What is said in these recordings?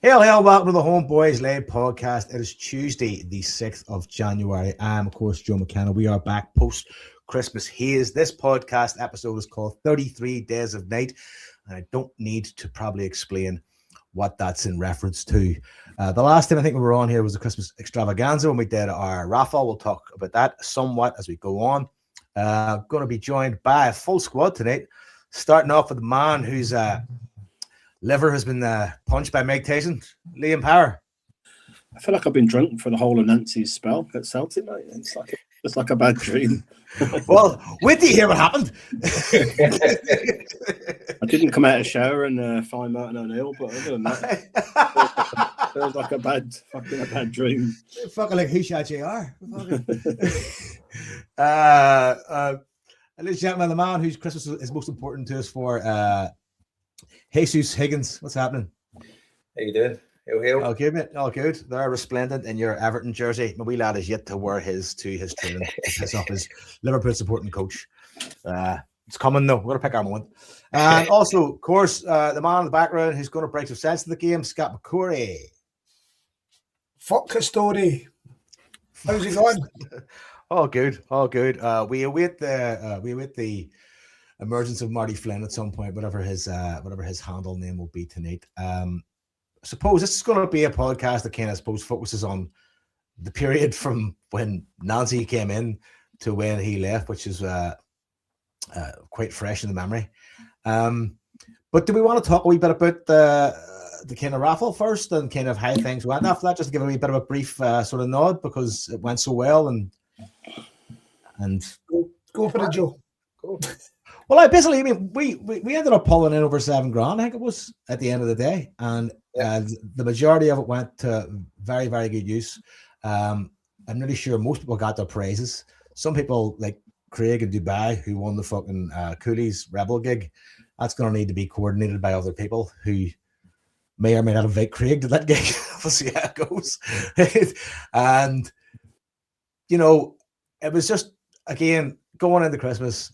Hail, welcome to the HomeBhoys Live podcast. It is Tuesday, the 6th of January. I am, of course, Joe McKenna. We are back post-Christmas haze. This podcast episode is called 33 Days of Night, and I don't need to probably explain what that's in reference to. The last time I think we were on here was the Christmas extravaganza when we did our raffle. We'll talk about that somewhat as we go on. Going to be joined by a full squad tonight, starting off with the man who's... liver has been punched by Mike Tyson. Liam Power. I feel like I've been drunk for the whole of Nancy's spell at Celtic, mate. It's like a bad dream. Well, wait till you hear what happened. I didn't come out of the shower and find Martin O'Neill, but other than that, it feels like a bad dream. Fucking like who shot JR. Ladies and gentlemen, the man whose Christmas is most important to us for Jesus Higgins, what's happening? How you doing? Hail. All good, mate. All good. They're resplendent in your Everton jersey. My wee lad is yet to wear his to his training. Piss off his Liverpool supporting coach. It's coming though. We're going to pick our moment. And also, of course, the man in the background who's going to break some sense to the game, Scott McCurry. Fuck Custody. How's it going? All good. We await the emergence of Marty Flynn at some point, whatever his handle name will be tonight. I suppose this is going to be a podcast that kind of focuses on the period from when Nancy came in to when he left, which is quite fresh in the memory. But do we want to talk a wee bit about the kind of raffle first and kind of how things went after that, just to give a wee bit of a brief sort of nod because it went so well and go for it, Joe. Go. Well, we ended up pulling in over $7,000, I think it was, at the end of the day, and the majority of it went to very, very good use. I'm really sure most people got their prizes. Some people, like Craig in Dubai, who won the fucking Coolies Rebel gig, that's going to need to be coordinated by other people who may or may not invite Craig to that gig. We'll see how it goes. And, it was just, again, going into Christmas,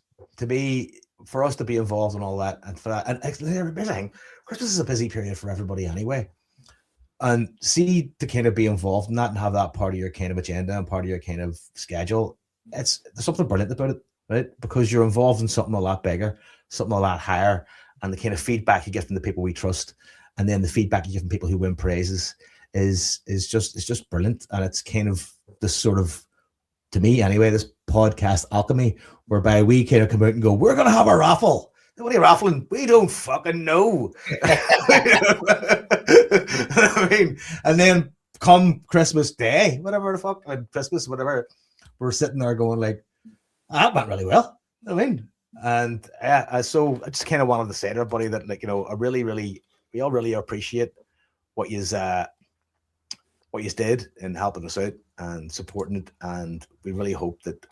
for us to be involved in all that and for that, and everything, Christmas is a busy period for everybody anyway, and see to kind of be involved in that and have that part of your kind of agenda and part of your kind of schedule. There's something brilliant about it, right? Because you're involved in something a lot bigger, something a lot higher, and the kind of feedback you get from the people we trust, and then the feedback you get from people who win prizes is just brilliant, and it's kind of this sort of, to me anyway, this podcast alchemy whereby we kind of come out and go, we're going to have a raffle. What are you raffling? We don't fucking know. I mean, and then come Christmas Day, whatever the fuck, Christmas, whatever, we're sitting there going like, that went really well. I mean, and so I just kind of wanted to say to everybody that, like, we all really appreciate what you did in helping us out and supporting it, and we really hope that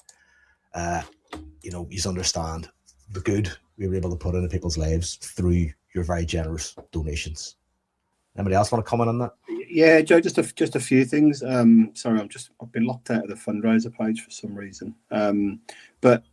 you understand the good we were able to put into people's lives through your very generous donations. Anybody else want to comment on that? Yeah, Joe, just a few things. Sorry, I've been locked out of the fundraiser page for some reason. But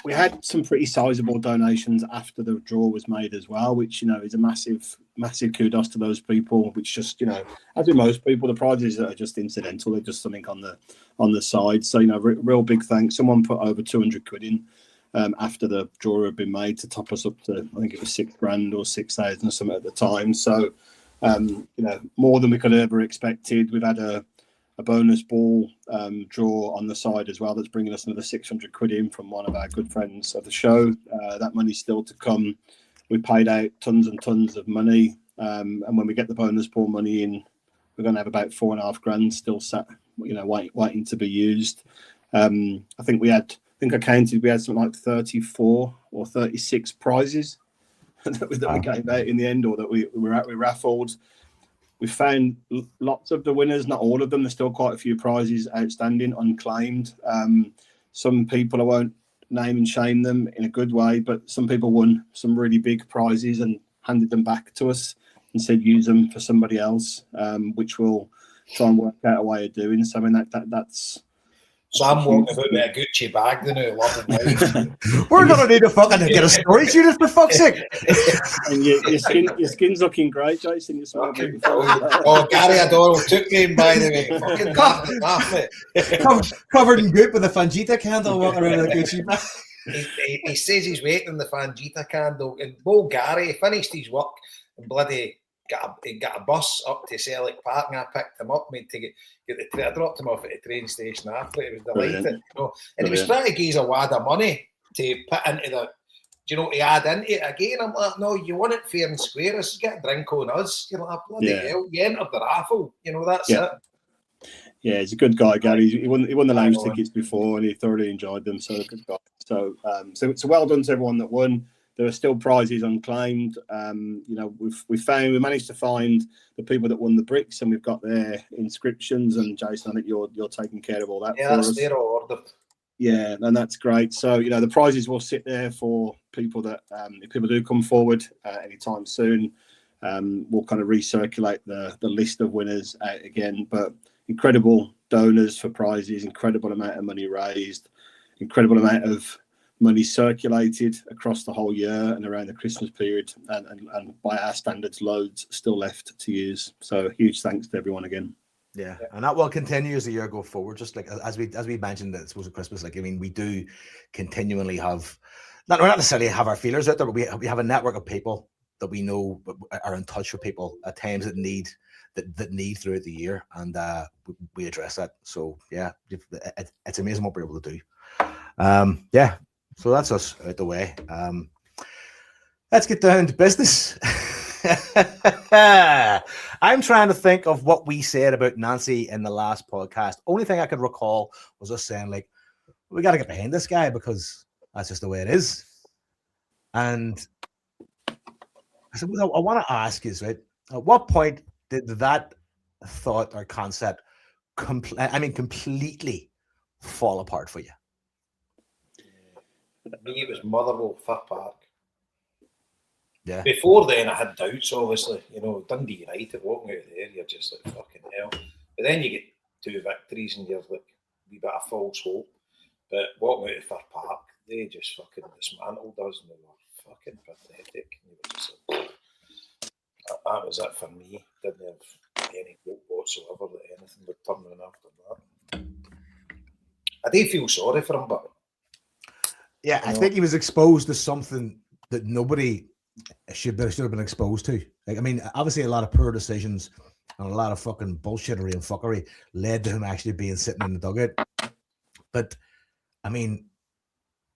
we had some pretty sizable donations after the draw was made as well, which is a massive kudos to those people. Which just as with most people, the prizes are just incidental; they're just something on the side. So real big thanks. Someone put over 200 quid in after the draw had been made to top us up to, I think it was $6,000 or 6,000 or something at the time. So more than we could have ever expected. We've had a bonus ball draw on the side as well that's bringing us another 600 quid in from one of our good friends of the show. That money's still to come. We paid out tons and tons of money, and when we get the bonus ball money in, we're going to have about $4,500 still sat, waiting to be used. I think I counted, we had something like 34 or 36 prizes that we gave out in the end, or that we raffled. We found lots of the winners, not all of them. There's still quite a few prizes outstanding, unclaimed. Some people, I won't name and shame them in a good way, but some people won some really big prizes and handed them back to us and said use them for somebody else, which we'll try and work out a way of doing. So I mean that's So I'm walking about with a Gucci bag, the new loving life. We're gonna need to fucking get a storage unit for fuck's sake. And your skin's looking great, Jason. You're smiling. Oh, Gary O'Donnell took me in, by the way. Fucking laugh, mate. Covered in goop with a Fangita candle walking around with a Gucci bag. He says he's waiting the Fangita candle. And Bo Gary finished his work and bloody he got a bus up to Celtic Park, and I picked him up, made to get the I dropped him off at the train station after. He was delighted, you know. And he was trying to give us a wad of money to put into the, to add into it again. I'm like, no, you want it fair and square. Let's get a drink on us. You're like, bloody hell, you entered the raffle. That's it. Yeah, he's a good guy, Gary. He won the lounge tickets before, and he thoroughly enjoyed them. So good guy. So well done to everyone that won. There are still prizes unclaimed. We managed to find the people that won the bricks, and we've got their inscriptions. And Jason, I think you're taking care of all that. Yeah, that's their order. Yeah, and that's great. So the prizes will sit there for people that if people do come forward anytime soon, we'll kind of recirculate the list of winners out again. But incredible donors for prizes, incredible amount of money raised, incredible amount of money circulated across the whole year and around the Christmas period, and by our standards, loads still left to use. So huge thanks to everyone again. Yeah, and that will continue as the year go forward. Just like as we mentioned, that suppose at Christmas, like I mean, we do continually have not necessarily have our feelers out there, but we have a network of people that we know are in touch with people at times that need throughout the year, and we address that. So yeah, it's amazing what we're able to do. Yeah. So that's us out the way. Let's get down to business. I'm trying to think of what we said about Nancy in the last podcast. Only thing I could recall was us saying, like, we got to get behind this guy because that's just the way it is. And I said, well, I want to ask you, right? At what point did that thought or concept completely fall apart for you? Me, it was Motherwell, Fir Park. Yeah. Before then, I had doubts, obviously. Dundee United, walking out there, you're just like, fucking hell. But then you get 2 victories and you're like, a wee bit of false hope. But walking out of Fir Park, they just fucking dismantled us and they were fucking pathetic. And you were just like, that was it for me. Didn't have any hope whatsoever that anything would turn around after that. I did feel sorry for him, but yeah, I think he was exposed to something that nobody should have been exposed to. Like, I mean, obviously a lot of poor decisions and a lot of fucking bullshittery and fuckery led to him actually being sitting in the dugout. But I mean,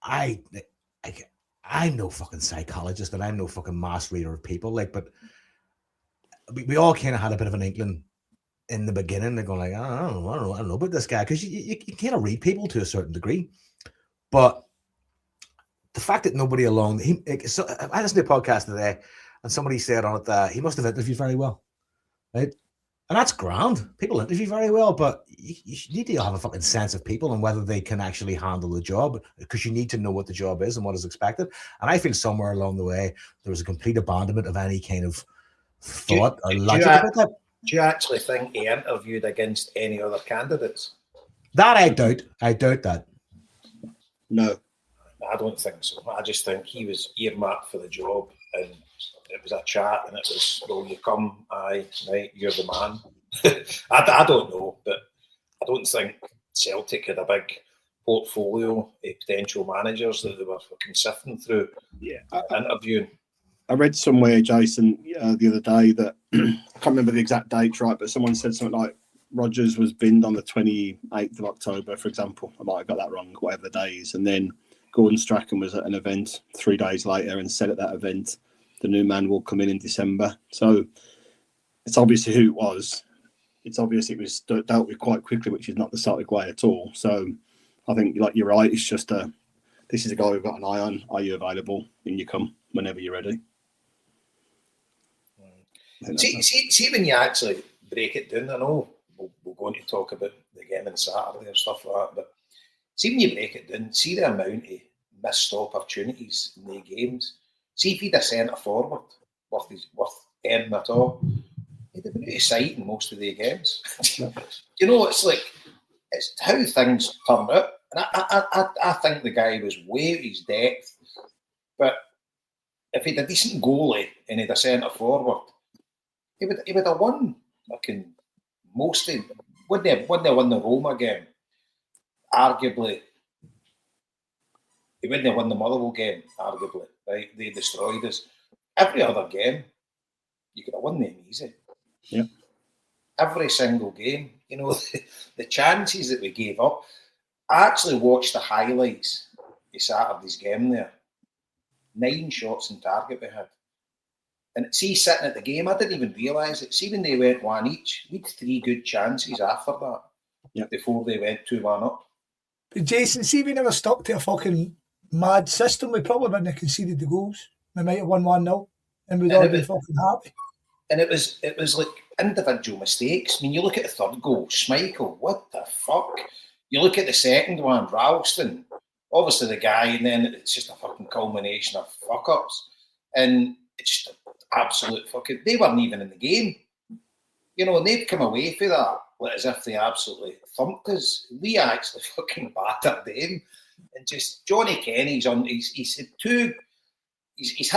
I'm no fucking psychologist and I'm no fucking mass reader of people. Like, but we all kind of had a bit of an inkling in the beginning. They're going like, I don't know about this guy, because you kind of read people to a certain degree, but the fact that nobody along so I listened to a podcast today and somebody said on it that he must have interviewed very well, right? And that's grand. People interview very well, but you need to have a fucking sense of people and whether they can actually handle the job, because you need to know what the job is and what is expected. And I feel somewhere along the way there was a complete abandonment of any kind of thought or logic about that. Do you actually think he interviewed against any other candidates? That I doubt that. No. I don't think so. I just think he was earmarked for the job, and it was a chat, and it was, well, you come, aye, right, you're the man. I don't know, but I don't think Celtic had a big portfolio of potential managers that they were fucking sifting through, interviewing. I read somewhere, Jason, the other day that I can't remember the exact date, right, but someone said something like Rodgers was binned on the 28th of October, for example. I might have got that wrong, whatever the day is, and then Gordon Strachan was at an event 3 days later and said at that event, the new man will come in December. So it's obviously who it was. It's obvious it was dealt with quite quickly, which is not the Celtic way at all. So I think, like, you're right, it's just this is a guy we've got an eye on. Are you available? And you come whenever you're ready. See, when you actually break it down, I know we're going to talk about the game on Saturday and stuff like that, but see, when you break it down, see the amount of missed opportunities in the games. See if he'd have centre forward worth earning at all, he'd have been out of sight in most of the games. It's like, It's how things turn out. And I think the guy was way at his depth. But if he'd a decent goalie and he'd a centre forward, he would have won fucking most of them. Wouldn't he have won the Roma game? Arguably. He wouldn't have won the Motherwell game, arguably. Right? They destroyed us. Every other game, you could have won them easy. Yeah. Every single game. You know, the chances that we gave up. I actually watched the highlights of Saturday's game there. 9 shots on target we had. And see, sitting at the game, I didn't even realise it. See, when they went 1 each, we had 3 good chances after that. Before they went 2-1 up. But Jason, see, we never stuck to a fucking mad system. We probably wouldn't have conceded the goals. We might have won 1-0 and we'd all been fucking happy. And it was like individual mistakes. I mean, you look at the third goal, Schmeichel, what the fuck? You look at the second one, Ralston, obviously the guy, and then it's just a fucking culmination of fuck-ups. And it's just absolute fucking... They weren't even in the game. You know, and they'd come away from that like, as if they absolutely thumped us. We actually fucking battered them. And just Johnny Kenny's on... He's hit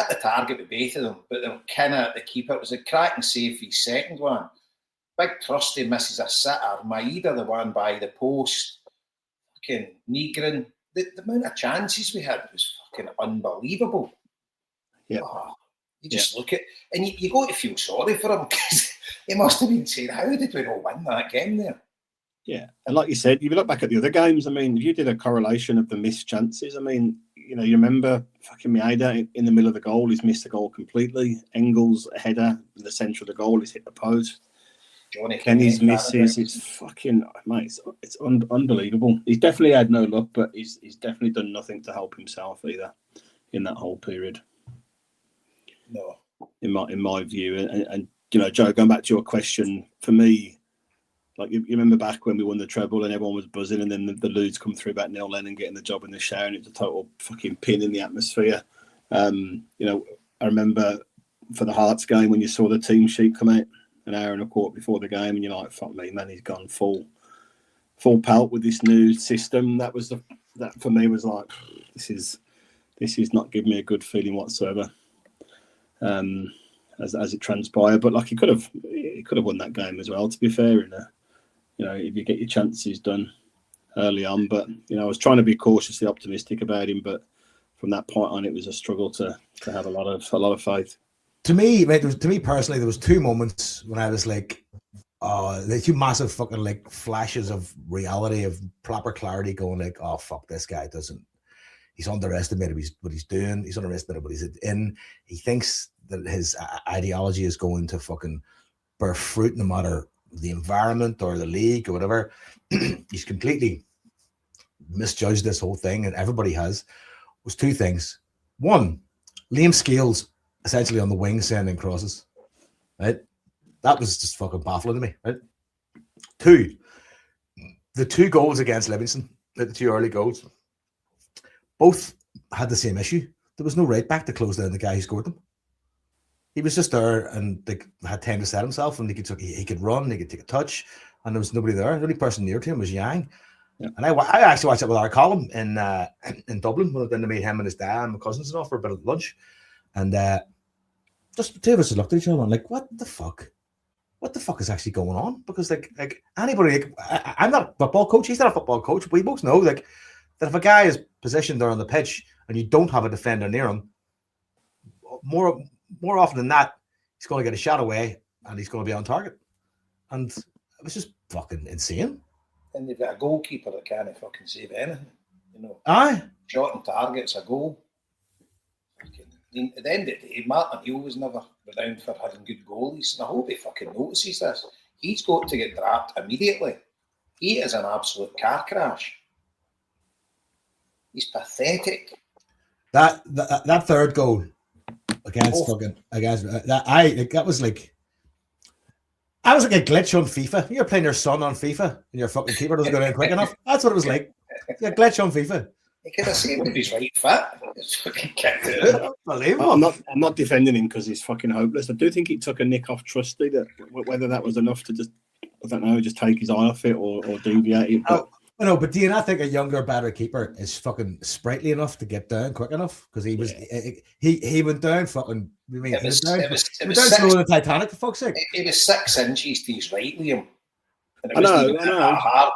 the target with both of them, but they were kind of... The keeper, it was a cracking save for his second one. Big Trusty misses a sitter. Maeda, the one by the post. Fucking Negrin. The amount of chances we had was fucking unbelievable. Yeah. Oh, you just look at... And you got to feel sorry for him because he must have been saying, how did we not win that game there? Yeah. And like you said, if you look back at the other games, I mean, if you did a correlation of the missed chances, I mean, you know, you remember fucking Maeda in the middle of the goal, he's missed the goal completely. Engels, a header, in the centre of the goal, he's hit the post. Johnny Kenny's misses, it's fucking, mate, it's unbelievable. He's definitely had no luck, but he's definitely done nothing to help himself either in that whole period. No. In my view. And you know, Joe, going back to your question, for me, like you remember back when we won the treble and everyone was buzzing, and then the Ludes come through about Neil Lennon getting the job in the shower, and it was a total fucking pin in the atmosphere. You know, I remember for the Hearts game when you saw the team sheet come out an hour and a quarter before the game, and you're like, "Fuck me, man, he's gone full pelt with this new system." That for me was like, this is not giving me a good feeling whatsoever. As it transpired, but like he could have won that game as well. To be fair, you know, if you get your chances done early on, but you know, I was trying to be cautiously optimistic about him, but from that point on, it was a struggle to have a lot of faith. To me, Personally, there was 2 moments when I was like, the 2 massive fucking like flashes of reality, of proper clarity, going like, oh fuck, this guy he's underestimated what he's doing. He's underestimated what he's in. He thinks that his ideology is going to fucking bear fruit no matter the environment or the league or whatever. He's completely misjudged this whole thing, and everybody has. Was 2 things. 1, Liam Scales essentially on the wing sending crosses. Right? That was just fucking baffling to me. Right? 2, the 2 goals against Livingston, the 2 early goals, both had the same issue. There was no right back to close down the guy who scored them. He was just there and they had time to set himself, and he could run, he could take a touch, and there was nobody there. The only person near to him was Yang. Yeah. And I actually watched it with our column in Dublin when I meet him and his dad and my cousins and all for a bit of lunch. And just the 2 of us looked at each other and like, what the fuck? What the fuck is actually going on? Because like anybody, I'm not a football coach, he's not a football coach, but we both know like that if a guy is positioned there on the pitch and you don't have a defender near him, more often than not, he's going to get a shot away and he's going to be on target. And it was just fucking insane. And they've got a goalkeeper that can't fucking save anything. You know, aye, shot on target's a goal. At the end of the day, Martin Hill was never renowned for having good goalies, and I hope he fucking notices this. He's got to get dropped immediately. He is an absolute car crash. He's pathetic. That 3rd goal against that was like a glitch on FIFA. You're playing your son on FIFA and your fucking keeper doesn't go in quick enough. That's what it was like. A glitch on FIFA. He could have saved if he's right foot. It's fucking kicked it. Unbelievable. I'm not defending him because he's fucking hopeless. I do think he took a nick off Trusty. That whether that was enough to just I don't know, just take his eye off it or deviate it. But But do you not think a younger, better keeper is fucking sprightly enough to get down quick enough? Because he was, he went down fucking. I mean, It was down six, slower than Titanic, for fuck's sake. it was 6 inches to his right, Liam. And it I wasn't know. even that hard.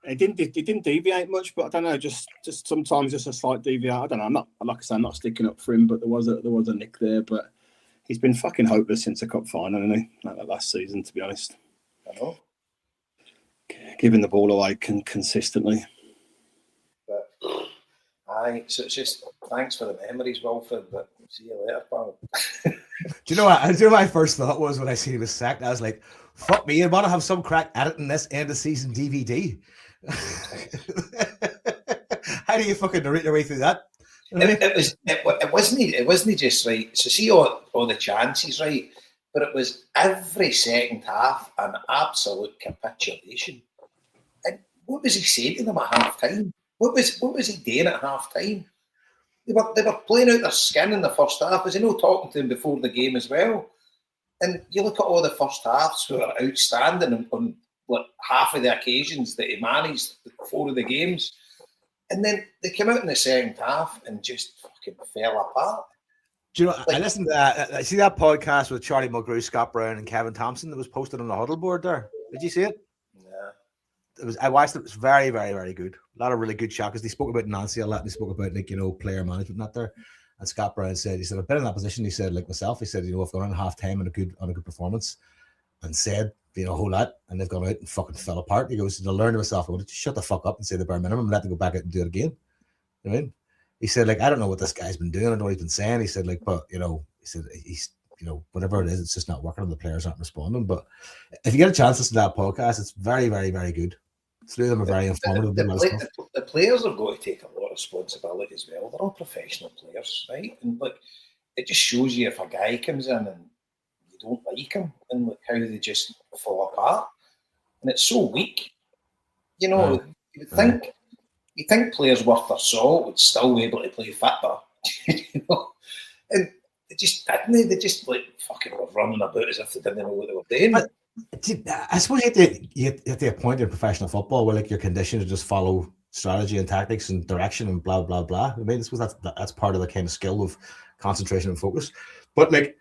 It didn't deviate much, but I don't know. Just sometimes just a slight deviate. I don't know. I'm not, like I say, I'm not sticking up for him, but there was a nick there. But he's been fucking hopeless since the cup final, hasn't he? Like that last season, to be honest. I know. Giving the ball away consistently. But so it's just thanks for the memories, Wilfred. But see you later, pal. Do you know what my first thought was when I seen he was sacked? I was like, fuck me, I want to have some crack editing this end of season DVD. How do you fucking narrate your way through that? It wasn't just right. So see all the chances, right? But it was every second half an absolute capitulation. And what was he saying to them at half time? What was he doing at half time? They were playing out their skin in the first half. Was he not talking to them before the game as well? And you look at all the first halves who are outstanding on like half of the occasions that he managed, 4 of the games. And then they came out in the second half and just fucking fell apart. Do you know, I listened to that. I see that podcast with Charlie Mulgrew, Scott Brown, and Kevin Thompson that was posted on the huddle board there. Did you see it? Yeah. I watched it. It was very, very, very good. A lot of really good shots because they spoke about Nancy a lot. And they spoke about player management and that there. And Scott Brown said, I've been in that position. He said, like myself, he said, I've gone on half time on a good performance and said, a whole lot, and they've gone out and fucking fell apart. He goes, I learned to myself, I want to shut the fuck up and say the bare minimum and let them go back out and do it again. You know what I mean? He said, I don't know what this guy's been doing, I don't know what he's been saying. He said, but he said he's whatever it is, it's just not working and the players aren't responding. But if you get a chance to listen to that podcast, it's very, very, very good. Three of them are very informative. The players have got to take a lot of responsibility as well. They're all professional players, right? And it just shows you if a guy comes in and you don't like him and how they just fall apart. And it's so weak. You would think players worth their salt would still be able to play football. And they just didn't. They just fucking were running about as if they didn't know what they were doing. But, I suppose you have to appoint in professional football where you're conditioned to just follow strategy and tactics and direction and blah blah blah. I mean, I suppose that's part of the kind of skill of concentration and focus. But do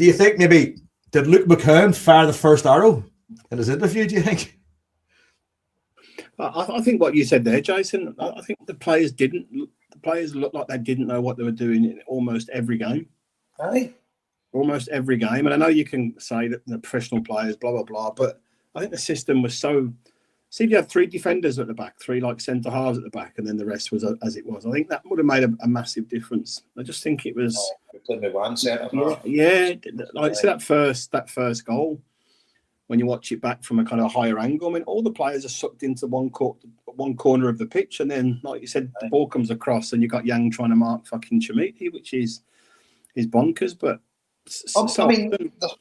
you think maybe did Luke McCown fire the first arrow in his interview? Do you think? I think what you said there, Jason. I think the players didn't. The players looked like they didn't know what they were doing in almost every game. Aye. Almost every game. And I know you can say that the professional players, blah, blah, blah, but I think the system was so... See, if you had 3 defenders at the back, 3 centre halves at the back, and then the rest was as it was. I think that would have made a massive difference. I just think it was... We played with 1 centre half. Yeah. See that first goal, when you watch it back from a kind of higher angle, I mean, all the players are sucked into one corner of the pitch, and then, like you said, the ball comes across, and you've got Yang trying to mark fucking Chamiti, which is bonkers, but...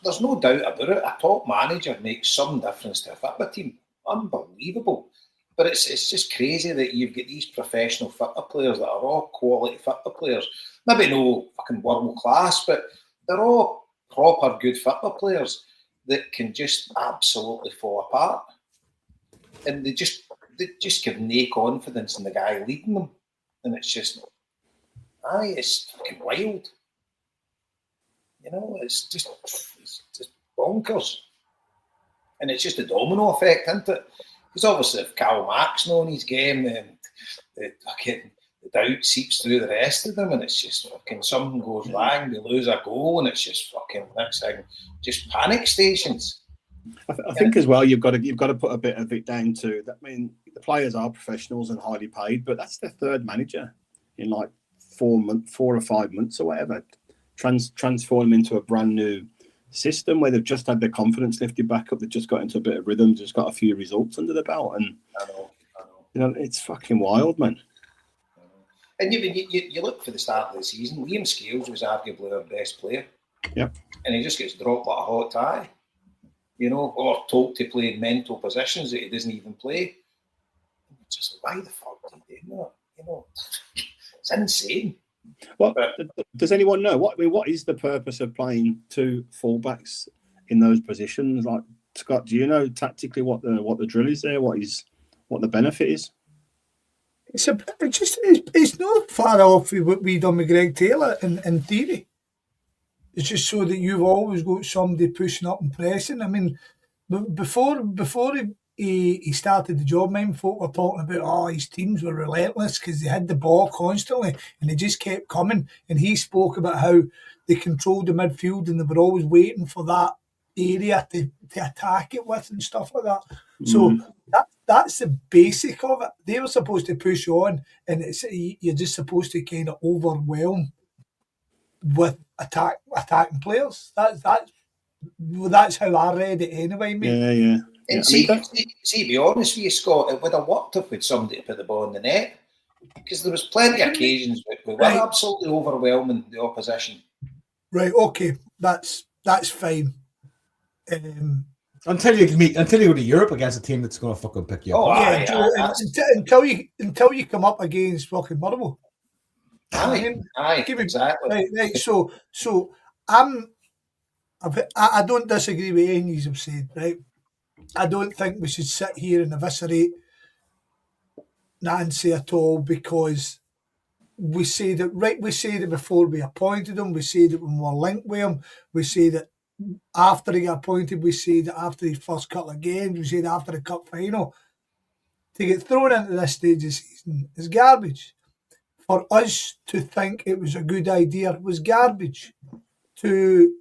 there's no doubt about it. A top manager makes some difference to a football team. Unbelievable. But it's just crazy that you've got these professional football players that are all quality football players. Maybe no fucking world class, but they're all proper good football players that can just absolutely fall apart. And they just give no confidence in the guy leading them. And it's just, it's fucking wild. It's just bonkers. And it's just a domino effect, isn't it? Because obviously if Karl Marx knows his game, then the doubt seeps through the rest of them, and it's just fucking something goes wrong, they lose a goal, and it's just fucking next thing, just panic stations. I think as well you've got to put a bit of it down to that. I mean, the players are professionals and highly paid, but that's their third manager in 4 or 5 months or whatever. Transform them into a brand new system where they've just had their confidence lifted back up. They've just got into a bit of rhythm, just got a few results under the belt, and I know. It's fucking wild, man. And you look for the start of the season. Liam Scales was arguably our best player. Yep. And he just gets dropped like a hot tie, or told to play in mental positions that he doesn't even play. Just why the fuck did he do that? It's insane. Well, does anyone know what is the purpose of playing 2 fullbacks in those positions? Scott, do you know tactically what the drill is there? What the benefit is? It's not far off with what we done with Greg Taylor in theory. It's just so that you've always got somebody pushing up and pressing. I mean, before he started the job, mine folk were talking about, his teams were relentless because they had the ball constantly and they just kept coming. And he spoke about how they controlled the midfield and they were always waiting for that area to attack it with and stuff like that. So that's the basic of it. They were supposed to push on, and you're just supposed to kind of overwhelm with attacking players. That's how I read it anyway, mate. Yeah. And see, to be honest with you, Scott, it would have worked if we'd somebody to put the ball in the net, because there was plenty of occasions where we were absolutely overwhelming the opposition. Right. Okay. That's fine. Until you go to Europe against a team that's going to fucking pick you up. Until you come up against fucking Motherwell. Exactly. Right. So I don't disagree with anything you've said. Right. I don't think we should sit here and eviscerate Nancy at all, because we said it before we appointed him. We said it when we were linked with him. We said it after he got appointed. We said it after his first couple of games. We said it after the cup final. To get thrown into this stage of the season is garbage. For us to think it was a good idea was garbage. To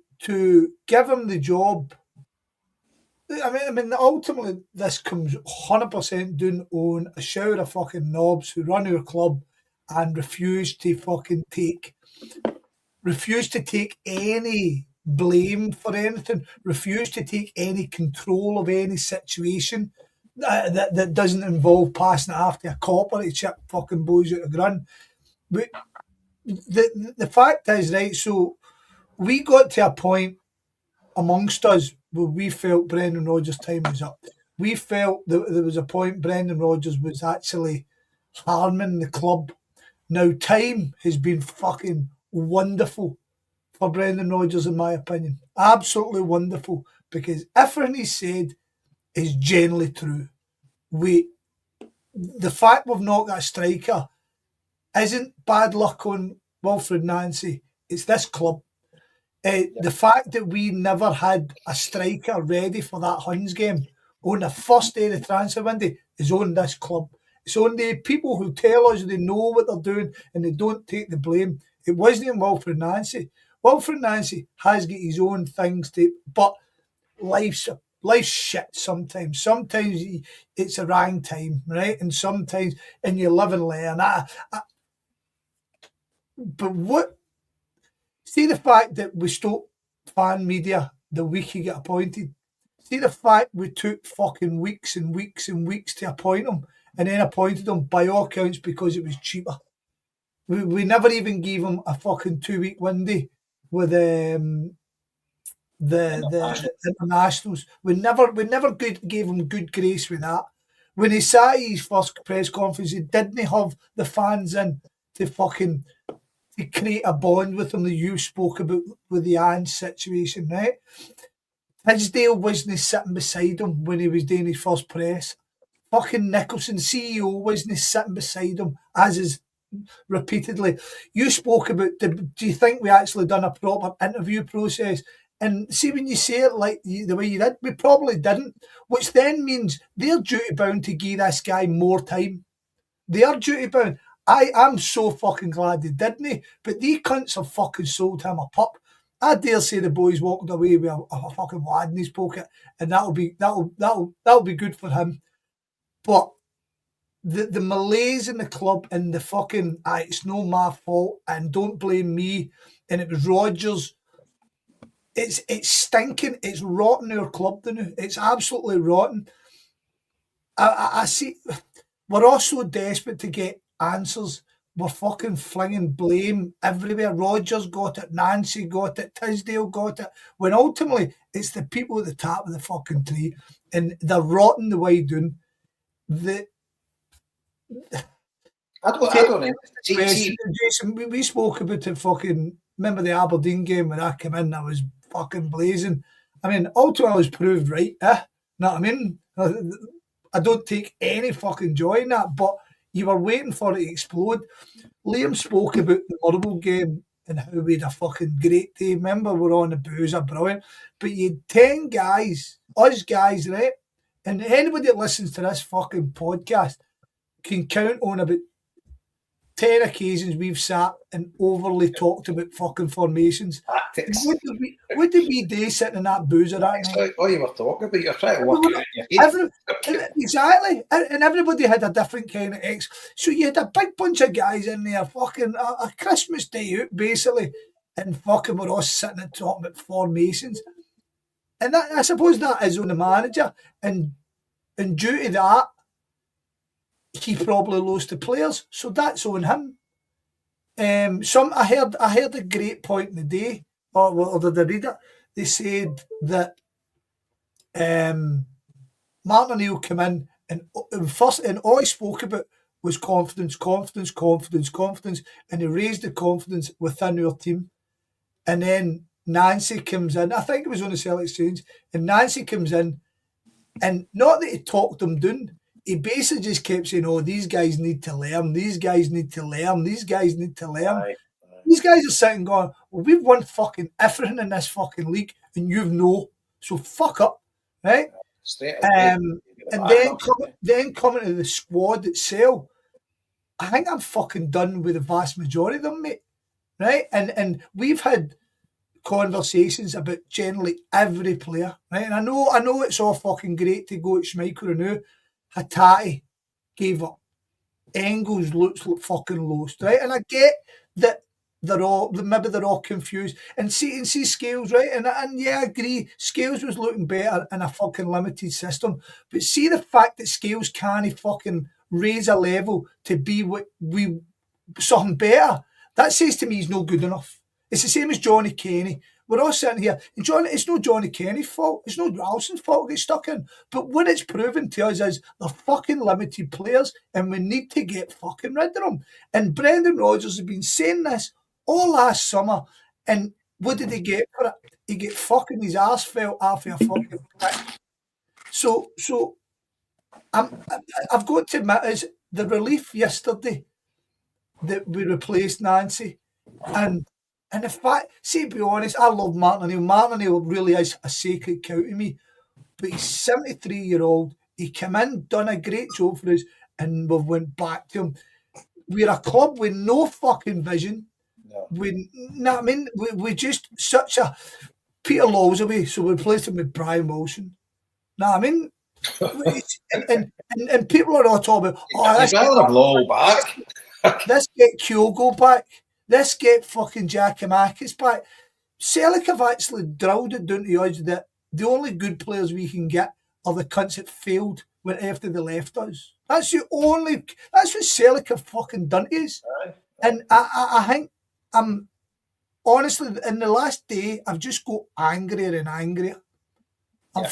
give him the job. I mean, ultimately, this comes 100% down on a shower of fucking knobs who run our club and refuse to take any blame for anything, refuse to take any control of any situation that doesn't involve passing it after a copper to chip fucking boys out of grun. But the fact is, right, so we got to a point amongst us where we felt Brendan Rodgers' time was up. We felt that there was a point Brendan Rodgers was actually harming the club. Now, time has been fucking wonderful for Brendan Rodgers, in my opinion. Absolutely wonderful, because everything he said is generally true. The fact we've not got a striker isn't bad luck on Wilfred Nancy. It's this club. The fact that we never had a striker ready for that Huns game on the first day of the transfer window is on this club. It's on the people who tell us they know what they're doing and they don't take the blame. It wasn't in Wilfred Nancy. Wilfred Nancy has got his own things to, but life's shit sometimes. Sometimes it's a wrong time, right? And sometimes, and you live and learn. But what? See the fact that we stopped fan media the week he got appointed. See the fact we took fucking weeks and weeks and weeks to appoint him, and then appointed him by all accounts because it was cheaper. We never even gave him a fucking 2-week window with the internationals. We never gave him good grace with that. When he sat at his first press conference, he didn't have the fans in to create a bond with them that you spoke about with the Ange situation, right? Tisdale wasn't sitting beside him when he was doing his first press. Fucking Nicholson, CEO, wasn't sitting beside him, as is repeatedly. You spoke about, do you think we actually done a proper interview process? And see, when you say it like the way you did, we probably didn't, which then means they're duty bound to give this guy more time. They are duty bound. I'm so fucking glad they didn't, but these cunts have fucking sold him a pup. I dare say the boys walked away with a fucking wad in his pocket, and that'll be good for him. But the malaise in the club and the fucking it's no my fault and don't blame me and it was Rodgers. It's stinking. It's rotten our club now. It's absolutely rotten. I see. We're also desperate to get answers. We're fucking flinging blame everywhere. Rodgers got it, Nancy got it, Tisdale got it. When ultimately it's the people at the top of the fucking tree, and they're rotting the way down. I don't know. Jason, we spoke about it fucking. Remember the Aberdeen game when I came in? I was fucking blazing. I mean, ultimately I was proved right. Know what I mean? I don't take any fucking joy in that, but you were waiting for it to explode. Liam spoke about the Motherwell game and how we had a fucking great day. Remember, we're on the boozer, brilliant. But you had 10 guys, us guys, right? And anybody that listens to this fucking podcast can count on about 10 occasions we've sat and overly talked about fucking formations. Tactics. What did we do sitting in that boozer that It's night? like, you were talking about, you're trying to work out your head. Exactly. And everybody had a different kind of X. So you had a big bunch of guys in there, fucking a Christmas day out, basically, and fucking we're all sitting and talking about formations. And that, I suppose that is on the manager. And due to that, he probably lost the players. So that's on him. I heard a great point in the day, or did I read it? They said that Martin O'Neill came in and all he spoke about was confidence, and he raised the confidence within our team. And then Nancy comes in, I think it was on the Celtic Exchange, and Nancy comes in, and not that he talked them down, he basically just kept saying, oh, these guys need to learn, these guys need to learn, these guys need to learn. Aye. These guys are sitting going, well, we've won fucking everything in this fucking league, and you've no, so fuck up, right? Straight And then coming to the squad itself, I think I'm fucking done with the vast majority of them, mate. Right? And we've had conversations about generally every player, right? And I know it's all fucking great to go at Schmeichel and now Hatate gave up. Engels looks like fucking lost, right? And I get that they're all confused. And see Scales, right? And yeah, I agree. Scales was looking better in a fucking limited system. But see the fact that Scales can't fucking raise a level to be what we something better. That says to me he's no good enough. It's the same as Johnny Kenny. We're all sitting here, and it's no Johnny Kenny's fault. It's no Allison's fault to get stuck in. But what it's proven to us is they're fucking limited players, and we need to get fucking rid of them. And Brendan Rodgers has been saying this all last summer, and what did he get for it? He get fucking his arse felt off a fucking prick. So I've got to admit, is the relief yesterday that we replaced Nancy, and the fact, see, to be honest, I love Martin O'Neill. Martin O'Neill really is a sacred cow to me, but he's 73-year-old. He came in, done a great job for us, and we've went back to him. We're a club with no fucking vision. No. We just such a Peter Law's away, so we replaced him with Brian Wilson. Know what I mean? and people are all talking about, You'd rather have Law back. Let's get Kyogo back. Let's get fucking Giacomakis back. Celtic have actually drilled it down to us that the only good players we can get are the cunts that failed after they left us. That's what Celtic have fucking done to us. Aye. And I think I'm honestly, in the last day, I've just got angrier and angrier. And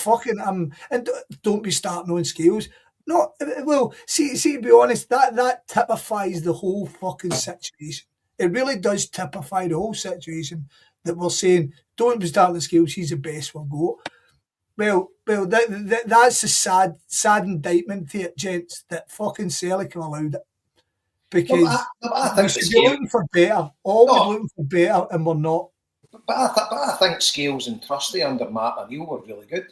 don't be starting on Scales. No, well, see, to be honest, that typifies the whole fucking situation. It really does typify the whole situation that we're saying, don't be starting Scales, he's the best we'll go. Well, that's a sad indictment to it, gents, that fucking Celtic have allowed it. Because I think we're looking for better, looking for better, and we're not. But I think Scales and Trusty under Martin O'Neill were really good.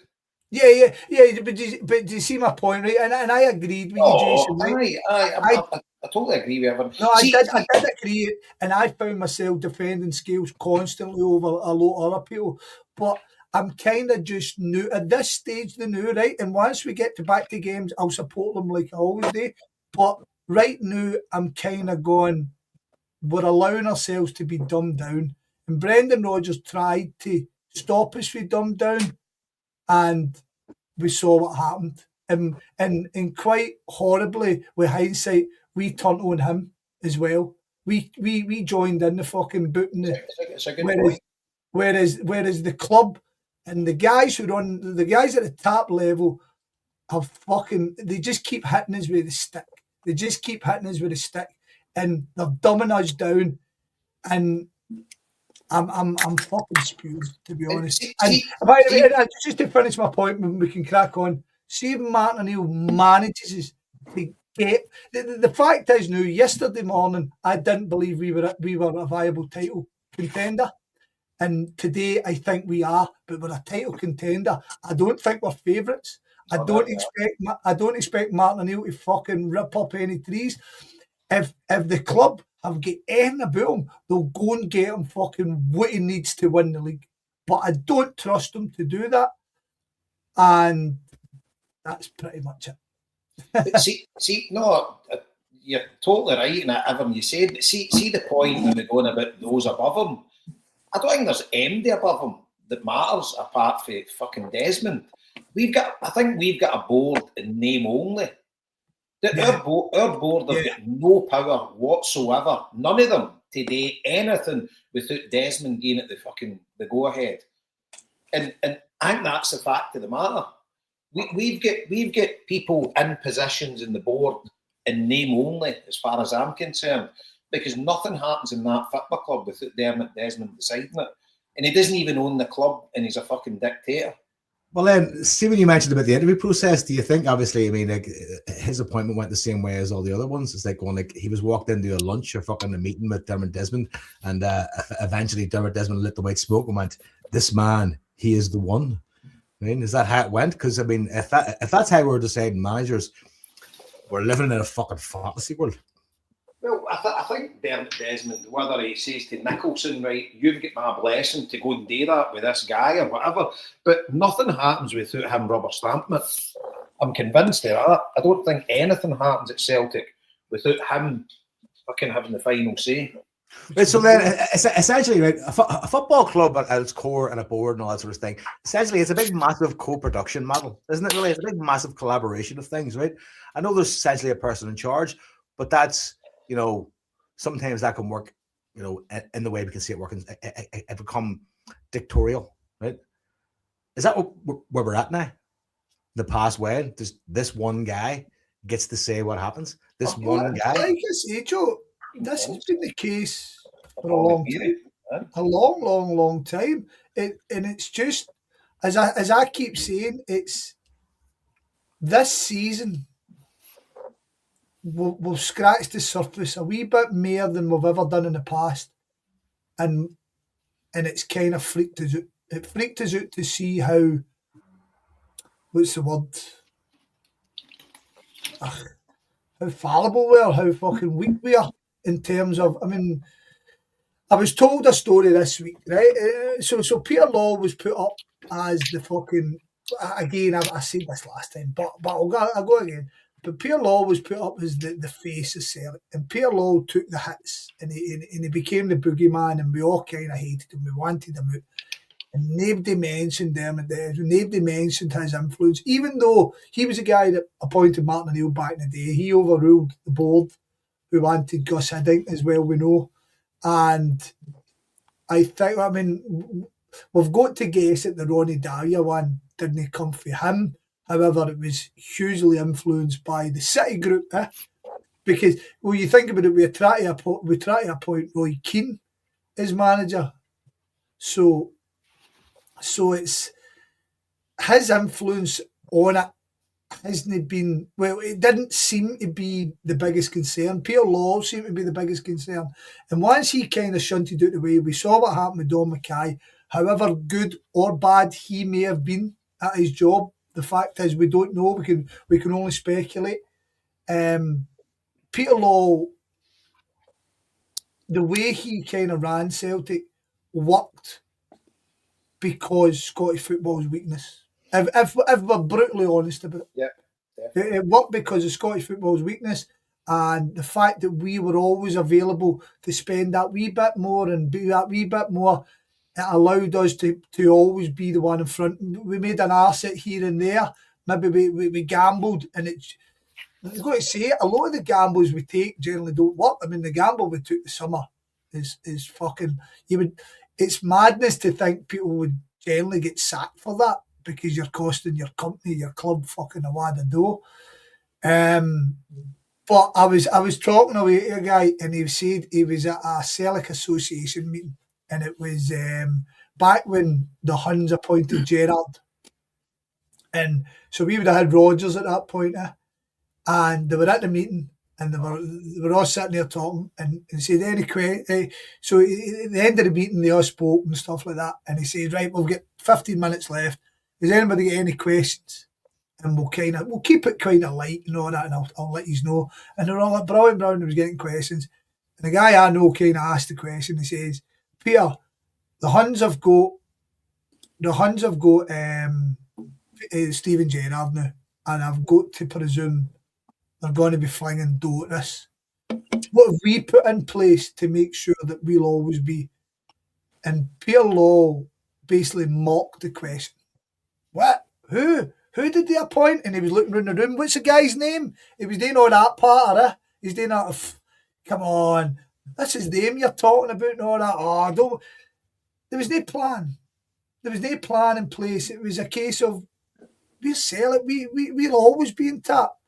Yeah. But do you see my point, right? And I agreed with you, Jason. Right? I totally agree with everyone. No, I did agree, and I found myself defending Scales constantly over a lot of other people. But I'm kind of just new at this stage, right? And once we get back to games, I'll support them like I always do. But right now, I'm kind of going, we're allowing ourselves to be dumbed down. And Brendan Rodgers tried to stop us from dumbed down, and we saw what happened. And quite horribly, with hindsight, we turned on him as well. We joined in the fucking booting. It's a good point. Whereas the club and the guys at the top level have they just keep hitting us with the stick. They just keep hitting us with a stick, and they're dumbing us down. And I'm fucking spewed, to be honest. See- And see- by the see- way, and just to finish my point, we can crack on. See if Martin O'Neill manages to get the fact is now. Yesterday morning, I didn't believe we were a viable title contender, and today I think we are. But we're a title contender. I don't think we're favourites. I don't expect Martin O'Neill to fucking rip up any trees. If the club have got anything about him, they'll go and get him fucking what he needs to win the league. But I don't trust him to do that. And that's pretty much it. But see, no, you're totally right in everything you said. But see the point when we're going about those above him. I don't think there's anybody above him that matters apart from fucking Desmond. I think we've got a board in name only. Our board have got no power whatsoever. None of them today anything without Desmond getting it the go ahead. And I think that's the fact of the matter. We've got people in positions in the board in name only, as far as I'm concerned, because nothing happens in that football club without Desmond deciding it. And he doesn't even own the club, and he's a fucking dictator. Well, then, see, when you mentioned about the interview process, do you think, obviously, I mean, like, his appointment went the same way as all the other ones? It's like going, like, he was walked into a lunch or fucking a meeting with Dermot Desmond, and eventually Dermot Desmond lit the white smoke and went, "This man, he is the one." I mean, is that how it went? Because, I mean, if that's how we're deciding managers, we're living in a fucking fantasy world. Well, I think Desmond, whether he says to Nicholson, right, you've got my blessing to go and do that with this guy or whatever, but nothing happens without him rubber stamping it. I'm convinced of that. I don't think anything happens at Celtic without him fucking having the final say. Right, so then, essentially, right, a football club at its core and a board and all that sort of thing, essentially, it's a big, massive co-production model, isn't it? Really, it's a big, massive collaboration of things, right? I know there's essentially a person in charge, but that's, you know, sometimes that can work, you know, in the way we can see it working. It become dictatorial, right? Is that where we're at now? The past way, just this one guy gets to say what happens. This one guy. Like I say, Joe, this has been the case for a long time, a long time. And it's just as I keep saying, it's this season. We've scratched the surface a wee bit more than we've ever done in the past, and it's kind of freaked us out. It freaked us out to see how, what's the word? How fallible we are, how fucking weak we are in terms of. I mean, I was told a story this week, right? So Peter Law was put up as the fucking. Again, I said this last time, but I'll go again. But Peter Law was put up as the face of Celtic, and Peter Law took the hits, and he became the boogeyman, and we all kind of hated him. We wanted him out, and nobody mentioned him, and nobody mentioned his influence, even though he was a guy that appointed Martin O'Neill back in the day. He overruled the board, who wanted Gus Hiddink as well. We know, and I think, I mean, we've got to guess that the Ronnie Dahlia one didn't come for him. However, it was hugely influenced by the City group, because when you think about it, we try to appoint Roy Keane as manager. So it's his influence on it hasn't been, well, it didn't seem to be the biggest concern. Peter Law seemed to be the biggest concern. And once he kind of shunted out the way, we saw what happened with Don Mackay. However good or bad he may have been at his job, the fact is we don't know. We can only speculate. Peter Law, the way he kind of ran Celtic worked because Scottish football's weakness. If we're brutally honest about it, it worked because of Scottish football's weakness and the fact that we were always available to spend that wee bit more and do that wee bit more. It allowed us to always be the one in front. We made an asset here and there. Maybe we gambled, and I've got to say, a lot of the gambles we take generally don't work. I mean, the gamble we took this summer is fucking. It's madness to think people would generally get sacked for that because you're costing your company, your club, fucking a wad of dough. But I was talking to a guy, and he said he was at a Celtic Association meeting. and it was back when the Huns appointed Gerrard. And so we would have had Rodgers at that point, and they were at the meeting, and they were all sitting there talking, and said any question. So at the end of the meeting, they all spoke and stuff like that, and he said, "Right, we've got 15 minutes left. Does anybody get any questions?" And we'll keep it kind of light and all that, and I'll let you know. And they're all like, Brown was getting questions, and the guy I know kind of asked the question. He says, "Peter, the Huns have got Steven Gerrard now, and I've got to presume they're going to be flinging dough at this. What have we put in place to make sure that we'll always be?" And Peter Law basically mocked the question. What? Who? Who did they appoint? And he was looking around the room. What's the guy's name? He was doing all that part of it. He's doing that. Come on. That's his name you're talking about and all that. Oh, don't. There was no plan. There was no plan in place. It was a case of we'll sell it. We'll always be in top.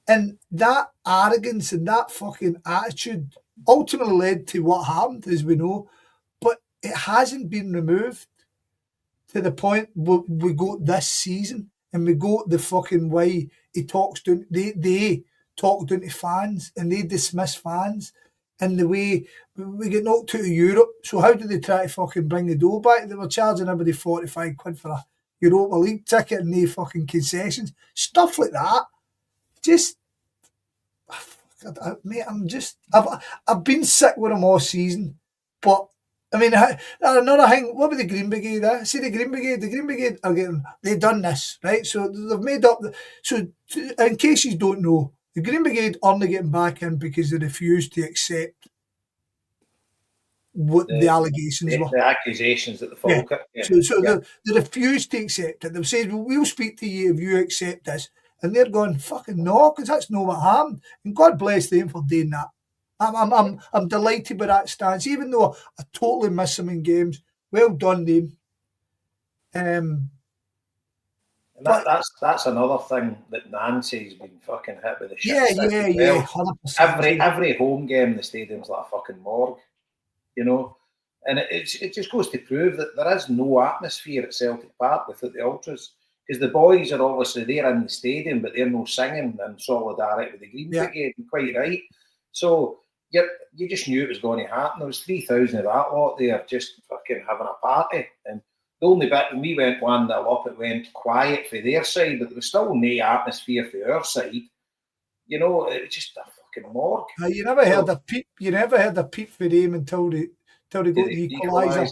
And that arrogance and that fucking attitude ultimately led to what happened, as we know. But it hasn't been removed to the point we got this season, and we got the fucking way he talks down. They talk down to fans, and they dismiss fans, and the way we get knocked out of Europe. So how do they try to fucking bring the dough back? They were charging everybody 45 quid for a Europa League ticket and no fucking concessions, stuff like that. Just, mate, I've been sick with them all season, but. I mean, another thing, what about the Green Brigade? See, the Green Brigade are they've done this, right? So they've made up, so in case you don't know, the Green Brigade aren't getting back in because they refused to accept what the allegations were. The accusations that the folk They refused to accept it. They've said, well, we'll speak to you if you accept this. And they're going, fucking no, because that's not what happened. And God bless them for doing that. I'm delighted with that stance, even though I totally miss them in games. Well done, them. And that's another thing that Nancy's been fucking hit with the shit. Yeah, 100%. Every home game, the stadium's like a fucking morgue, you know. And it just goes to prove that there is no atmosphere at Celtic Park without the ultras, because the boys are obviously there in the stadium, but they're no singing in solidarity with the Green Brigade. You're quite right. So. You just knew it was going to happen. There was 3,000 of that lot there just fucking having a party. And the only bit when we went 1-0 up, it went quiet for their side, but there was still no atmosphere for our side. You know, it was just a fucking morgue. You never heard a peep. You never heard a peep for them until they got the equaliser,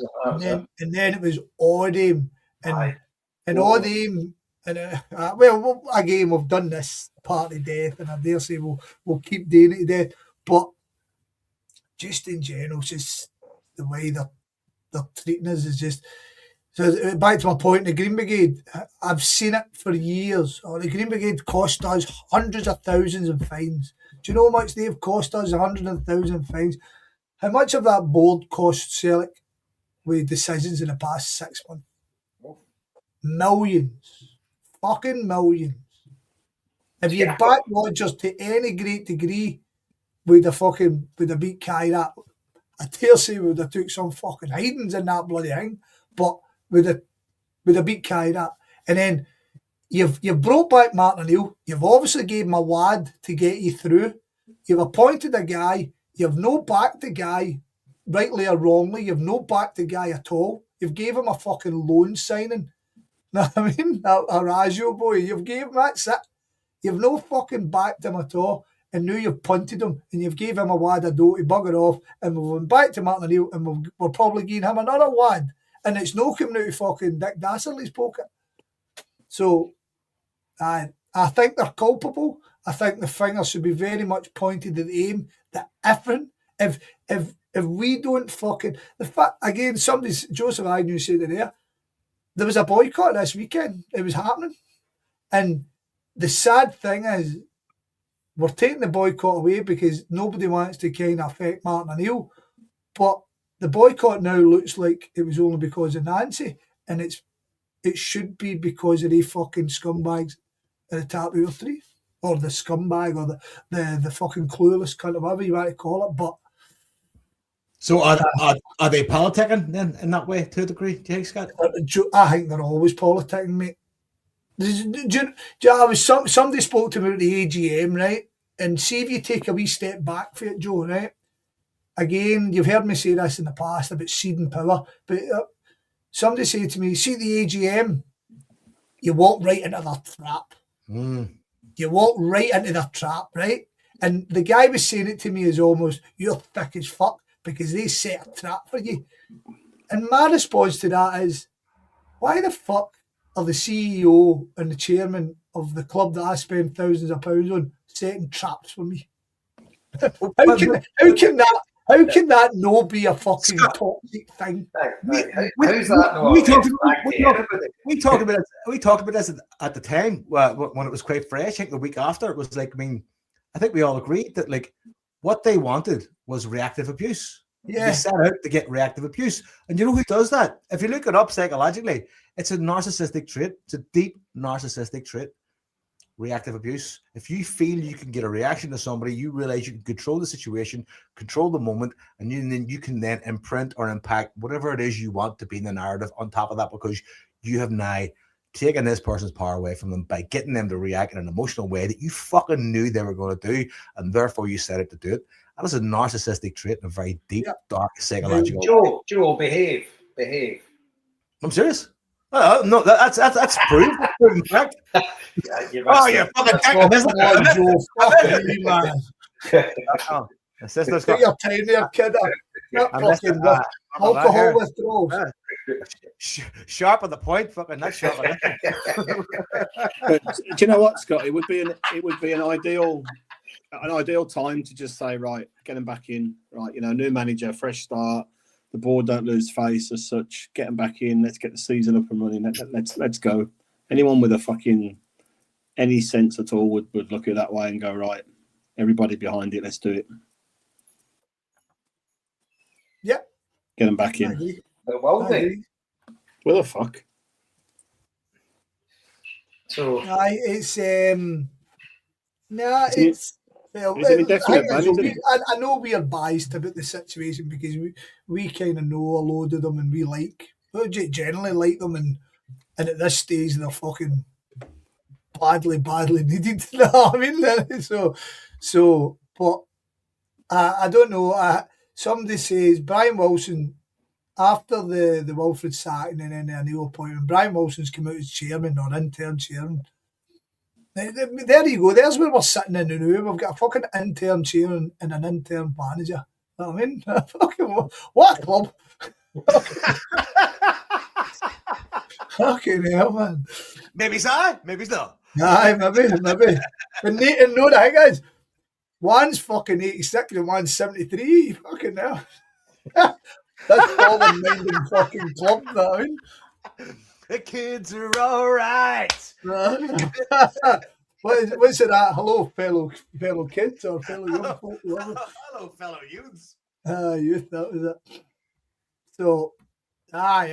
and then it was all them and all them. And well, again, we've done this party death, and I dare say we'll keep doing it to death, but. Just in general, just the way they're treating us is just. So back to my point, the Green Brigade, I've seen it for years. The Green Brigade cost us hundreds of thousands in fines. Do you know how much they've cost us? 100,000 fines. How much of that board cost Celtic with decisions in the past 6 months? Millions. Fucking millions. If you back Rodgers to any great degree, with the beat Kyrat, I dare say we would have took some fucking hidings in that bloody thing. But with the beat Kyrat, and then you've brought back Martin O'Neill. You've obviously gave him a wad to get you through. You've appointed a guy. You've no backed the guy, rightly or wrongly. You've no backed the guy at all. You've gave him a fucking loan signing. Know what I mean? A Razio boy. You've gave him, that's it. You've no fucking backed him at all. And now you've punted him and you've gave him a wad of dough to bugger off, and we've went back to Martin O'Neill and we're probably giving him another wad, and it's no coming out of fucking Dick Dasserly's pocket. So I think they're culpable. I think the finger should be very much pointed at aim. The if we don't fucking the fact again, Joseph Agnew said it there was a boycott this weekend. It was happening, and the sad thing is, we're taking the boycott away because nobody wants to kind of affect Martin O'Neill. But the boycott now looks like it was only because of Nancy, and it should be because of the fucking scumbags at the top of the three, or the scumbag, or the fucking clueless cunt, or whatever you want to call it. But So are they politicking then in that way to a degree? Do you think, Scott? I think they're always politicking, mate. Somebody spoke to me at the AGM, right? And see if you take a wee step back for it, Joe, right? Again, you've heard me say this in the past about ceding power, but somebody said to me, see the AGM, you walk right into their trap. You walk right into their trap, right? And the guy was saying it to me as almost, you're thick as fuck because they set a trap for you. And my response to that is, why the fuck are the CEO and the chairman of the club that I spend thousands of pounds on setting traps for me? How can that not be a fucking toxic thing? How's that not? We talked about this at the time when it was quite fresh. I think the week after it was like, I think we all agreed that like what they wanted was reactive abuse. Yeah. They set out to get reactive abuse. And you know who does that? If you look it up psychologically, it's a narcissistic trait. It's a deep narcissistic trait. Reactive abuse. If you feel you can get a reaction to somebody, you realize you can control the situation, control the moment, and then you can then imprint or impact whatever it is you want to be in the narrative on top of that, because you have now taken this person's power away from them by getting them to react in an emotional way that you fucking knew they were going to do, and therefore you set out to do it. That is a narcissistic trait in a very deep, dark psychological way. Joe, behave. I'm serious. No, that's proved. That's proven fact. You fucking my sister's got your time there, kid. Alcohol withdrawals. Sharp on the point, fucking not sharp on But do you know what, Scott? It would be an ideal time to just say, right, get them back in, right? New manager, fresh start. The board don't lose face as such. Get them back in. Let's get the season up and running. Let's go. Anyone with a fucking any sense at all would look at it that way and go, right, everybody behind it. Let's do it. Yeah. Get them back in. Well, then. What the fuck? So. It's it's. Well, I know we are biased about the situation because we kind of know a load of them and we generally like them, and at this stage they're fucking badly needed. You know what I mean? So, but I don't know. Somebody says Brian Wilson after the Wilfred sacking and then the O'Neill appointment. Brian Wilson's come out as chairman or interim chairman. There you go. There's where we're sitting in the room. We've got a fucking intern chairman and an intern manager. You know what I mean? Fucking what a club. Fucking hell, man. Maybe so, maybe not. Aye, maybe. And Nathan, know that, guys. One's fucking 86 and one's 73. Fucking hell. That's all the minding fucking club, you know what I mean? The kids are all right. What's it at? Hello, fellow kids or fellow young folk. Hello, fellow youths. Youth, that was it. So, what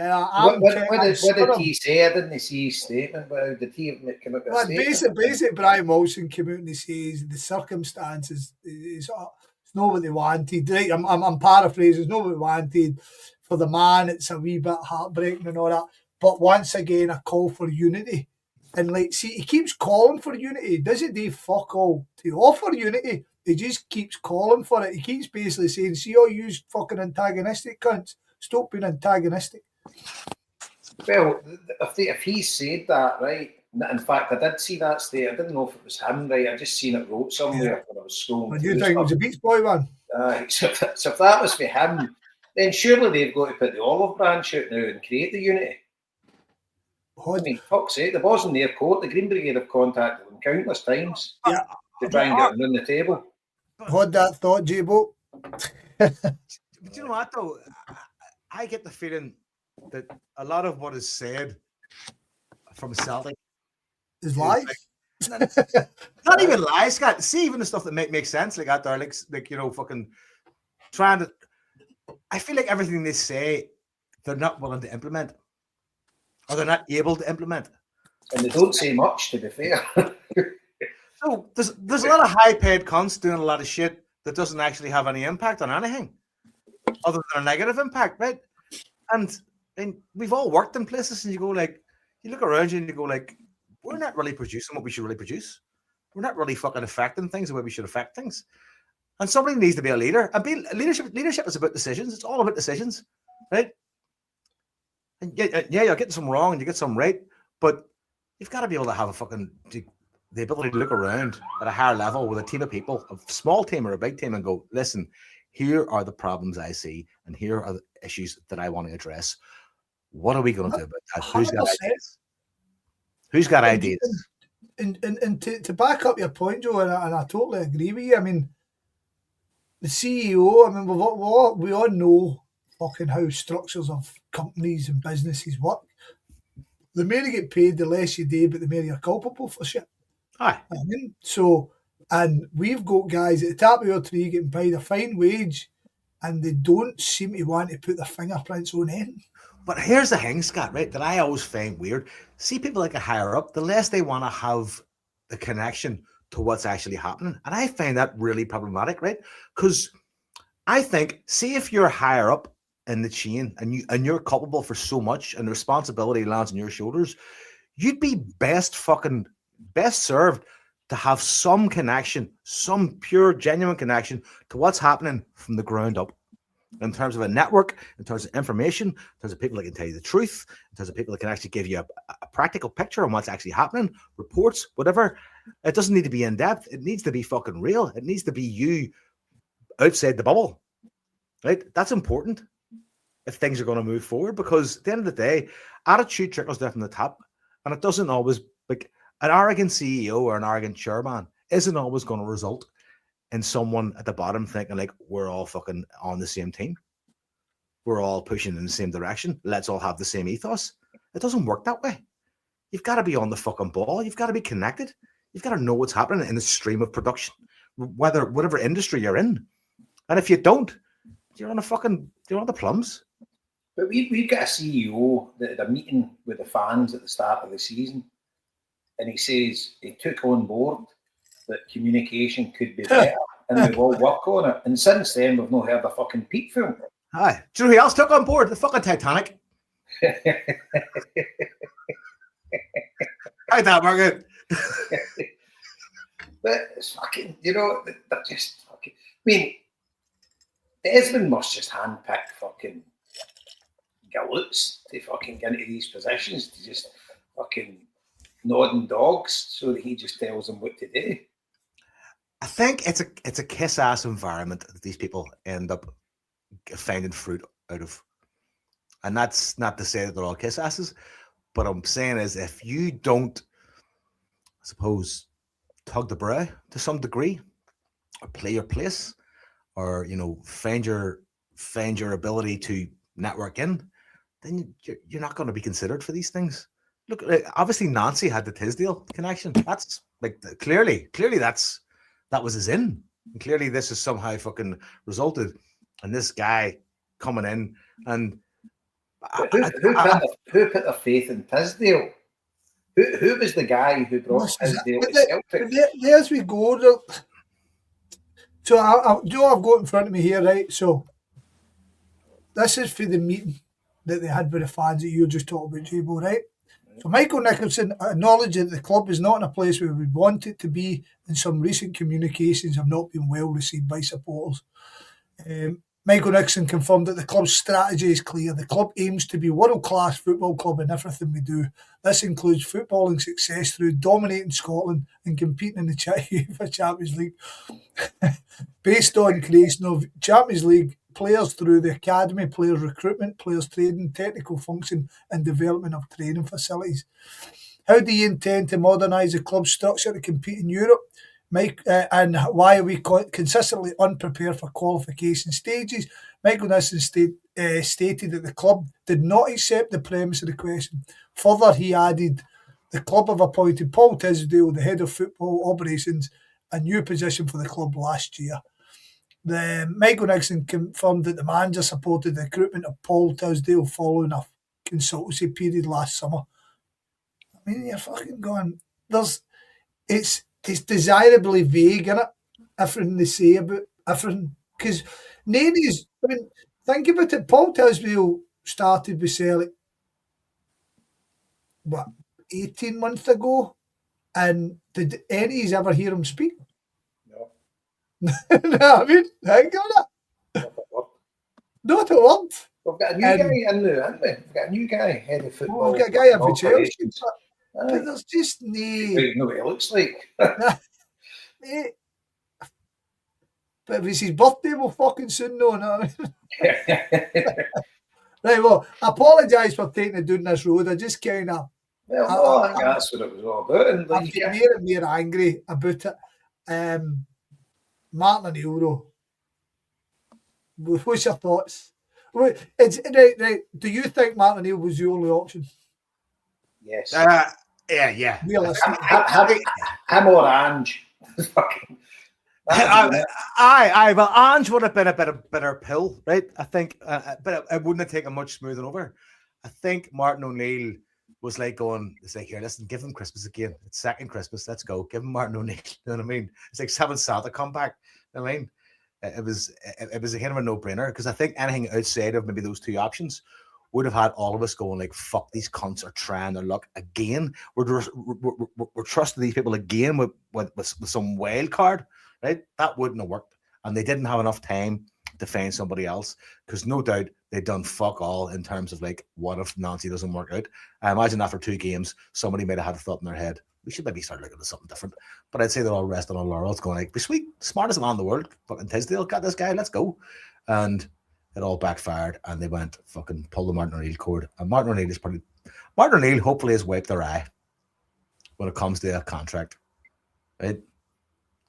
did he say? I didn't see his statement, but did he come up with a statement? Basically, Brian Wilson came out and he says the circumstances is not what they wanted. Right? I'm paraphrasing. It's not what they wanted for the man. It's a wee bit heartbreaking and all that. But once again, a call for unity. And see, he keeps calling for unity. Doesn't he fuck all to offer unity? He just keeps calling for it. He keeps basically saying, see all you fucking antagonistic cunts, stop being antagonistic. Well, if he said that, right, in fact, I did see that state. I didn't know if it was him, right? I just seen it wrote somewhere when I was scrolling. What do you think? It was a Beach Boy one? So if that was for him, then surely they've got to put the olive branch out now and create the unity. I mean, fuck's sake, the ball's in their court. The Green Brigade have contacted them countless times to try and get them on the table. Hold that thought, J-Bo. But you know what, though? I get the feeling that a lot of what is said from Celtic is lies. Not even lies, Scott. See, even the stuff that makes sense, like out there, like fucking trying to. I feel like everything they say, they're not willing to implement. Or they're not able to implement. And they don't say much, to be fair. So there's a lot of high-paid cunts doing a lot of shit that doesn't actually have any impact on anything. other than a negative impact, right? And we've all worked in places, and you go like, you look around you and you go like, we're not really producing what we should really produce. We're not really fucking affecting things the way we should affect things. And somebody needs to be a leader. And leadership is about decisions. It's all about decisions, right? And yeah, you're getting some wrong and you get some right, but you've got to be able to have the ability to look around at a higher level with a team of people, a small team or a big team, and go, listen, here are the problems I see, and here are the issues that I want to address. What are we going to do about that? Who's got 100%. ideas? Who's got ideas? And to back up your point, Joe, and I totally agree with you. I mean, the CEO, I mean, we all know fucking how structures of companies and businesses work. The more you get paid, the less you do, but the more you're culpable for shit. Aye. I mean, so, and we've got guys at the top of your tree getting paid a fine wage, and they don't seem to want to put their fingerprints on anything. But here's the thing, Scott, right, that I always find weird. See people like a higher up, the less they want to have the connection to what's actually happening. And I find that really problematic, right? Because I think, see if you're higher up in the chain and you're culpable for so much and the responsibility lands on your shoulders, you'd be best served to have some connection, some pure, genuine connection to what's happening from the ground up. In terms of a network, in terms of information, in terms of people that can tell you the truth, in terms of people that can actually give you a practical picture on what's actually happening, reports, whatever. It doesn't need to be in depth. It needs to be fucking real. It needs to be you outside the bubble, right? That's important if things are going to move forward, because at the end of the day, attitude trickles down from the top, and it doesn't always, like, an arrogant CEO or an arrogant chairman isn't always going to result in someone at the bottom thinking like, we're all fucking on the same team. We're all pushing in the same direction. Let's all have the same ethos. It doesn't work that way. You've got to be on the fucking ball. You've got to be connected. You've got to know what's happening in the stream of production, whatever industry you're in. And if you don't, you're on the plums. But we've got a CEO that had a meeting with the fans at the start of the season, and he says he took on board that communication could be better, and we've all worked on it. And since then, we've not heard a fucking peep film. Aye. Do you know who else took on board? The fucking Titanic. How'd that work out? But it's fucking, they're just fucking. I mean, Desmond must just handpick fucking galoots to fucking get into these positions, to just fucking nodding dogs so that he just tells them what to do. I think it's a kiss ass environment that these people end up finding fruit out of. And that's not to say that they're all kiss asses, but I'm saying is, if you don't, I suppose, tug the brow to some degree, or play your place, or find your ability to network in, then you're not going to be considered for these things. Look, obviously Nancy had the Tisdale connection. That's like clearly that was his in. And clearly this has somehow fucking resulted in this guy coming in. And who put their faith in Tisdale? Who was the guy who brought Tisdale to Celtic? There's we go. So I've got in front of me here, right? So this is for the meeting that they had with the fans that you just talked about, J-Bo, right? So Michael Nicholson acknowledged that the club is not in a place where we want it to be, and some recent communications have not been well received by supporters. Michael Nicholson confirmed that the club's strategy is clear. The club aims to be a world-class football club in everything we do. This includes footballing success through dominating Scotland and competing in the UEFA Champions League based on creation of Champions League players through the academy, players recruitment, players training, technical function and development of training facilities. How do you intend to modernise the club's structure to compete in Europe? Mike, and why are we consistently unprepared for qualification stages? Michael Nicholson stated that the club did not accept the premise of the question. Further, he added, the club have appointed Paul Tisdale, the head of football operations, a new position for the club last year. Michael Nicholson confirmed that the manager supported the recruitment of Paul Tisdale following a consultancy period last summer. I mean, you're fucking going, it's desirably vague, isn't it? Everything they say about everything. Because Naney's, I mean, think about it. Paul Tisdale started with Celtic, what, 18 months ago? And did any of you ever hear him speak? No. No, I mean, think of it. Not a word. We've got a new guy in there, haven't we? We've got a new guy, head of football. Well, we've got a guy up for Chelsea. operations. But Aye. there's just You know what he looks like. Mate. But if it's his birthday, we'll fucking soon know. You know what I mean? Right, well, I apologise for taking it down this road. I just kind of... Well, no, I think that's what it was all about. And I'm like, getting more and more angry about it. Martin O'Neill, though. What's your thoughts? Right. Do you think Martin O'Neill was the only option? yes. Yeah. Realistically. Him or Ange. Fucking. Aye, but Ange would have been a better pill, right? I think, but it wouldn't have taken much smoothing over. I think Martin O'Neill was like going, it's like, here, listen, give him Christmas again. It's second Christmas, let's go. Give him Martin O'Neill. You know what I mean? It's like having Santa come back. You know what I mean? It was a kind of a no-brainer because I think anything outside of maybe those two options would have had all of us going like, fuck, these cunts are trying their luck again. We're trusting these people again with some wild card, right? That wouldn't have worked. And they didn't have enough time to find somebody else because no doubt they'd done fuck all in terms of like, what if Nancy doesn't work out? I imagine after 2 games, somebody might have had a thought in their head, we should maybe start looking at something different. But I'd say they're all resting on laurels going like, be sweet, smartest man in the world, fucking Tisdale got this guy, let's go. And it all backfired and they went fucking pull the Martin O'Neill cord. And Martin O'Neill hopefully has wiped their eye when it comes to a contract, right?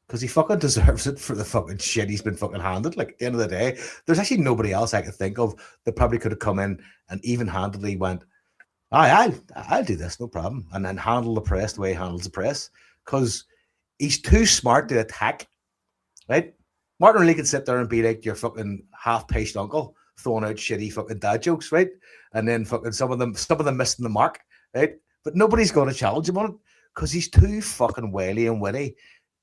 Because he fucking deserves it for the fucking shit he's been fucking handed. Like, at the end of the day, there's actually nobody else I could think of that probably could have come in and even-handedly went, I'll do this, no problem. And then handle the press the way he handles the press. Because he's too smart to attack, right? Martin O'Neill could sit there and be like your fucking half-paced uncle throwing out shitty fucking dad jokes, right? And then fucking some of them missing the mark, right? But nobody's going to challenge him on it because he's too fucking wily and witty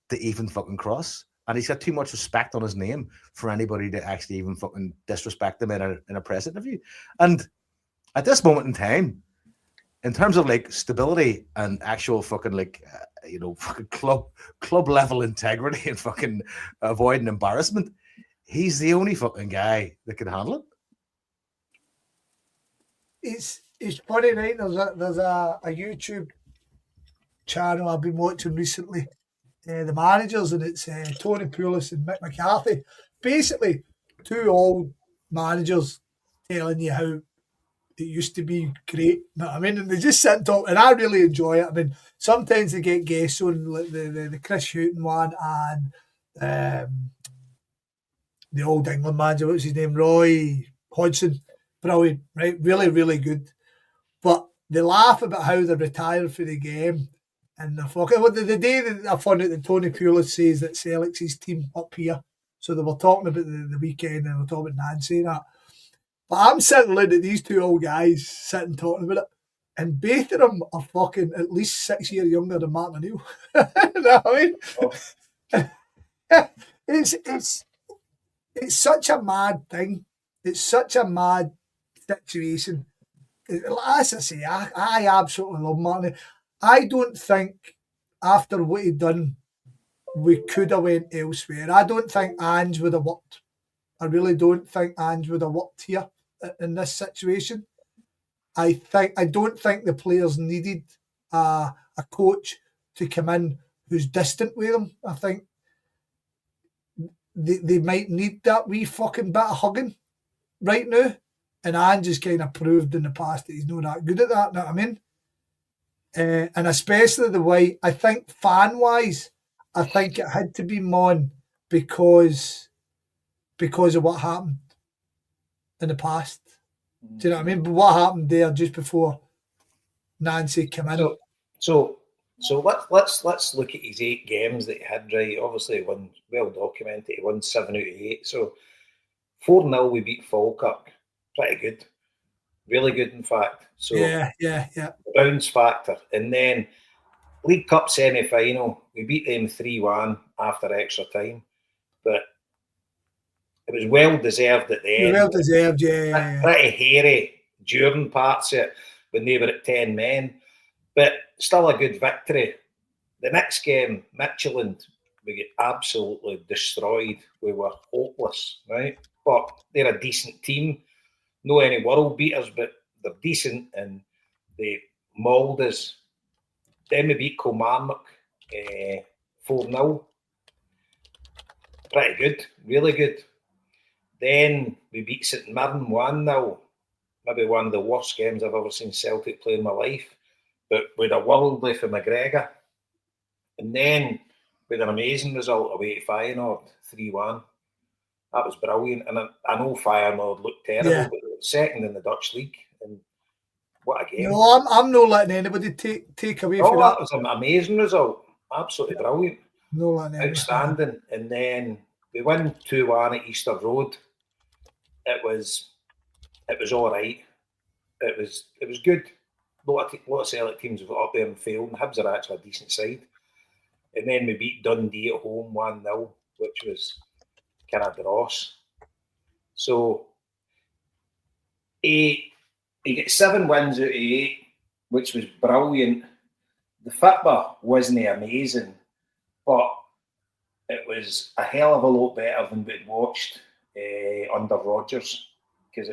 to even fucking cross. And he's got too much respect on his name for anybody to actually even fucking disrespect him in a press interview. And at this moment in time, in terms of like stability and actual fucking like, fucking club level integrity and fucking avoiding embarrassment, he's the only fucking guy that can handle it. It's funny, right? There's a YouTube channel I've been watching recently. The managers, and it's Tony Pulis and Mick McCarthy. Basically, 2 old managers telling you how it used to be great. You know what I mean? And they just sit and talk, and I really enjoy it. I mean, sometimes they get guests on, like the Chris Hughton one and the old England manager, what's his name? Roy Hodgson. Brilliant, right? Really, really good. But they laugh about how they retired for the game. And the day that I found out that Tony Pulis says that Celtic's his team up here. So they were talking about the weekend and they were talking about Nancy and that. But I'm sitting looking at these 2 old guys sitting talking about it. And both of them are fucking at least 6 years younger than Martin O'Neill. You know what I mean? It's such a mad thing. It's such a mad situation. As I say, I absolutely love Martin. I don't think after what he'd done, we could have went elsewhere. I don't think Ange would have worked. I really don't think Ange would have worked here in this situation. I don't think the players needed a coach to come in who's distant with them. I think they might need that wee fucking bit of hugging right now. And Ange has kind of proved in the past that he's not that good at that, you know what I mean? And especially the way, I think fan-wise, I think it had to be Mon because of what happened in the past. Do you know what I mean? But what happened there just before Nancy came in? So let's look at his 8 games that he had, right? Obviously, one well documented. He won 7 out of 8. So 4-0 we beat Falkirk. Pretty good. Really good, in fact. So yeah. Bounce factor. And then League Cup semi-final, we beat them 3-1 after extra time. But it was well deserved at the end. Well deserved, yeah. Pretty hairy during parts of it when they were at 10 men, but still a good victory. The next game, Midtjylland, we get absolutely destroyed. We were hopeless, right? But they're a decent team. No any world beaters, but they're decent and they mauled us. Then we beat Kilmarnock 4-0. Pretty good, really good. Then we beat St Mirren 1-0. Maybe one of the worst games I've ever seen Celtic play in my life. But with a worldly for McGregor. And then with an amazing result away to Feyenoord, 3-1. That was brilliant. And I know Feyenoord looked terrible, but they were second in the Dutch league. And what a game. No, I'm not letting anybody take away from that. That was an amazing result. Absolutely brilliant. No letting anybody. Outstanding. And then we win 2-1 at Easter Road. It was all right. It was good. A lot of Celtic teams have got up there and failed, and Hibs are actually a decent side. And then we beat Dundee at home 1-0, which was kind of dross. So he got 7 wins out of 8, which was brilliant. The football wasn't amazing, but it was a hell of a lot better than we'd watched under Rodgers, because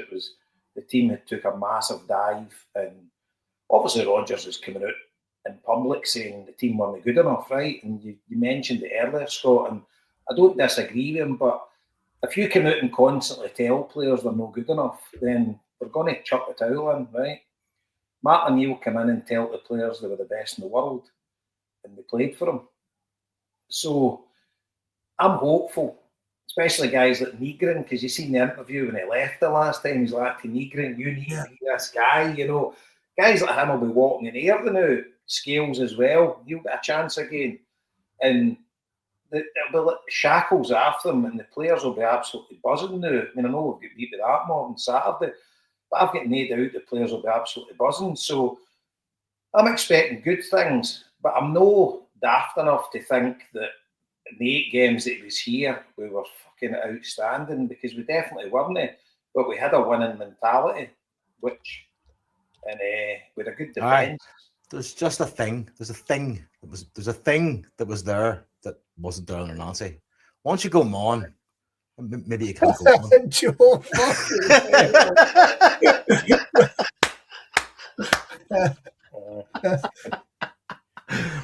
the team had took a massive dive, and obviously Rodgers was coming out in public saying the team weren't good enough, right? And you mentioned it earlier, Scott, and I don't disagree with him, but if you come out and constantly tell players they're not good enough, then they're going to chuck the towel in, right? Martin Neal came in and tell the players they were the best in the world, and they played for him. So I'm hopeful, especially guys like Nygren, because you seen the interview when he left the last time. He's like, to Nygren, you need to be this guy, you know. Guys like him will be walking in air now. Scales as well. He'll get a chance again. And there'll be like shackles after them, and the players will be absolutely buzzing now. I mean, I know we've got beat with that more on Saturday, but I've got no doubt the players will be absolutely buzzing. So I'm expecting good things, but I'm no daft enough to think that in the 8 games that he was here, we were fucking outstanding, because we definitely weren't. But we had a winning mentality, which, and with a good defence. There's just a thing. There's a thing that was there that wasn't there under Nancy. Once you go on, maybe you can't go on. Joe,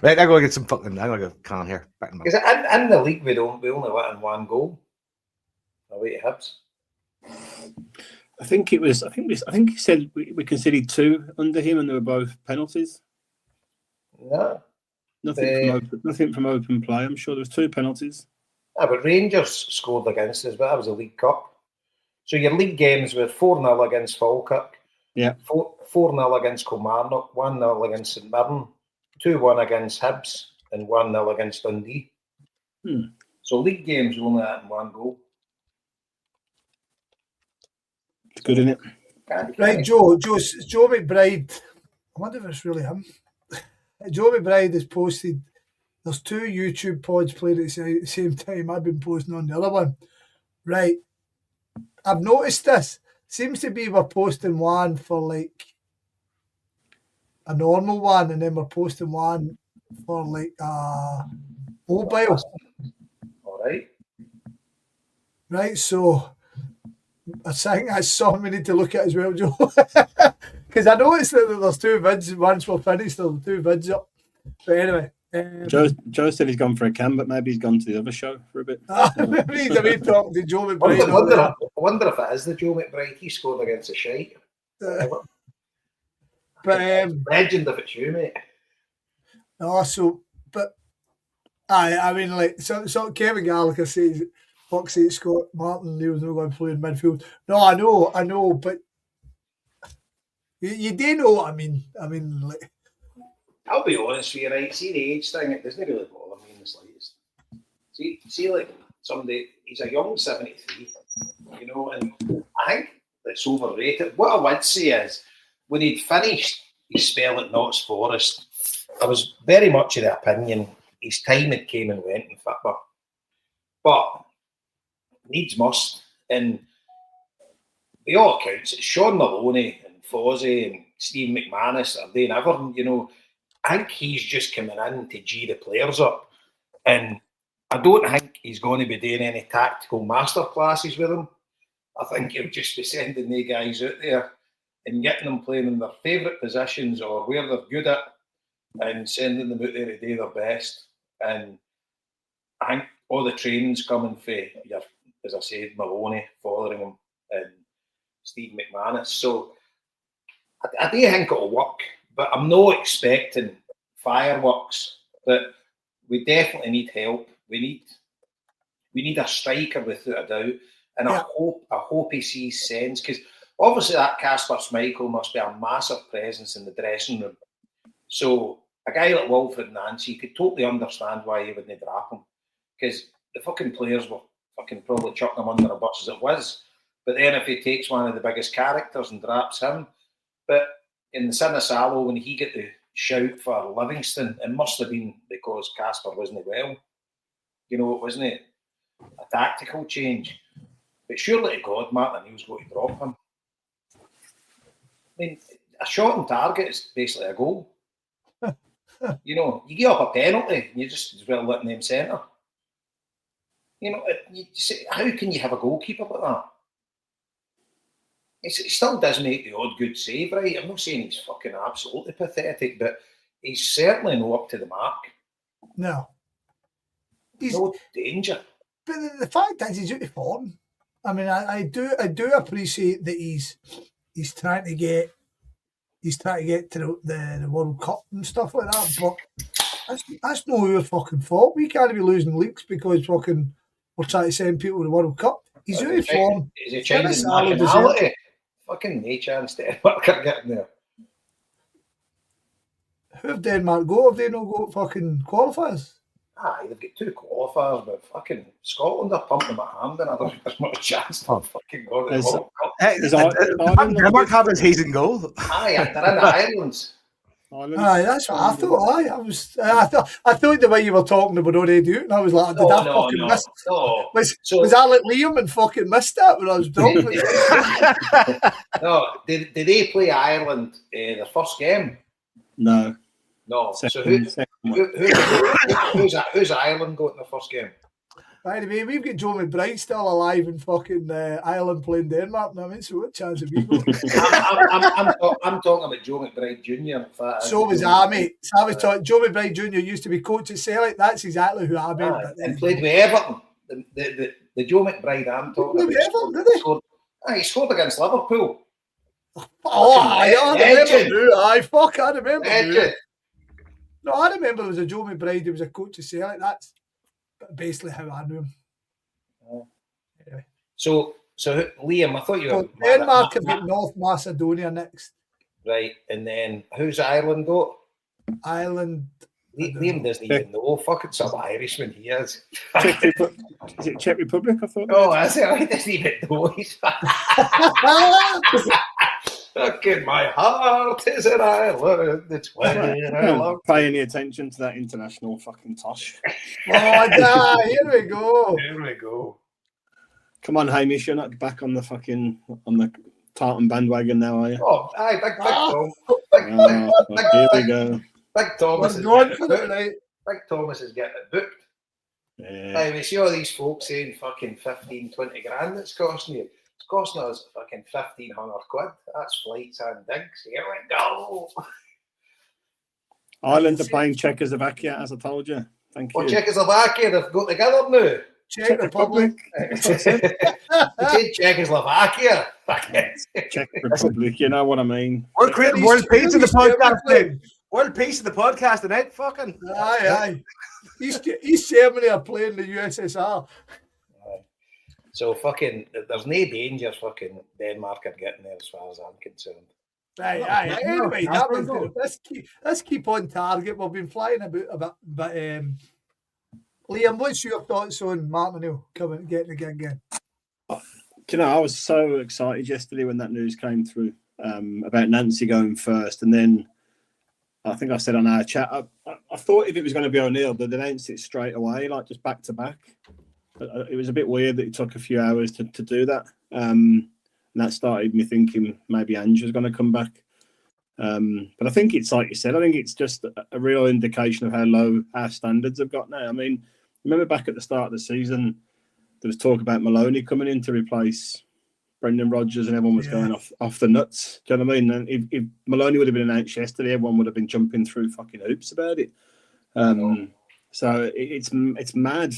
Right, I'm gonna get some fucking. I'm gonna get Con here. Because in the league we only let in 1 goal away to Hibs. I think he said we conceded 2 under him, and they were both penalties. No, nothing from open play. I'm sure there was 2 penalties. But Rangers scored against us, but that was a League Cup. So your league games were 4-0 against Falkirk, 4-0 against Kilmarnock, 1-0 against St Mirren, 2-1 against Hibs, and 1-0 against Dundee. So league games we only had 1 goal. It's good, isn't it? Right, Joe McBride. I wonder if it's really him. Joe McBride has posted. There's 2 YouTube pods playing at the same time. I've been posting on the other one. Right. I've noticed this. Seems to be we're posting one for like a normal one, and then we're posting one for like mobile. All right. Right, so I think that's something we need to look at as well, Joe. Because I noticed that there's 2 vids. Once we're finished, there's 2 vids up. But anyway. Joe said he's gone for a can, but maybe he's gone to the other show for a bit. Maybe he's away talking to Joe McBride. I wonder if it is the Joe McBride. He scored against a shite. But legend if it's you, mate. No, but I mean, like, so Kevin Gallagher says, fuck's sake, Scott Martin Neal's not going to play in midfield. No, I know, but you do know what I mean. I mean, like, I'll be honest with you, right? See the age thing, it doesn't really bother me in the slightest. See, like somebody, he's a young 73, you know, and I think that's overrated. What I would say is, when he'd finished his spell at Notts Forest, I was very much of the opinion his time had came and went in football. But needs must, And by all accounts, it's Sean Maloney and Fozzie and Steve McManus are doing everything, you know. I think he's just coming in to G the players up. And I don't think he's going to be doing any tactical masterclasses with them. I think he'll just be sending the guys out there and getting them playing in their favourite positions or where they're good at and sending them out there to do their best. And I think all the training's coming for, as I said, Maloney, Fotheringham and Steve McManus. So I do think it'll work, but I'm not expecting fireworks. But we definitely need help. We need a striker without a doubt. And I hope he sees sense, because obviously that Kasper Schmeichel must be a massive presence in the dressing room. So a guy like Wilfred Nancy, you could totally understand why he wouldn't drop him, because the fucking players were fucking probably chucking him under a bus as it was. But then if he takes one of the biggest characters and drops him, but in the Sinisalo, when he got the shout for Livingston, it must have been because Kasper wasn't well. You know, it wasn't a tactical change. But surely to God, Martin O'Neill's going to drop him. I mean, a shot on target is basically a goal. You know, you give up a penalty and you just as well let them centre. You know, how can you have a goalkeeper like that? It still does make the odd good save, right? I'm not saying he's fucking absolutely pathetic, but he's certainly not up to the mark. No. No danger. But the fact is, he's out of form. I mean, I do appreciate that he's trying to get to the World Cup and stuff like that, but that's not our fucking fault. We can't be losing leagues because fucking we're trying to send people to the World Cup. He's out of form. Is he Chinese nationality? Fucking no chance Denmark are getting there. Who have Denmark got? Have they not got fucking qualifiers? Aye, they've got 2 qualifiers, but fucking Scotland are pumping them at hand, and I don't think there's much chance for fucking going to the World Cup. Denmark have his he's in goal. Aye, they're in the Islands. Aye, that's what I thought. I thought the way you were talking about already do it, and I was like, did I fucking miss it? No. Was I like Liam and fucking missed that when I was drunk? No, did they play Ireland the first game? No. So who's Ireland got in the first game? By the way, we've got Joe McBride still alive in fucking Ireland playing Denmark. I mean, so what chance have we got? I'm talking about Joe McBride Jr. So was I, mate. So I was talking. Joe McBride Jr. used to be coach at Celtic. That's exactly who I meant. And played with Everton. The Joe McBride I'm talking about. Everton, did he? He scored against Liverpool. I remember. No, I remember there was a Joe McBride who was a coach at Celtic. That's basically how I knew him. Anyway. So Liam, I thought you were... Denmark have got North Macedonia next. Right, and then who's Ireland got? Ireland... Liam doesn't even know. Fucking some Irishman he is. Is it Czech Republic, I thought? Oh, I said, he doesn't even know. Fucking my heart is in Ireland. It's where I love. Pay any attention to that international fucking tosh. Oh, here we go. Here we go. Come on, Hamish, you're not back on the Tartan bandwagon now, are you? Oh, aye, big Tom. Here we go. Big Thomas is Big Thomas is getting it booked. Yeah. Aye, we see all these folks saying fucking 15, 20 grand it's costing you. It's costing us fucking 1,500 quid. That's flights and digs. Here we go. Ireland are playing Czechoslovakia, as I told you. Thank you. Well, Czechoslovakia, they've got together now. Czech Republic. Czechoslovakia. Czech Republic, you know what I mean. We're creating world peace in the podcast. World peace in the podcast tonight. Fucking. Aye. East Germany are playing the USSR. So fucking, there's no danger fucking Denmark are getting there as far as I'm concerned. Aye. Anyway, let's keep on target. We've been flying about a bit, but Liam, what's your thoughts on Martin O'Neill getting a gig again? You know, I was so excited yesterday when that news came through about Nancy going first, and then I think I said on our chat, I thought if it was going to be O'Neill, they'd announce it straight away, like just back to back. it was a bit weird that it took a few hours to do that. And that started me thinking maybe Andrew's going to come back. But I think it's like you said, I think it's just a real indication of how low our standards have got now. I mean, remember back at the start of the season, there was talk about Maloney coming in to replace Brendan Rodgers, and everyone was going off the nuts. Do you know what I mean? And if Maloney would have been announced yesterday, everyone would have been jumping through fucking hoops about it. So it's mad,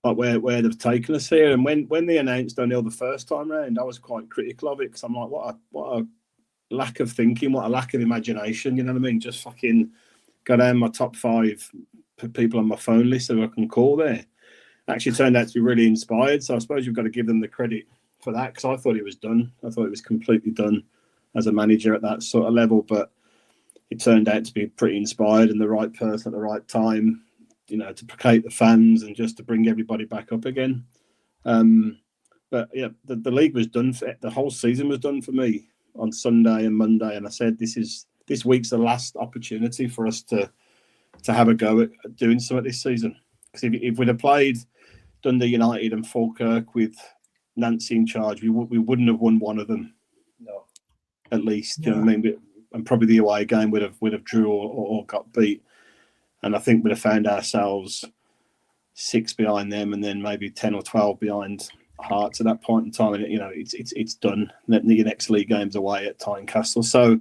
like where they've taken us here. And when they announced O'Neill the first time round, I was quite critical of it because I'm like, what a lack of thinking, what a lack of imagination. You know what I mean? Just fucking go down my top 5 people on my phone list that I can call there. Actually turned out to be really inspired. So I suppose you've got to give them the credit for that, because I thought it was done. I thought it was completely done as a manager at that sort of level. But it turned out to be pretty inspired and the right person at the right time, you know, to placate the fans and just to bring everybody back up again. But yeah, the league was done. The whole season was done for me on Sunday and Monday, and I said this week's the last opportunity for us to have a go at doing something this season. Because if we'd have played Dundee United and Falkirk with Nancy in charge, we wouldn't have won one of them. No, at least. You know what I mean? And probably the away game would have drew or got beat. And I think we'd have found ourselves 6 behind them, and then maybe 10 or 12 behind Hearts at that point in time. And you know, it's done. Your next league game's away at Tynecastle. So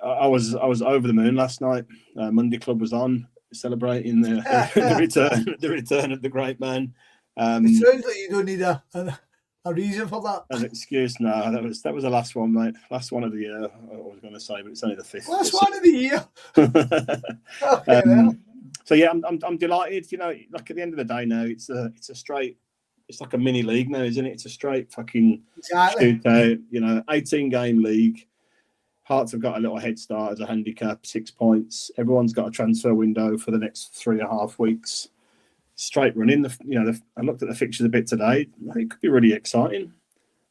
I was over the moon last night. Monday Club was on, celebrating the return of the great man. It sounds like you don't need a reason for that. An excuse? No, that was the last one, mate. Last one of the year. I was going to say, but it's only the 5th. Last one of the year. Okay, so yeah, I'm delighted. You know, like at the end of the day now, it's a straight. It's like a mini league now, isn't it? It's a straight fucking shootout. You know, 18-game league. Hearts have got a little head start as a handicap, 6 points. Everyone's got a transfer window for the next 3.5 weeks. Straight running. I looked at the fixtures a bit today. I think it could be really exciting.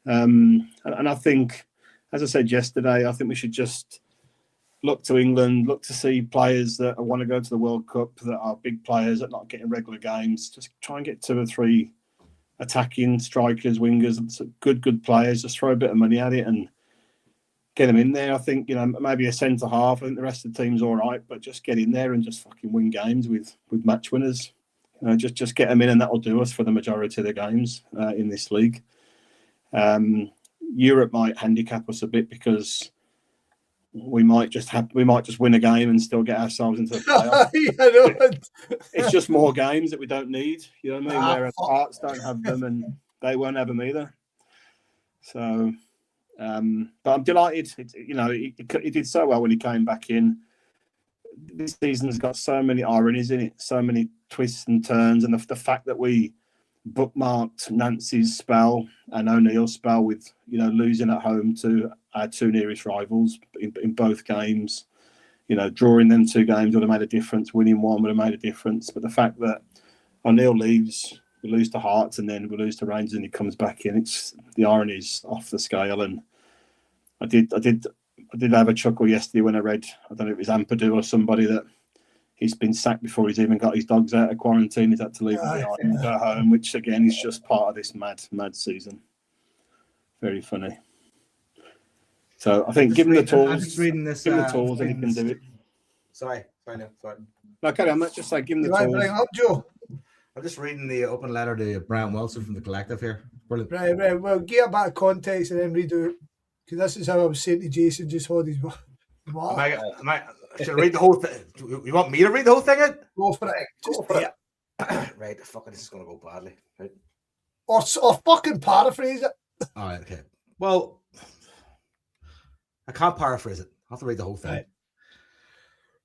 And I think, as I said yesterday, I think we should just look to England, look to see players that want to go to the World Cup, that are big players that are not getting regular games. Just try and get 2 or 3 attacking strikers, wingers, good players. Just throw a bit of money at it and get them in there. I think, you know, maybe a centre half. I think the rest of the team's all right, but just get in there and just fucking win games with match winners. You know, just get them in, and that will do us for the majority of the games in this league. Europe might handicap us a bit because we might just win a game and still get ourselves into the playoff. It's just more games that we don't need. You know what I mean? Whereas Hearts don't have them, and they won't have them either. So, but I'm delighted. He did so well when he came back in. This season's got so many ironies in it, so many twists and turns, and the fact that we bookmarked Nancy's spell and O'Neill's spell with, you know, losing at home to our 2 nearest rivals in both games. You know, drawing them 2 games would have made a difference. Winning one would have made a difference. But the fact that O'Neill leaves, we lose to Hearts, and then we lose to Rangers, and he comes back in, it's the irony's off the scale. And I did have a chuckle yesterday when I read, I don't know if it was Ampadu or somebody, that he's been sacked before he's even got his dogs out of quarantine. He's had to leave them behind and go home, which again is just part of this mad season. Very funny. So I think give him the tools. I'm just reading this. Give him the tools and he can do it. Sorry. No, carry on, mate. Just say give him the tools. Bring up, Joe. I'm just reading the open letter to Brian Wilson from the Collective here. Brilliant. Right. Well, get a bit of context and then read it. Because this is how I was saying to Jason just hold his. Should I read the whole thing? You want me to read the whole thing? Go for it. Go for it. Right. Fucking, this is going to go badly. Right. Or fucking paraphrase it. All right. Okay. Well, I can't paraphrase it. I have to read the whole thing.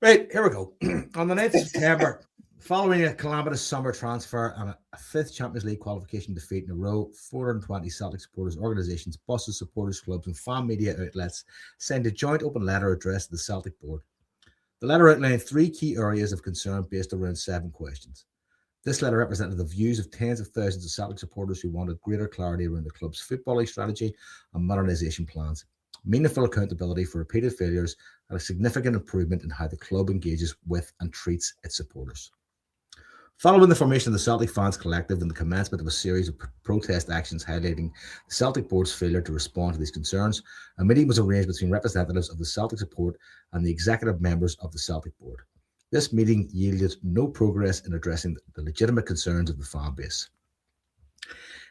Right. Here we go. On the 9th of September, following a calamitous summer transfer and a 5th Champions League qualification defeat in a row, 420 Celtic supporters, organisations, buses, supporters, clubs and fan media outlets sent a joint open letter addressed to the Celtic board. The letter outlined 3 key areas of concern based around 7 questions. This letter represented the views of tens of thousands of Celtic supporters who wanted greater clarity around the club's footballing strategy and modernisation plans, meaningful accountability for repeated failures, and a significant improvement in how the club engages with and treats its supporters. Following the formation of the Celtic Fans Collective and the commencement of a series of protest actions highlighting the Celtic Board's failure to respond to these concerns, a meeting was arranged between representatives of the Celtic support and the executive members of the Celtic Board. This meeting yielded no progress in addressing the legitimate concerns of the fan base.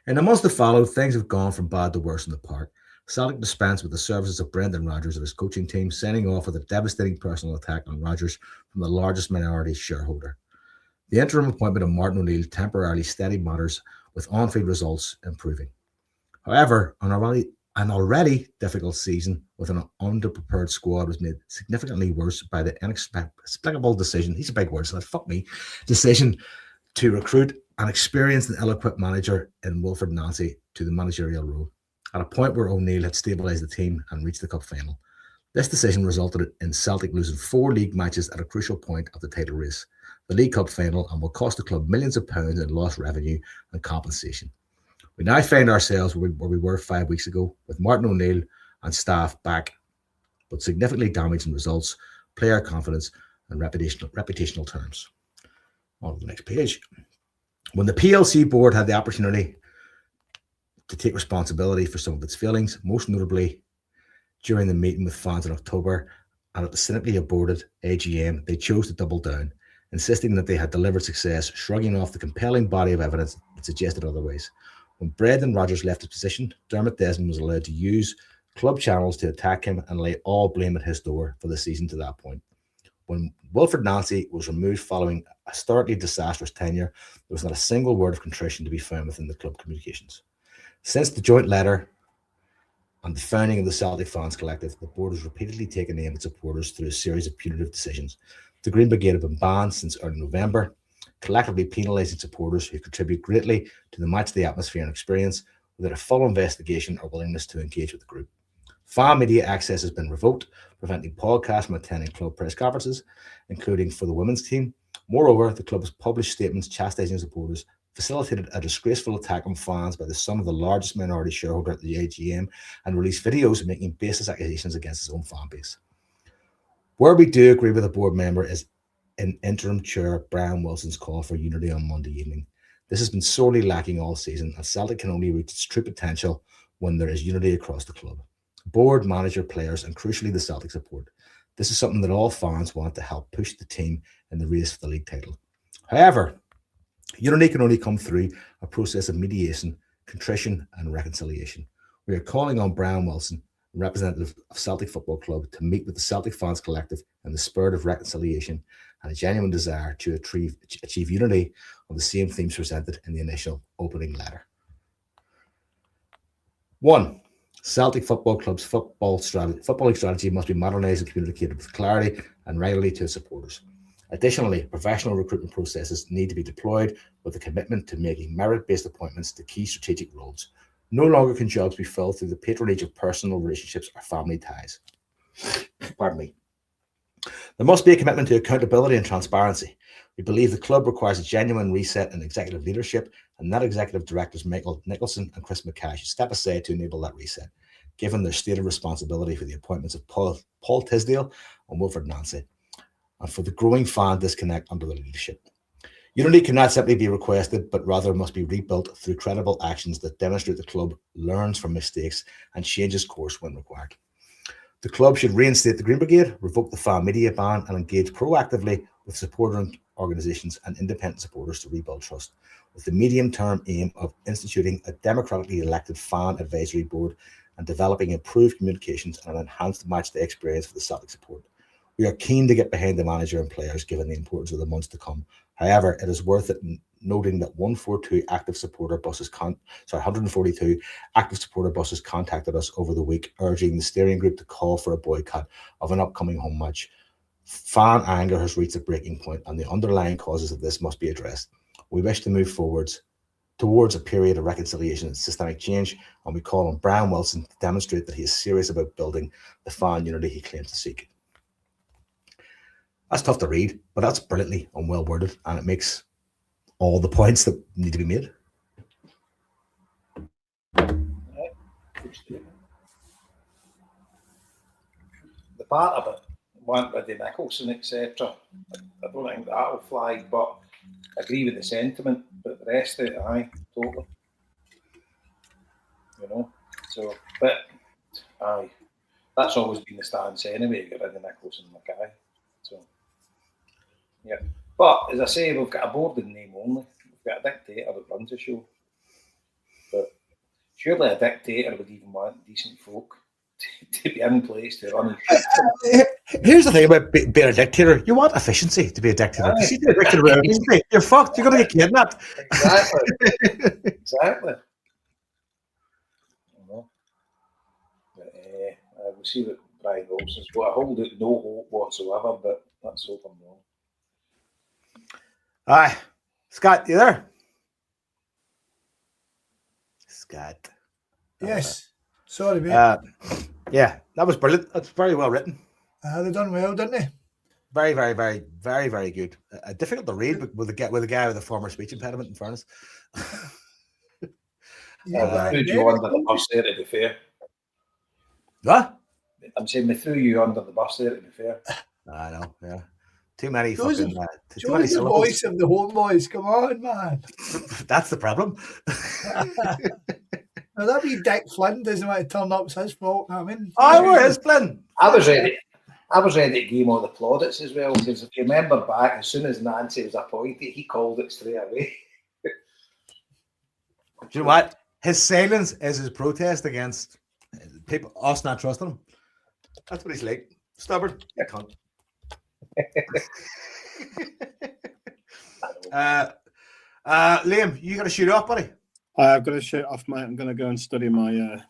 In the months that followed, things have gone from bad to worse in the park. Celtic dispensed with the services of Brendan Rodgers and his coaching team, sending off with a devastating personal attack on Rodgers from the largest minority shareholder. The interim appointment of Martin O'Neill temporarily steadied matters, with on-field results improving. However, an already difficult season with an underprepared squad was made significantly worse by the inexplicable decision, these are big words, so fuck me, decision to recruit an experienced and ill-equipped manager in Wilfred Nancy to the managerial role, at a point where O'Neill had stabilised the team and reached the cup final. This decision resulted in Celtic losing 4 league matches at a crucial point of the title race, the League Cup final, and will cost the club millions of pounds in lost revenue and compensation. We now find ourselves where we were 5 weeks ago, with Martin O'Neill and staff back, but significantly damaged in results, player confidence, and reputational terms. On to the next page. When the PLC board had the opportunity to take responsibility for some of its failings, most notably during the meeting with fans in October and at the cynically aborted AGM, they chose to double down, insisting that they had delivered success, shrugging off the compelling body of evidence that suggested otherwise. When Brendan Rodgers left his position, Dermot Desmond was allowed to use club channels to attack him and lay all blame at his door for the season to that point. When Wilfred Nancy was removed following a historically disastrous tenure, there was not a single word of contrition to be found within the club communications. Since the joint letter and the founding of the Celtic Fans Collective, the board has repeatedly taken aim at supporters through a series of punitive decisions. The Green Brigade have been banned since early November, collectively penalising supporters who contribute greatly to the match day atmosphere and experience without a full investigation or willingness to engage with the group. Fan media access has been revoked, preventing podcasts from attending club press conferences, including for the women's team. Moreover, the club has published statements chastising supporters, facilitated a disgraceful attack on fans by the son of the largest minority shareholder at the AGM, and released videos making baseless accusations against his own fan base. Where we do agree with the board member is in interim chair Brian Wilson's call for unity on Monday evening. This has been sorely lacking all season, and Celtic can only reach its true potential when there is unity across the club. Board, manager, players, and crucially the Celtic support. This is something that all fans want to help push the team in the race for the league title. However, unity can only come through a process of mediation, contrition, and reconciliation. We are calling on Brian Wilson, representative of Celtic Football Club, to meet with the Celtic Fans Collective in the spirit of reconciliation and a genuine desire to achieve unity on the same themes presented in the initial opening letter. 1. Celtic Football Club's footballing strategy must be modernised and communicated with clarity and regularly to its supporters. Additionally, professional recruitment processes need to be deployed with a commitment to making merit-based appointments to key strategic roles. No longer can jobs be filled through the patronage of personal relationships or family ties. Pardon me. There must be a commitment to accountability and transparency. We believe the club requires a genuine reset in executive leadership, and that executive directors Michael Nicholson and Chris Mackay should step aside to enable that reset, given their stated responsibility for the appointments of Paul Tisdale and Wilfred Nancy, and for the growing fan disconnect under their leadership. Unity cannot simply be requested, but rather must be rebuilt through credible actions that demonstrate the club learns from mistakes and changes course when required. The club should reinstate the Green Brigade, revoke the fan media ban, and engage proactively with supporter organisations and independent supporters to rebuild trust, with the medium-term aim of instituting a democratically elected fan advisory board and developing improved communications and an enhanced matchday experience for the Celtic support. We are keen to get behind the manager and players given the importance of the months to come. However, it is worth it noting that 142 active supporter buses 142 active supporter buses contacted us over the week, urging the steering group to call for a boycott of an upcoming home match. Fan anger has reached a breaking point, and the underlying causes of this must be addressed. We wish to move forwards towards a period of reconciliation and systemic change, and we call on Brian Wilson to demonstrate that he is serious about building the fan unity he claims to seek. That's tough to read, but that's brilliantly and well worded, and it makes all the points that need to be made. The part about want with the Nicholson, etc., I don't think that'll fly, but agree with the sentiment, but the rest of it, aye, totally. You know, so, but aye, that's always been the stance anyway, get rid of Nicholas and Mackay. So, yeah. But as I say, we've got a board in name only. We've got a dictator that runs the show. But surely a dictator would even want decent folk to be in place to run his shit. Here's the thing about being a dictator. You want efficiency to be a dictator. If you be a dictator without efficiency, you're fucked. You're going to get kidnapped. Exactly. Exactly. But, we'll see what Brian Wilson's got. I hold out no hope whatsoever, but let's hope I'm wrong. Aye. Scott, you there? Scott. Yes. Sorry, mate. Yeah, that was brilliant. That's very well written. They done well, didn't they? Very, very, very, very, very good. Difficult to read, but with a guy with a former speech impediment, in fairness. I threw you under the bus there, to be fair. What? I'm saying we threw you under the bus there, to be fair. I know, yeah. Too many Those fucking... too Joe's many the syllables. voice of the HomeBhoys. Come on, man. That's the problem. Now, that wee Dick Flynn doesn't want to turn up. It's his fault. I mean, Where is Flynn? I was ready to give him all the plaudits as well, because if you remember back, as soon as Nancy was appointed, he called it straight away. Do you know what? His silence is his protest against people, us not trusting him. That's what he's like. Stubborn. You can't. Liam, you got to shoot off, buddy. I've got to shoot off, mate. I'm going to go and study my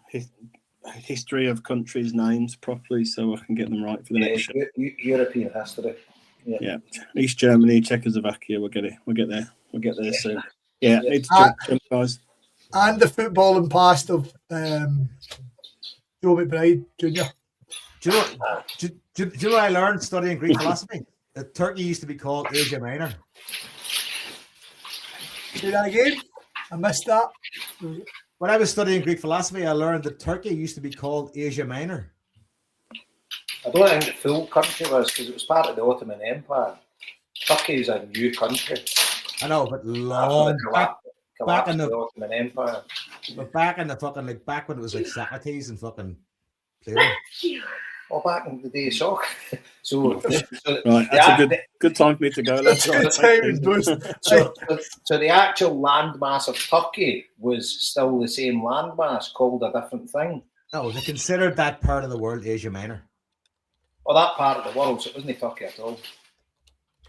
history of countries' names properly so I can get them right for the next show. European history. Yeah. East Germany, Czechoslovakia. We'll get there soon. Yeah, need to jump, guys. And the football and past of Joe McBride Jr. Do you know what I learned studying Greek philosophy? That Turkey used to be called Asia Minor. Say that again? I missed that. When I was studying Greek philosophy, I learned that Turkey used to be called Asia Minor. I don't think the full country was, because it was part of the Ottoman Empire. Turkey is a new country. I know, but long back in the Ottoman Empire. But back in the fucking back when it was like Socrates and fucking Plato. Well, back in the day of soccer. So right, that's a good time for me to go. Let's so the actual landmass of Turkey was still the same landmass, called a different thing. No, they considered that part of the world Asia Minor. Well, that part of the world, so it wasn't Turkey at all.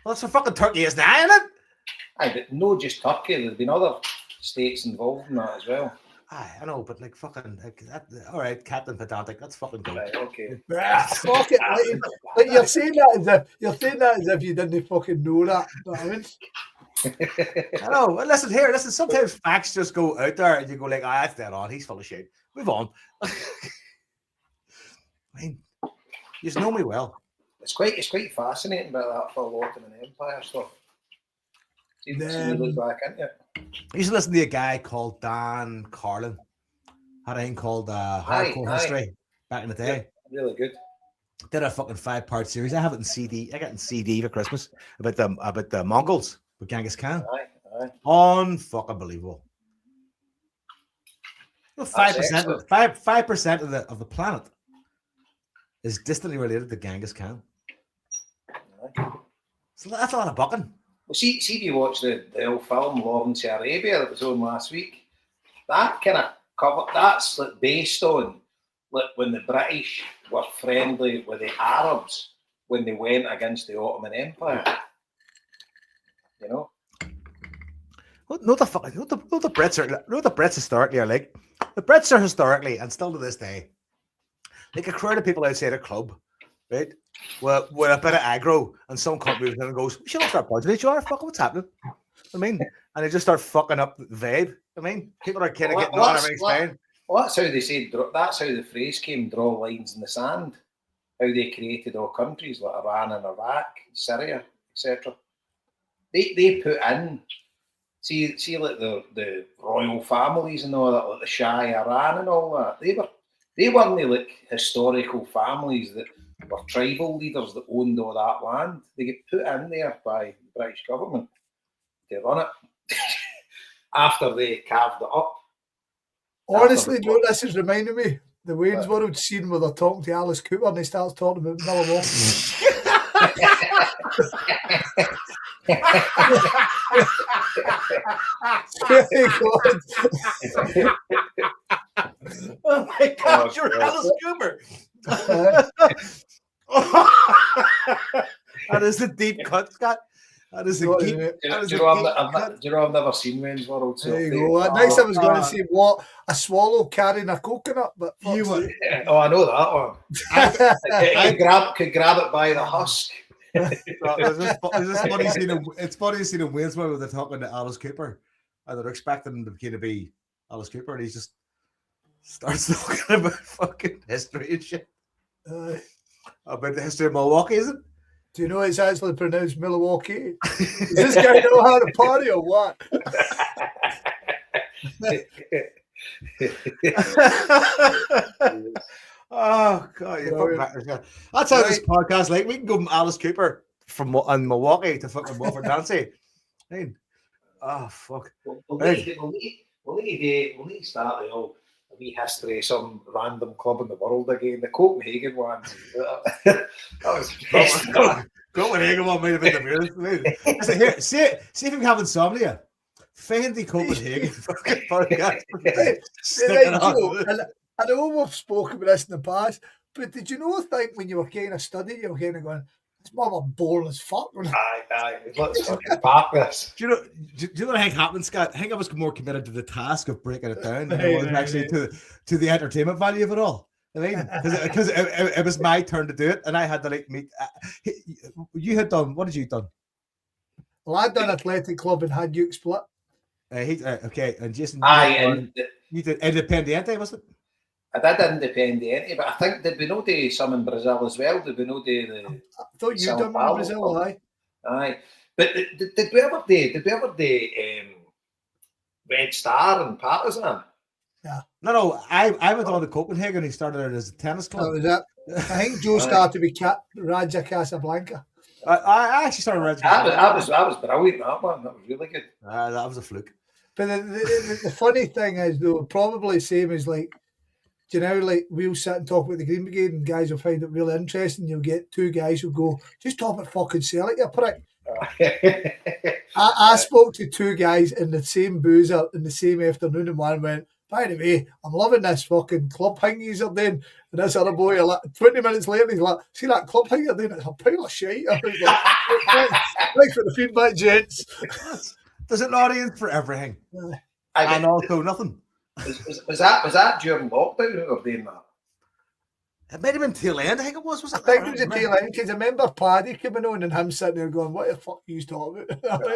Well, that's what fucking Turkey is now, isn't it? Aye, but no just Turkey. There's been other states involved in that as well. Aye, I know, but like fucking that, all right, Captain Pedantic, that's fucking good. Right, okay. Fuck it, like you're saying that as if you didn't fucking know that. You know what I mean? I know. Well, listen. Sometimes facts just go out there, and you go like, that's dead on. He's full of shit. Move on. I mean, you just know me well. It's quite fascinating about that for Ottoman Empire stuff. See look back into it. I used to listen to a guy called Dan Carlin. Had a thing called Hardcore History back in the day. Yeah, really good. Did a fucking 5-part series. I have it in CD. I got it in CD for Christmas about the Mongols with Genghis Khan. Aye. Unfucking believable. 5% of the planet is distantly related to Genghis Khan. Aye. So that's a lot of bucking. Well, see if you watch the old film Lawrence of Arabia that was on last week. That kind of that's like based on like when the British were friendly with the Arabs when they went against the Ottoman Empire. You know. No, the Brits are. No, the Brits historically are like. The Brits are historically and still to this day, like a crowd of people outside a club, right? Well, with a bit of aggro, and some cunt moves in and goes, "We should all start punching each other. Fuck, what's happening?" I mean, and they just start fucking up the vibe. I mean, people are kind of getting on everything's fine. Well, that's how they say. That's how the phrase came. Draw lines in the sand. How they created all countries like Iran and Iraq, Syria, etc. They put in. See, like the royal families and all that, like the Shah Iran and all that. They weren't like historical families that were tribal leaders that owned all that land. They get put in there by the British government to run it after they carved it up. Honestly, you know what this is reminding me? The Wayne's World scene where they're talking to Alice Cooper and he starts talking about Milwaukee. Oh my God, you're Alice Cooper. That is a deep cut, Scott. That is a deep. Do you know I've never seen Wayne's World? So there you go. Next I was going to say what a swallow carrying a coconut, but you were. Oh, I know that one. I could grab it by the husk. There's this funny scene. It's funny seeing in Wayne's World where they're talking to Alice Cooper, and they're expecting him to be Alice Cooper, and he just starts talking about fucking history and shit. About the history of Milwaukee, is it? Do you know it's actually pronounced Milwaukee? Does this guy know how to party or what? Oh God! That's how this podcast like. We can go from Alice Cooper from Milwaukee to fucking Watford Nancy. I mean, oh fuck! We'll need to start the old wee history of some random club in the world again. The Copenhagen one. That was the best. Copenhagen one might have been the best. Here, see if you can have insomnia. Find the Copenhagen fucking podcast. I know we've spoken about this in the past, but did you think when you were kind of studying, you were kind of going, "It's mother boring as fuck." Aye. Let's fucking park this. Do you know what I think happened, Scott? I think I was more committed to the task of breaking it down than I was actually to the entertainment value of it all. I mean, because it was my turn to do it, and I had to meet. You had done. What did you done? Well, I'd done Athletic Club and had you split. Okay, and Jason. You did Independiente, was it? I did Independiente, but I think did we not do some in Brazil as well? Did we not do the? I thought you'd done in Brazil, aye. But did we ever do Red Star and Partizan? Yeah. No. I went on to Copenhagen. He started out as a tennis club. That was it. I think Joe started with Raja Casablanca. I actually started Raja. That was brilliant. That one, that was really good. That was a fluke. But the funny thing is, though, probably same as like. Do you know, like, we'll sit and talk about the Green Brigade and guys will find it really interesting. You'll get two guys who go, just talk about fucking Celtic, you prick. I spoke to two guys in the same boozer in the same afternoon, and one went, by the way, I'm loving this fucking club thing you're doing. And this other boy, 20 minutes later, he's like, see that club thing you're doing? It's a pile of shit. I was like, thanks for the feedback, gents. There's an audience for everything. And also nothing. Was that during lockdown we were doing that? It might have been tail end, I think it was. I think it was a tail end, because I remember Paddy coming on and him sitting there going, what the fuck are you talking about? Do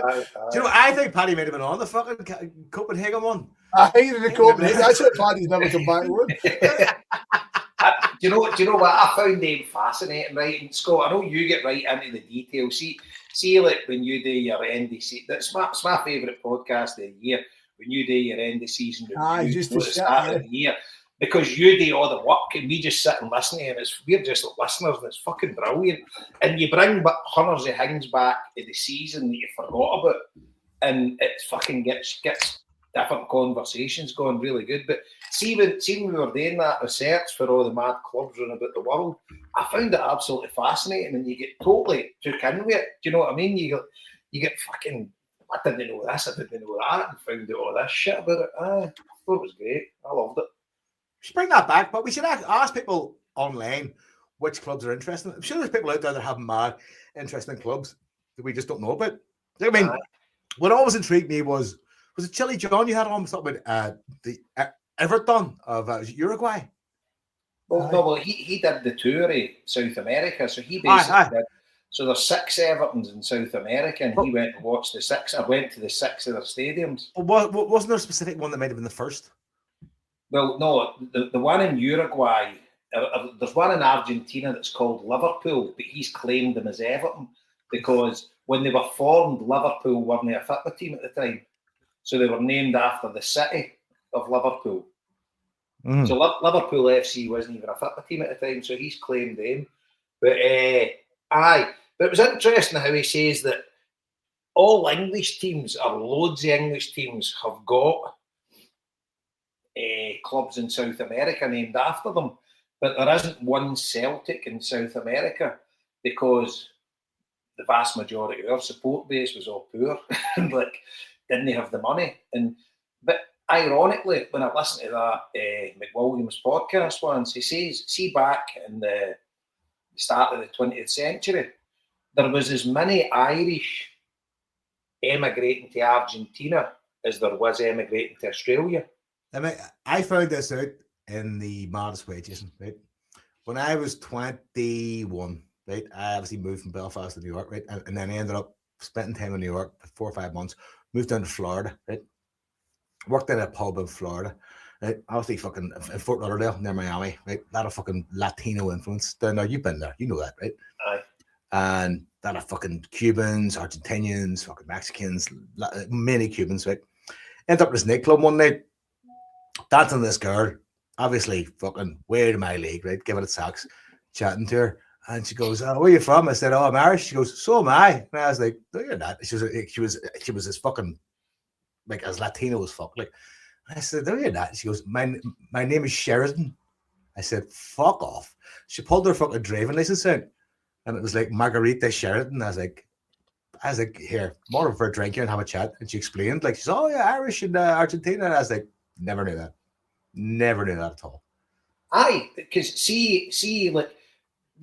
you know, I think Paddy might have been on the fucking Copenhagen one. I think the Copenhagen, that's what Paddy's never come back with. Do you know what I found them fascinating, right? And Scott, I know you get right into the details. See, like when you do your NDC, that's my favourite podcast of the year. When you do your end of season review just at the start of the year, because you do all the work and we just sit and listen to it, we're just listeners, and it's fucking brilliant. And you bring hundreds of things back in the season that you forgot about, and it fucking gets different conversations going really good. But see when we were doing that research for all the mad clubs around about the world, I found it absolutely fascinating, and you get totally took in with it. Do you know what I mean? You get fucking. I didn't know this, I didn't know that, and found out all this shit about it. I thought it was great. I loved it. We should bring that back, but we should ask people online which clubs are interesting. I'm sure there's people out there that have mad, interesting clubs that we just don't know about. I mean, what always intrigued me was it Chili John you had on something about the Everton of Uruguay? Well, he did the tour of South America, so he basically did. So there's 6 Evertons in South America, and he went and watched the 6. I went to the 6 of their stadiums. Wasn't there a specific one that might have been the first? Well, no, the one in Uruguay, there's one in Argentina that's called Liverpool, but he's claimed them as Everton because when they were formed, Liverpool weren't a football team at the time. So they were named after the city of Liverpool. Mm. So Liverpool FC wasn't even a football team at the time, so he's claimed them. But But it was interesting how he says that all English teams, or loads of English teams, have got clubs in South America named after them, but there isn't one Celtic in South America because the vast majority of our support base was all poor and like didn't have the money. But ironically, when I listened to that McWilliams podcast once, he says, see, back in the start of the 20th century, there was as many Irish emigrating to Argentina as there was emigrating to Australia. I mean, I found this out in the maddest way, Jason, right? When I was 21, right, I obviously moved from Belfast to New York, right? And then I ended up spending time in New York for 4 or 5 months, moved down to Florida, right? Worked in a pub in Florida, right? Obviously fucking in Fort Lauderdale, near Miami, right? A lot of fucking Latino influence down there. You've been there, you know that, right? Aye. And a lot of fucking Cubans, Argentinians, fucking Mexicans, many Cubans, right? Ended up in this nightclub one night, dancing with this girl, obviously fucking way to my league, right? Giving it sex, chatting to her. And she goes, "Oh, where are you from?" I said, "Oh, I'm Irish." She goes, "So am I." And I was like, "No, you're not." She was as fucking like as Latino as fuck. Like, I said, "No, you're not." She goes, My name is Sheridan." I said, "Fuck off." She pulled her fucking driving license out, and it was like Margarita Sheridan. I was like, "Here, more for a drink here and have a chat." And she explained, like, she's, "Oh yeah, Irish and Argentina." And I was like, never knew that at all. Aye, because see, like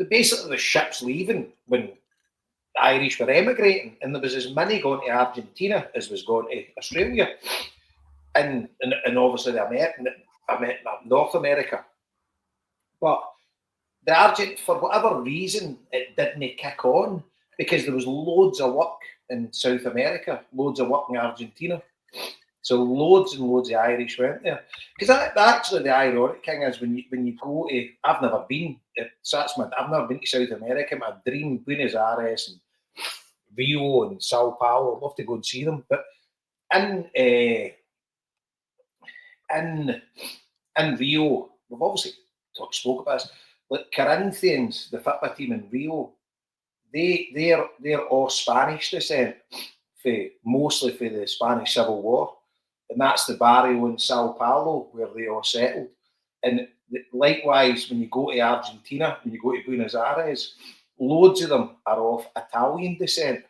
basically the ship's leaving when the Irish were emigrating, and there was as many going to Argentina as was going to Australia, and obviously North America. But for whatever reason, it didn't kick on because there was loads of work in South America, loads of work in Argentina. So loads and loads of Irish went there. Because actually the ironic thing is when you go to, I've never been, I've never been to South America. My dream, Buenos Aires and Rio and Sao Paulo, I'd love to go and see them. But in Rio, we've obviously spoke about this. Like Corinthians, the football team in Rio, they're all Spanish descent, mostly for the Spanish Civil War. And that's the barrio in Sao Paulo where they all settled. And likewise, when you go to Argentina, when you go to Buenos Aires, loads of them are of Italian descent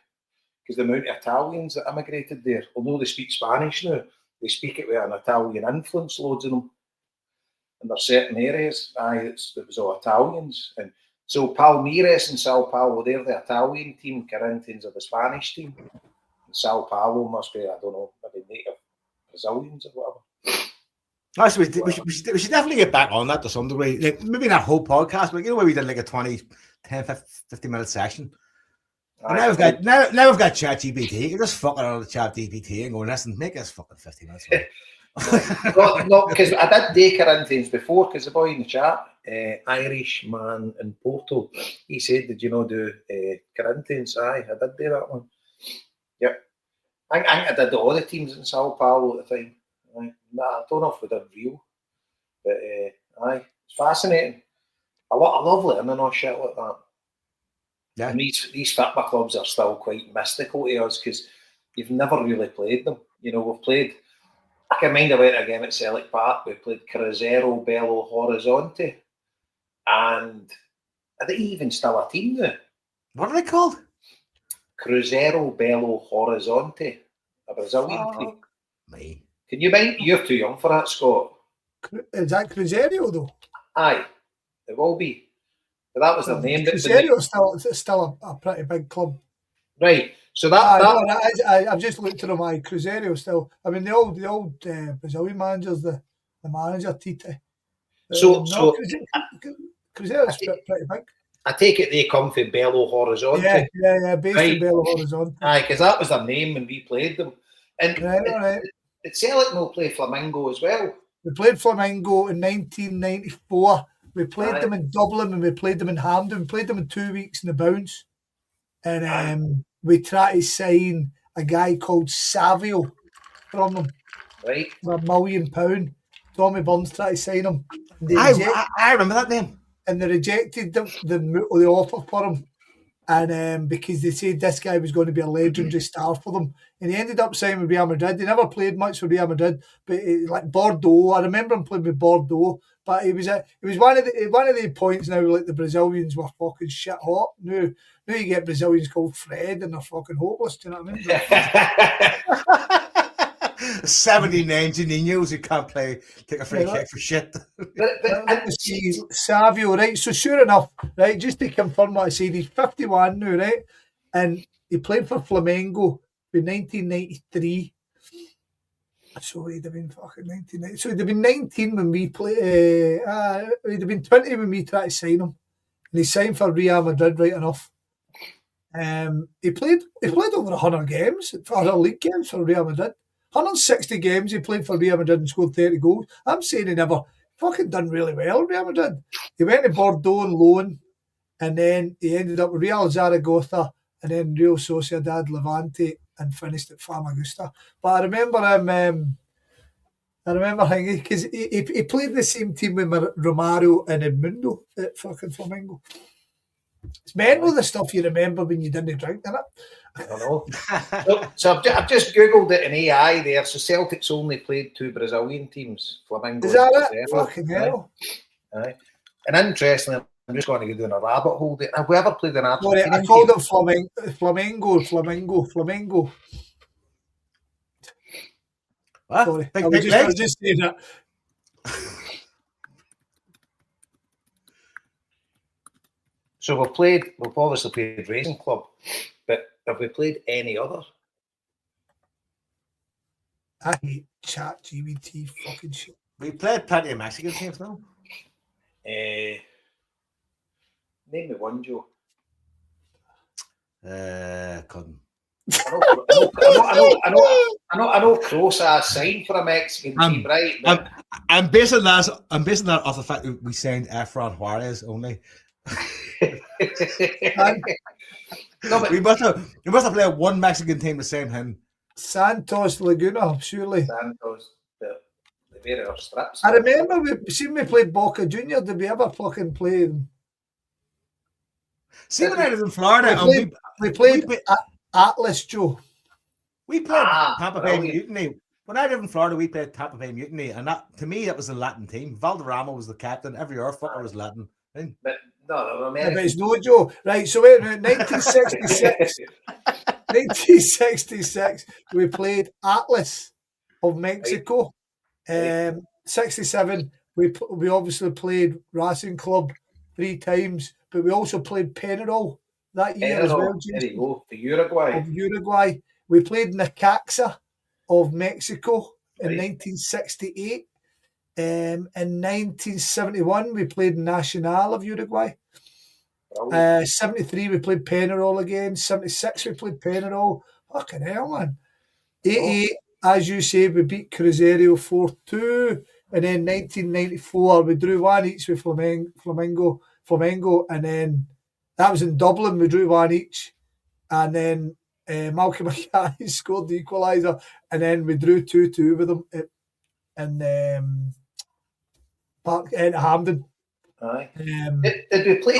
because the amount of Italians that immigrated there, although they speak Spanish now, they speak it with an Italian influence, loads of them. And there's certain areas, it was all Italians. And so Palmeiras and Sao Paulo, they're the Italian team, Corinthians are the Spanish team. And Sao Paulo must be, I don't know, maybe native Brazilians or whatever. Actually, we should definitely get back on that to some degree. Like, maybe not whole podcast, but you know where we did like a 10, 15-minute section. And now we've got ChatGPT. You just fucking on the ChatGPT and go, listen, make us fucking 50 minutes. No, because I did do Corinthians before, because the boy in the chat, Irish man in Porto, he said, "Did you know do Corinthians?" Aye, I did do that one. Yep. I think I did all the teams in Sao Paulo at the time. Nah, I don't know if we did Rio, but aye, it's fascinating. I love learning all shit like that. Yeah. And these football clubs are still quite mystical to us because you've never really played them. You know, we've played. I can mind about a game at Celtic Park. We played Cruzeiro Belo Horizonte, and are they even still a team now? What are they called? Cruzeiro Belo Horizonte, a Brazilian team. Me. Can you mind? You're too young for that, Scott. Is that Cruzeiro though? Aye, it will be. But that was their name. Cruzeiro is still a pretty big club. Right. So I've just looked at them. Cruzeiro still. I mean, the old Brazilian manager's the manager Tite. Cruzeiro's pretty big. I take it they come from Belo Horizonte. Yeah, based in Belo Horizonte. Aye, because that was their name when we played them. And right. Did Celtic no play Flamengo as well? We played Flamengo in 1994. We played them in Dublin and we played them in Hampden. We played them in 2 weeks in the bounce. And we tried to sign a guy called Savio from them. Right. For £1 million. Tommy Burns tried to sign him. I remember that name. And they rejected the offer for him. and because they said this guy was going to be a legendary star for them, and he ended up signing with Real Madrid. He never played much for Real Madrid, but like Bordeaux, I remember him playing with Bordeaux. But it was one of the points now. Like the Brazilians were fucking shit hot. Now you get Brazilians called Fred, and they're fucking hopeless. Do you know what I mean? 79 Ninos who can't take a free kick for shit. Savio, right? So sure enough, right? Just to confirm what I said, he's 51 now, right? And he played for Flamengo in 1993. So he'd have been fucking 1990. So he'd have been 19 when we played. He'd have been 20 when we tried to sign him, and he signed for Real Madrid, right enough. He played over 100 games, 100 league games for Real Madrid. 160 games he played for Real Madrid and scored 30 goals. I'm saying he never fucking done really well, Real Madrid. He went to Bordeaux on loan, and then he ended up with Real Zaragoza, and then Real Sociedad Levante, and finished at Famagusta. But I remember him. Because he played the same team with Romario and Edmundo at fucking Flamengo. It's mental the stuff you remember when you didn't drink, isn't it? I don't know. So I've just googled it in AI there. So Celtic's only played 2 Brazilian teams. Flamengo. Is that it? Fucking hell. Aye. And interestingly, I'm just going to go down a rabbit hole. Have we ever played an Argentinian I called it Flamengo. What? Sorry, Big I was just saying that. So we've obviously played Racing Club, but have we played any other? I hate ChatGPT fucking shit. We played plenty of Mexican teams, though. Name me one, Joe. Couldn't. I know Krosa signed for a Mexican team, right? But I'm basing that off the fact that we signed Efrain Juarez only. no, but we must have played one Mexican team the same him. Santos Laguna, surely. Santos, they wear our strips. I remember we played Boca Junior. Did we ever fucking play them? See, when I was in Florida, we played Atlas, Joe. We played Tampa Bay Mutiny. When I lived in Florida, we played Tampa Bay Mutiny, and that to me that was a Latin team. Valderrama was the captain. Every other footballer was Latin. But no, but it's no Joe. Right, so wait a minute, 1966. 1966, we played Atlas of Mexico. 67, we obviously played Racing Club 3 times, but we also played Penarol that year as well. There you go, the Uruguay. Of Uruguay. We played Necaxa of Mexico in 1968. In 1971, we played Nacional of Uruguay. 73, we played Penarol again. 76, we played Penarol. Fucking hell, man. 88, as you say, we beat Cruzeiro 4-2. And then 1994, we drew 1 each with Flamengo. And then that was in Dublin, we drew 1 each. And then Malcolm McCarthy scored the equaliser. And then we drew 2-2 with them in Hampden. Aye. Did we play?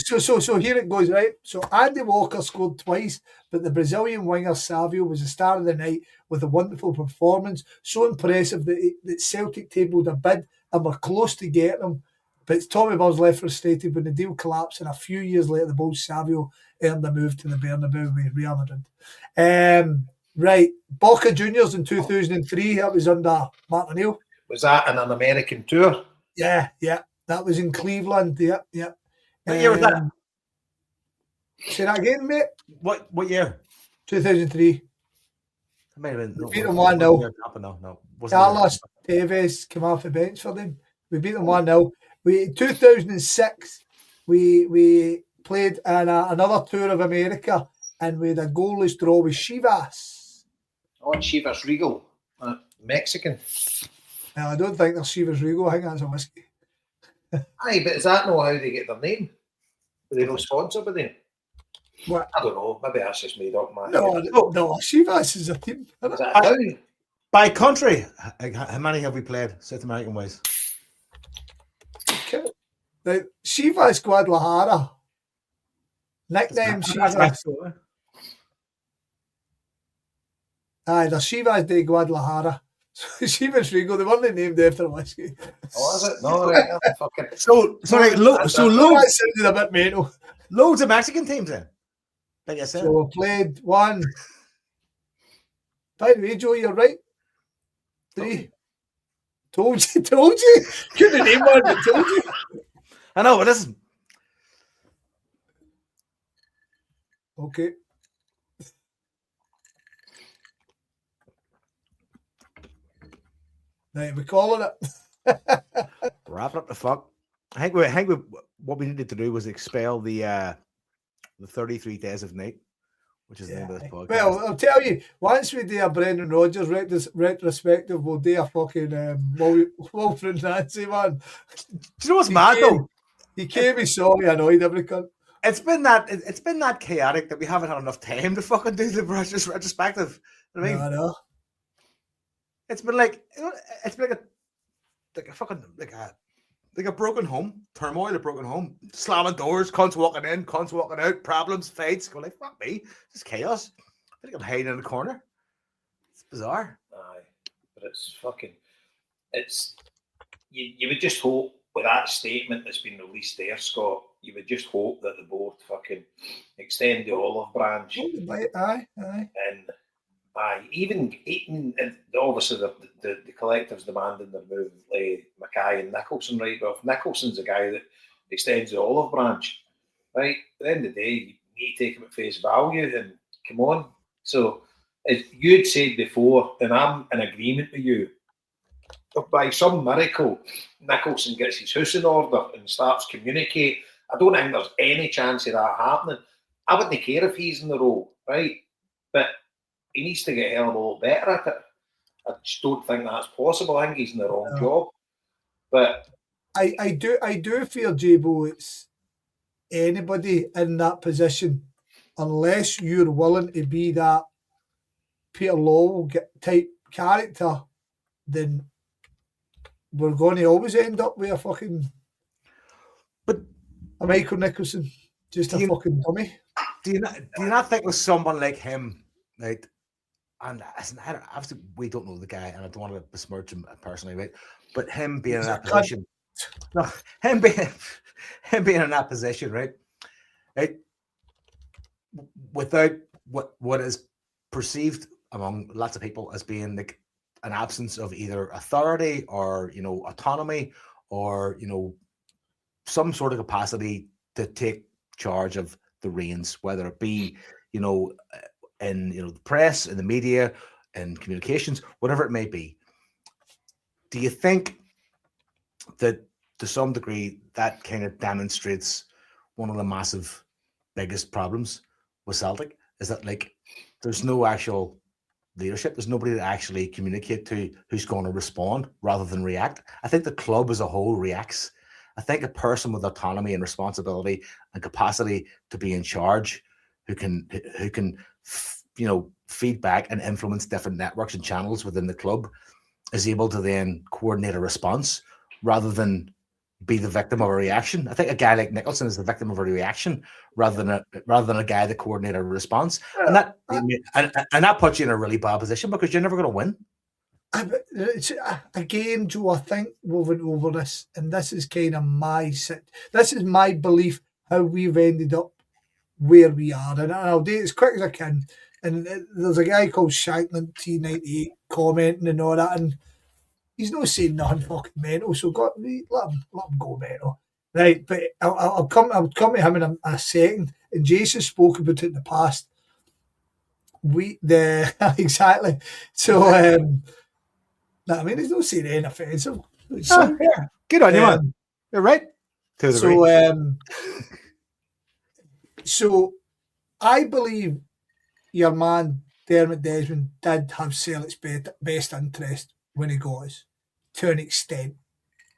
So here it goes, right? So Andy Walker scored twice, but the Brazilian winger Savio was the star of the night with a wonderful performance. So impressive that Celtic tabled a bid and were close to getting him. But Tommy Burns left frustrated when the deal collapsed, and a few years later, the Bulls Savio earned a move to the Bernabeu with Real Madrid. Right, Boca Juniors in 2003. That was under Martin O'Neill. Was that in an American tour? Yeah. That was in Cleveland. Yeah. What year was that? Say that again, mate. What year? 2003. It might have been. Beat them 1-0. No. Carlos Tevez came off the bench for them. We beat them 1-0. 2006, we played in another tour of America, and we had a goalless draw with Chivas. Oh, Chivas Regal, Mexican. No, I don't think they're Chivas Regal. I think that's a whiskey. Aye, but is that not how they get their name? Are they not sponsored by them? What? I don't know. Maybe that's just made up, man. No, Chivas is a team. Is that by country, how many have we played South American ways? The Chivas Guadalajara. Nickname That's Chivas. next door. Aye, they're Chivas de Guadalajara. So Chivas Rigo, they weren't named after whiskey. Oh, is it? No, right, that's fucking. So sorry, That's so a- That sounded a bit mental. loads of Mexican teams then. Like I said. So I played one. By the way, Joe, you're right. 3. Told you. Couldn't name one, but told you. I know, but listen. Okay. Right, we're calling it. Wrap it up the fuck. I think we what we needed to do was expel the 33 days of night, which is the name of this podcast. Well, I'll tell you, once we do a Brendan Rodgers retrospective, we'll do a fucking Wilfred Nancy, man. Do you know what's mad though? He came, he saw me, annoyed every cunt. It's been that chaotic that we haven't had enough time to fucking do the retrospective. I mean, No. it's been like, you know, it's been like a broken home, turmoil, a broken home, slamming doors, cunts walking in, cunts walking out, problems, fights. Go like, fuck me, it's chaos. I think I'm hiding in the corner. It's bizarre. Aye, but it's fucking. It's you would just hope with that statement that's been released there, Scott. You would just hope that the board fucking extend the olive branch. Aye. And even and obviously the collectives demanding the move Mackay and Nicholson, right? Well, if Nicholson's a guy that extends the olive branch, right? At the end of the day, you need to take him at face value and come on. So as you'd said before, and I'm in agreement with you, if by some miracle Nicholson gets his house in order and starts communicate, I don't think there's any chance of that happening. I wouldn't care if he's in the role, right? But he needs to get a hell of a lot better at it. I just don't think that's possible. I think he's in the wrong job. But I do feel, J-Bo, it's anybody in that position, unless you're willing to be that Peter Lowell type character, then we're going to always end up with a fucking a Michael Nicholson, just a fucking dummy. Do you not think with someone like him, right? And obviously we don't know the guy, and I don't want to besmirch him personally, right? But him being in that position, him being in that position, right? Without what is perceived among lots of people as being like an absence of either authority or autonomy or some sort of capacity to take charge of the reins, whether it be in the press, in the media, in communications, whatever it may be. Do you think that to some degree that kind of demonstrates one of the massive biggest problems with Celtic is that like there's no actual leadership, there's nobody to actually communicate to who's going to respond rather than react? I think the club as a whole reacts. I think a person with autonomy and responsibility and capacity to be in charge, who can feed back and influence different networks and channels within the club, is able to then coordinate a response rather than be the victim of a reaction. I think a guy like Nicholson is the victim of a reaction rather than a guy that coordinated a response, and that puts you in a really bad position because you're never going to win. Again, Joe, I think we went over this, and this is kind of this is my belief how we've ended up where we are, and I'll do it as quick as I can. And there's a guy called Shanklin T98 commenting and all that, and he's not saying nothing fucking mental, so let him go mental, right? But I'll come to him in a second. And Jason spoke about it in the past. Exactly. So I mean, he's not saying anything offensive. Yeah. Good on you, man. You're right. So I believe your man Dermot Desmond did have Celtic's best interest when he got us, to an extent,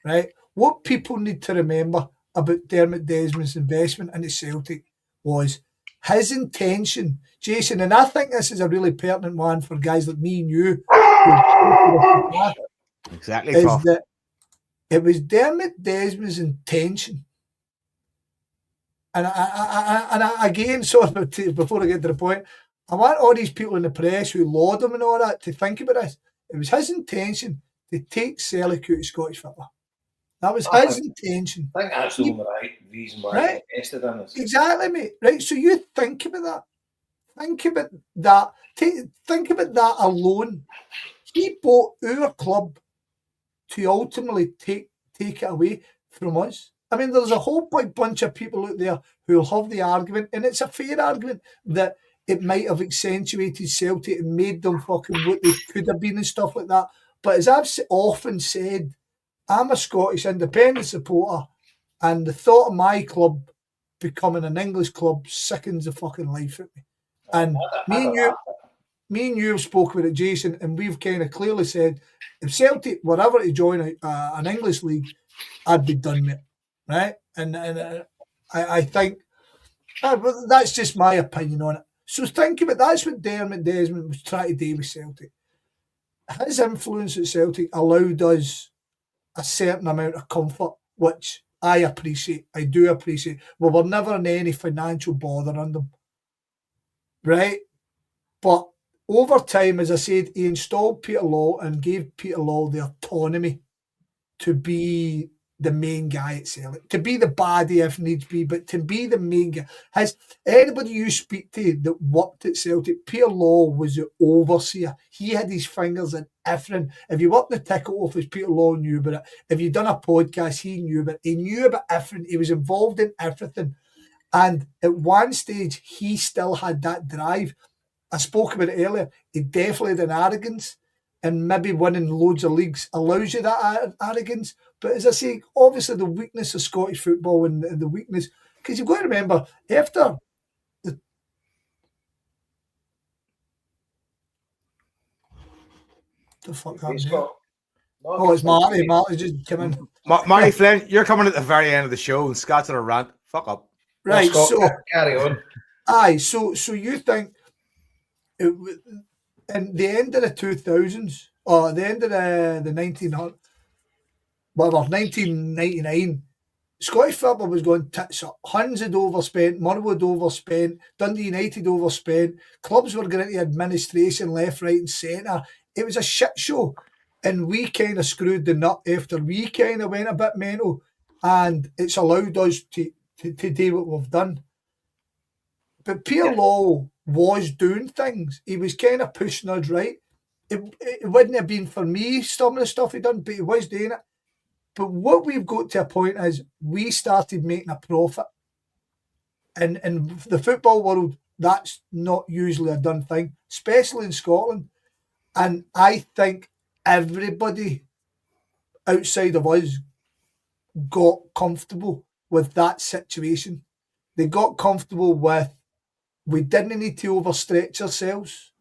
right? What people need to remember about Dermot Desmond's investment into Celtic was his intention, Jason, and I think this is a really pertinent one for guys like me and you. Exactly. Is that it was Dermot Desmond's intention Again, sort of before I get to the point, I want all these people in the press who laud him and all that to think about this. It was his intention to take Celtic out of Scottish football. That was his intention. I think that's the only right reason why Right. he invested in this. Exactly, mate. Right. So you think about that. Think about that. Think about that alone. He bought our club to ultimately take it away from us. I mean, there's a whole big bunch of people out there who'll have the argument, and it's a fair argument, that it might have accentuated Celtic and made them fucking what they could have been and stuff like that. But as I've often said, I'm a Scottish independent supporter, and the thought of my club becoming an English club sickens the fucking life out of me. And me and you have spoken with it, Jason, and we've kind of clearly said, if Celtic were ever to join an English league, I'd be done with it, right? And I think that's just my opinion on it. So think of it, that's what Dermot Desmond was trying to do with Celtic. His influence at Celtic allowed us a certain amount of comfort, which I appreciate. I do appreciate. We were never in any financial bother on them, right? But over time, as I said, he installed Peter Law and gave Peter Law the autonomy to be the main guy at Celtic, to be the baddie if needs be, but to be the main guy. Has anybody you speak to that worked at Celtic, Peter Law was the overseer. He had his fingers in everything. If you worked in the ticket office, Peter Law knew about it. If you'd done a podcast, he knew about it. He knew about everything. He was involved in everything. And at one stage, he still had that drive. I spoke about it earlier. He definitely had an arrogance, and maybe winning loads of leagues allows you that arrogance. But as I say, obviously the weakness of Scottish football and the weakness, because you've got to remember, after the fuck happened there? Oh, it's Marty. Marty just come in. Marty Flynn, you're coming at the very end of the show, and Scott's on a rant. Fuck up. Right, Scott, so carry on. aye, so you think it, in the end of the 2000s, or the end of the 1999, Scottish football was going tits up. Huns had overspent, Motherwood overspent, Dundee United overspent, clubs were going into administration left, right and centre. It was a shit show. And we kind of screwed the nut after we kind of went a bit mental, and it's allowed us to do what we've done. But Peter Law was doing things. He was kind of pushing us right. It wouldn't have been for me, some of the stuff he done, but he was doing it. But what we've got to a point is we started making a profit. And in the football world, that's not usually a done thing, especially in Scotland. And I think everybody outside of us got comfortable with that situation. They got comfortable with, we didn't need to overstretch ourselves.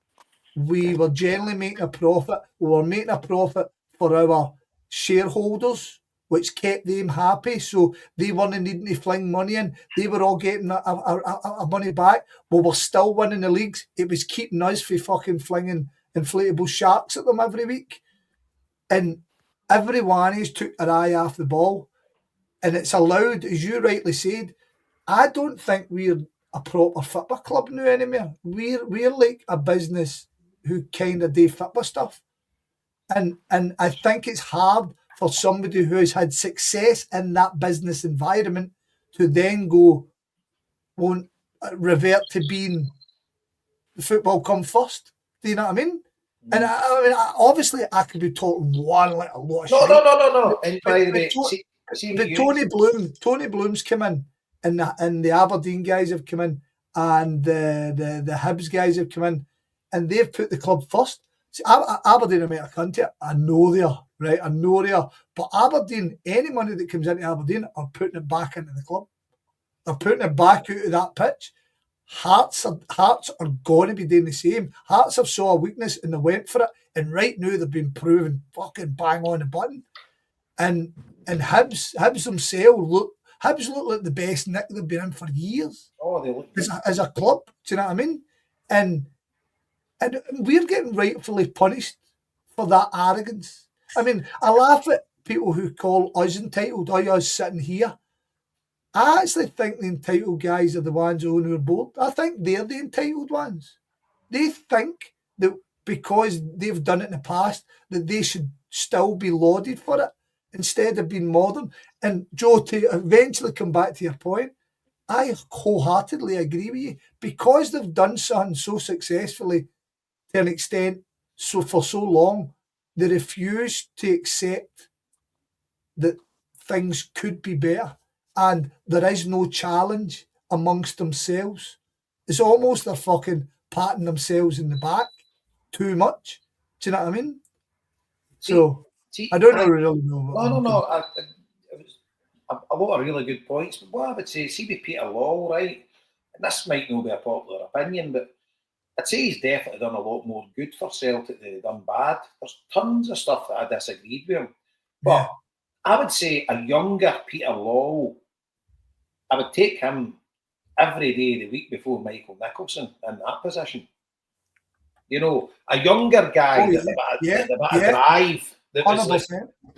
We were generally making a profit. We were making a profit for our shareholders, which kept them happy. So they weren't needing to fling money in. They were all getting a money back. We were still winning the leagues. It was keeping us from fucking flinging inflatable sharks at them every week. And everyone has took their eye off the ball. And it's allowed, as you rightly said, I don't think we're a proper football club now anymore. We're like a business who kind of do football stuff. And I think it's hard for somebody who has had success in that business environment to then won't revert to being the football come first. Do you know what I mean? And obviously I could be talking one like a lot of shit. No. And by the way, but Tony Bloom's come in, and the Aberdeen guys have come in, and the Hibs guys have come in, and they've put the club first. See, Aberdeen are made a cunt. I know they are, right? I know they are. But Aberdeen, any money that comes into Aberdeen are putting it back into the club. They're putting it back out of that pitch. Hearts are going to be doing the same. Hearts have saw a weakness and they went for it. And right now they've been proven fucking bang on the button. And Hibs themselves look like the best nick they've been in for years. Oh, they look as a club. Do you know what I mean? And we're getting rightfully punished for that arrogance. I mean, I laugh at people who call us entitled, us sitting here. I actually think the entitled guys are the ones who are bored. I think they're the entitled ones. They think that because they've done it in the past, that they should still be lauded for it instead of being modern. And Joe, to eventually come back to your point, I wholeheartedly agree with you. Because they've done something so successfully to an extent so for so long, they refuse to accept that things could be better and there is no challenge amongst themselves. It's almost they're fucking patting themselves in the back too much. Do you know what I mean? So I don't know really know. No. A lot of really good points. But what I would say, see with Peter Law, right? And this might not be a popular opinion, but I'd say he's definitely done a lot more good for Celtic than he's done bad. There's tons of stuff that I disagreed with him. But I would say a younger Peter Law, I would take him every day of the week before Michael Nicholson in that position. You know, a younger guy with a bit of drive. That was like,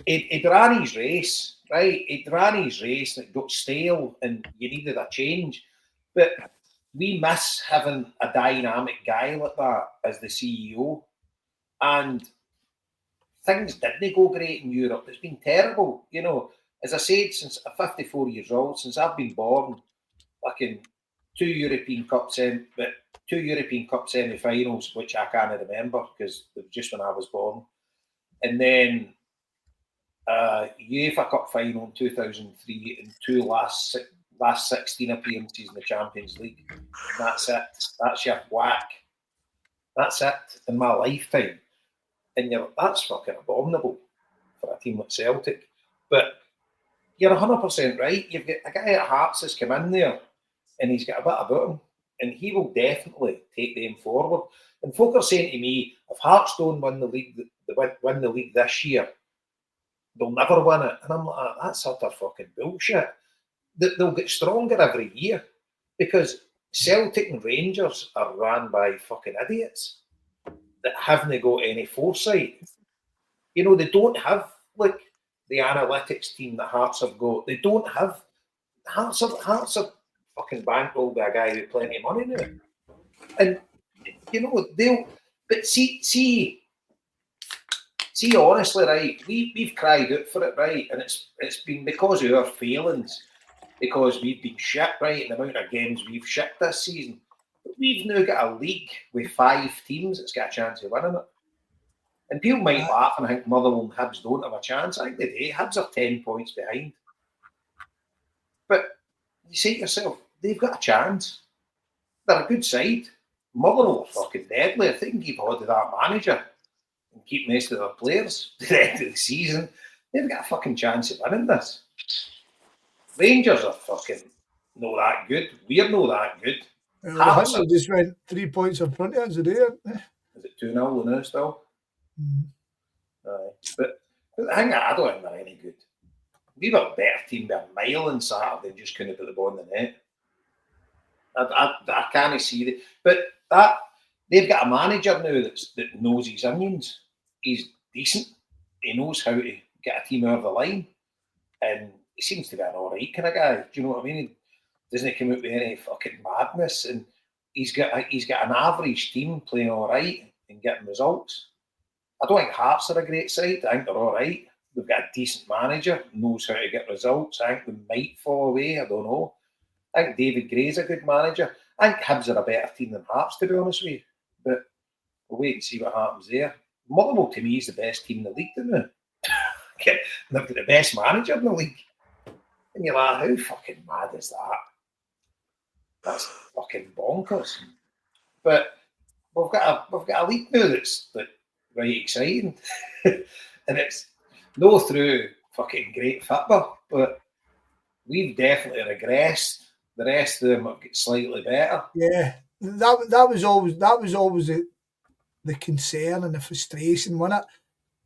he'd ran his race, right? He'd ran his race and it got stale and you needed a change. But we miss having a dynamic guy like that as the CEO. And things didn't go great in Europe. It's been terrible. You know, as I said, since I'm 54 years old, since I've been born, like in two European Cup semi-finals, which I can't remember because it was just when I was born. And then UEFA Cup final in 2003 and two last 16 appearances in the Champions League. And that's it. That's your whack. That's it in my lifetime. And that's fucking abominable for a team like Celtic. But you're 100% right. You've got a guy at Hearts has come in there and he's got a bit about him. And he will definitely take them forward. And folk are saying to me, if Hearts don't win the league this year, they'll never win it. And I'm like, that's utter fucking bullshit. They'll get stronger every year because Celtic and Rangers are run by fucking idiots that haven't got any foresight. You know, they don't have like the analytics team that Hearts have got. They don't have Hearts are fucking bankrolled by a guy with plenty of money now. And you know, but see honestly, right, we've cried out for it, right? And it's been because of our failings, because we've been shit, right, and the amount of games we've shit this season. But we've now got a league with 5 teams that's got a chance of winning it. And people might laugh and think Motherwell and Hibs don't have a chance. I think they do. Hibs are 10 points behind. But you say to yourself, they've got a chance. They're a good side. Motherwell are fucking deadly. If they can keep hold of that manager and keep most of their players to the end of the season, they've got a fucking chance of winning this. Rangers are fucking not that good. We're not that good. Hearts just went 3 points in front of us today. Is it 2-0 now still? But I think I don't think they're any good. We were a better team by a mile on Saturday and just couldn't put the ball in the net. I can't see it. But they've got a manager now that knows his onions. He's decent. He knows how to get a team over the line. And he seems to be an alright kind of guy. Do you know what I mean? He doesn't come out with any fucking madness. And he's got an average team playing alright and getting results. I don't think Hearts are a great side. I think they're alright. They've got a decent manager, knows how to get results. I think they might fall away. I don't know. I think David Gray's a good manager. I think Hibs are a better team than Hearts, to be honest with you. But we'll wait and see what happens there. Motherwell, to me, is the best team in the league, don't they? And they've got the best manager in the league. And you're like, how fucking mad is that? That's fucking bonkers. But we've got a league now that's right exciting. And it's no through fucking great football, but we've definitely regressed. The rest of them have got slightly better. Yeah, that was always the concern and the frustration, wasn't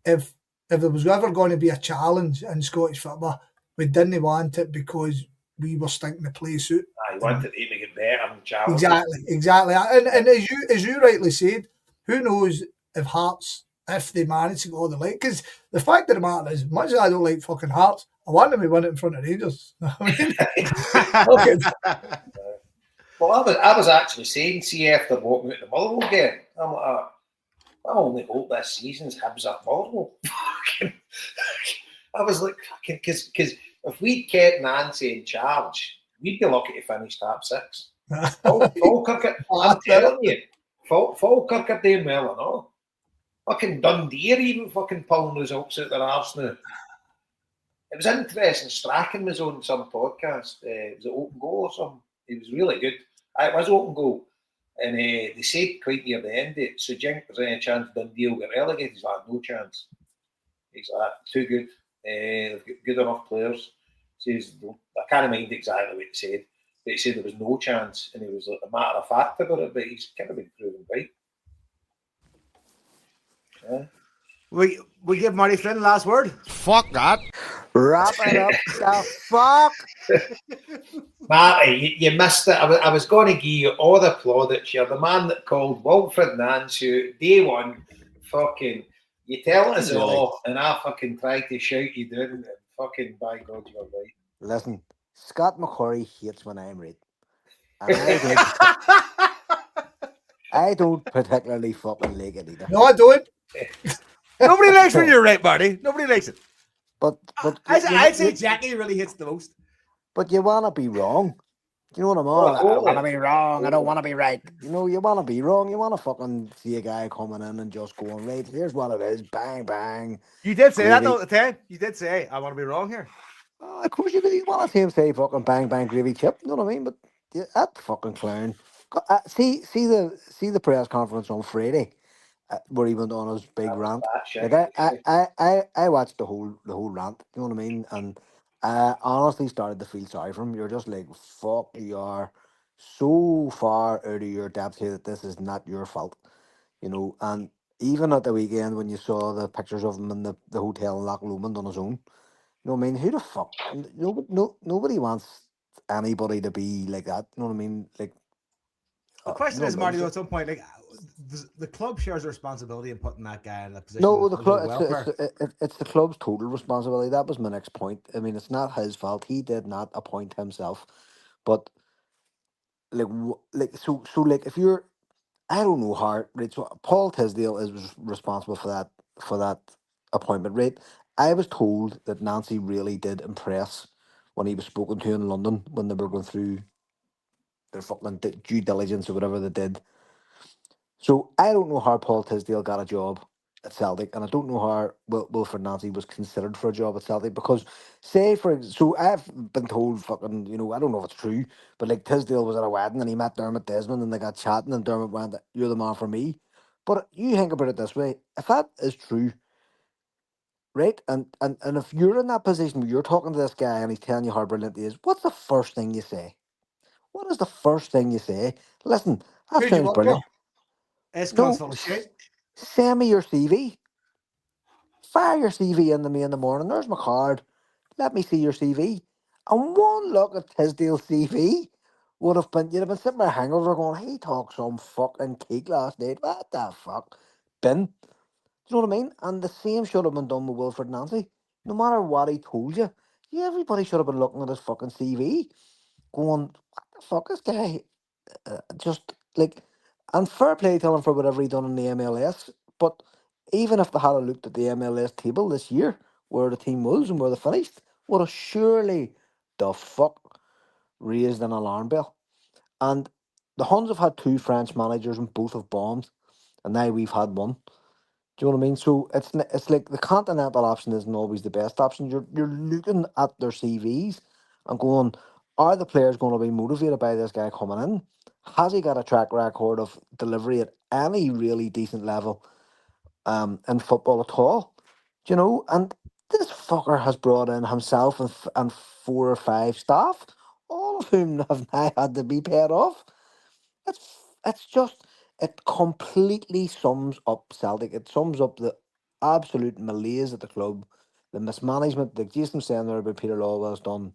it? If there was ever going to be a challenge in Scottish football, we didn't want it because we were stinking the place out. I wanted to get better and challenge. Exactly. And as you rightly said, who knows if Hearts if they manage to go the league. Because the fact of the matter is, much as I don't like fucking Hearts, I want them to win it in front of Rangers. I mean, Well, I was actually saying, see, after walking out the Motherwell game, I'm like, I only hope this season's Hibs at Motherwell. I was like, because if we'd kept Nancy in charge, we'd be lucky to finish top 6. Falkirk, I'm telling you, Falkirk are doing well and all. Fucking Dundee are even fucking pulling results out their arse now. It was interesting. Strachan was on some podcast. It was an open goal or something. It was really good. It was open goal. And they said quite near the end, so do you think there's any chance Dundee will get relegated? He's like, no chance. He's like, too good. They've got good enough players. Says, I can't mind exactly what he said, but he said there was no chance, and he was like, a matter of fact about it, but he's kind of been proven right. Yeah. We give Marty Flynn last word. Fuck that. Wrap it up, the fuck. Marty, you missed it. I was going to give you all the plaudits. You're the man that called Wilfred Nancy day one. Fucking, you tell us all, and I fucking tried to shout you down, and fucking, by God, you're right. Listen, Scott McCurry hates when I'm right. And I don't particularly fucking like it either. no, I don't. Nobody likes when you're right, Marty. Nobody likes it. But I'd say Jackie really hits the most. But you want to be wrong. Do you know what I'm on? I want to be wrong. I don't want to be right. You know, you want to be wrong. You want to fucking see a guy coming in and just going, right, here's what it is. Bang, bang. You did say that, though, at the time. You did say, I want to be wrong here. Of course, you want to see him say fucking bang, bang, gravy chip. You know what I mean? But yeah, that fucking clown. See the press conference on Friday where he went on his big rant. Like I watched the whole rant. You know what I mean? And I honestly started to feel sorry for him. You're just like, fuck, you are so far out of your depth here that this is not your fault. You know, and even at the weekend when you saw the pictures of him in the hotel in Loch Lomond on his own, you know what I mean? Who the fuck? Nobody wants anybody to be like that. You know what I mean? Like, the question is, Marty, though, at some point, like, the club shares a responsibility in putting that guy in that position. No, the club. It's the club's total responsibility. That was my next point. I mean, it's not his fault. He did not appoint himself, but so if you're, I don't know how. Right, so Paul Tisdale is responsible for that appointment. Right, I was told that Nancy really did impress when he was spoken to in London when they were going through their fucking due diligence or whatever they did. So I don't know how Paul Tisdale got a job at Celtic, and I don't know how Wilfred Nancy was considered for a job at Celtic because, so I've been told fucking, you know, I don't know if it's true, but like Tisdale was at a wedding and he met Dermot Desmond and they got chatting and Dermot went, "You're the man for me." But you think about it this way: if that is true, right, and if you're in that position where you're talking to this guy and he's telling you how brilliant he is, what's the first thing you say? What is the first thing you say? Listen, that sounds brilliant. Escon's full of shit. Send me your CV. Fire your CV into me in the morning. There's my card. Let me see your CV. And one look at Tisdale's CV would have been, you'd have been sitting there hangover going, he talked some fucking cake last night. What the fuck? Do you know what I mean? And the same should have been done with Wilfred Nancy. No matter what he told you, everybody should have been looking at his fucking CV going, what the fuck, this guy? Just like, and fair play to him for whatever he done in the MLS. But even if they had looked at the MLS table this year, where the team was and where they finished, would have surely the fuck raised an alarm bell. And the Huns have had 2 French managers and both have bombed, and now we've had one. Do you know what I mean? So it's like the continental option isn't always the best option. You're looking at their CVs and going, are the players going to be motivated by this guy coming in? Has he got a track record of delivery at any really decent level in football at all? Do you know? And this fucker has brought in himself and 4 or 5 staff, all of whom have now had to be paid off. It's just, it completely sums up Celtic. It sums up the absolute malaise at the club, the mismanagement. Like Jason saying there about Peter Lawwell's done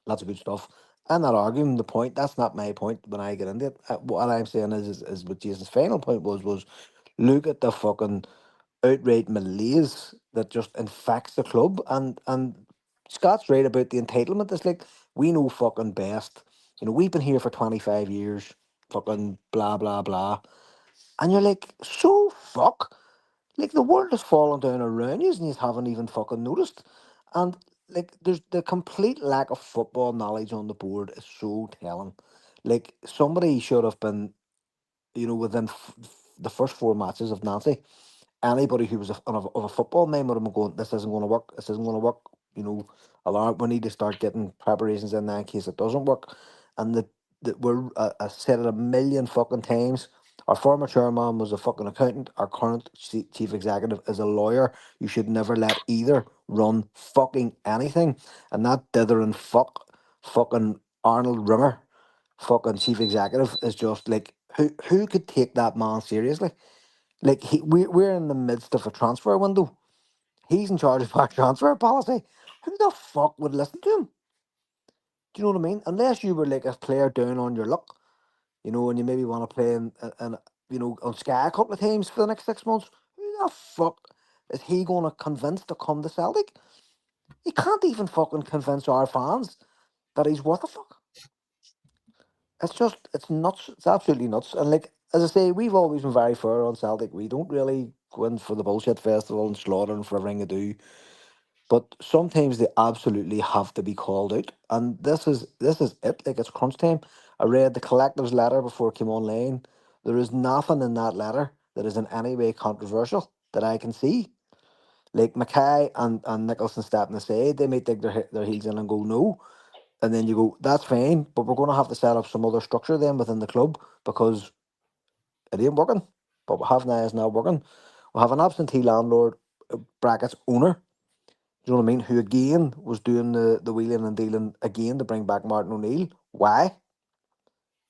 lots of good stuff. I'm not arguing the point. That's not my point when I get into it. What I'm saying is what Jason's final point was look at the fucking outright malaise that just infects the club. And Scott's right about the entitlement. It's like we know fucking best. You know, we've been here for 25 years, fucking blah blah blah. And you're like, so fuck. Like the world is falling down around you and you haven't even fucking noticed. And like there's the complete lack of football knowledge on the board is so telling. Like somebody should have been, you know, within the first 4 matches of Nancy, anybody who was of a football mind would have been going, this isn't going to work, this isn't going to work. You know, we need to start getting preparations in there in case it doesn't work. And we're, I said it a million fucking times. Our former chairman was a fucking accountant. Our current chief executive is a lawyer. You should never let either run fucking anything. And that dithering fucking Arnold Rimmer, fucking chief executive, is just like, who could take that man seriously? Like we're in the midst of a transfer window. He's in charge of our transfer policy. Who the fuck would listen to him? Do you know what I mean? Unless you were like a player down on your luck, you know, and you maybe want to play in you know, on Sky a couple of times for the next 6 months. Who the fuck is he going to convince to come to Celtic? He can't even fucking convince our fans that he's worth a fuck. It's nuts. It's absolutely nuts. And like, as I say, we've always been very fair on Celtic. We don't really go in for the bullshit festival and slaughtering for everything to do. But sometimes they absolutely have to be called out. And this is it. Like, it's crunch time. I read the collective's letter before it came online. There is nothing in that letter that is in any way controversial that I can see. Like Mackay and Nicholson stepping aside, they may dig their heels in and go no. And then you go, that's fine, but we're going to have to set up some other structure then within the club because it ain't working. But we have now is now working. We have an absentee landlord, brackets owner, do you know what I mean, who again was doing the wheeling and dealing again to bring back Martin O'Neill. Why?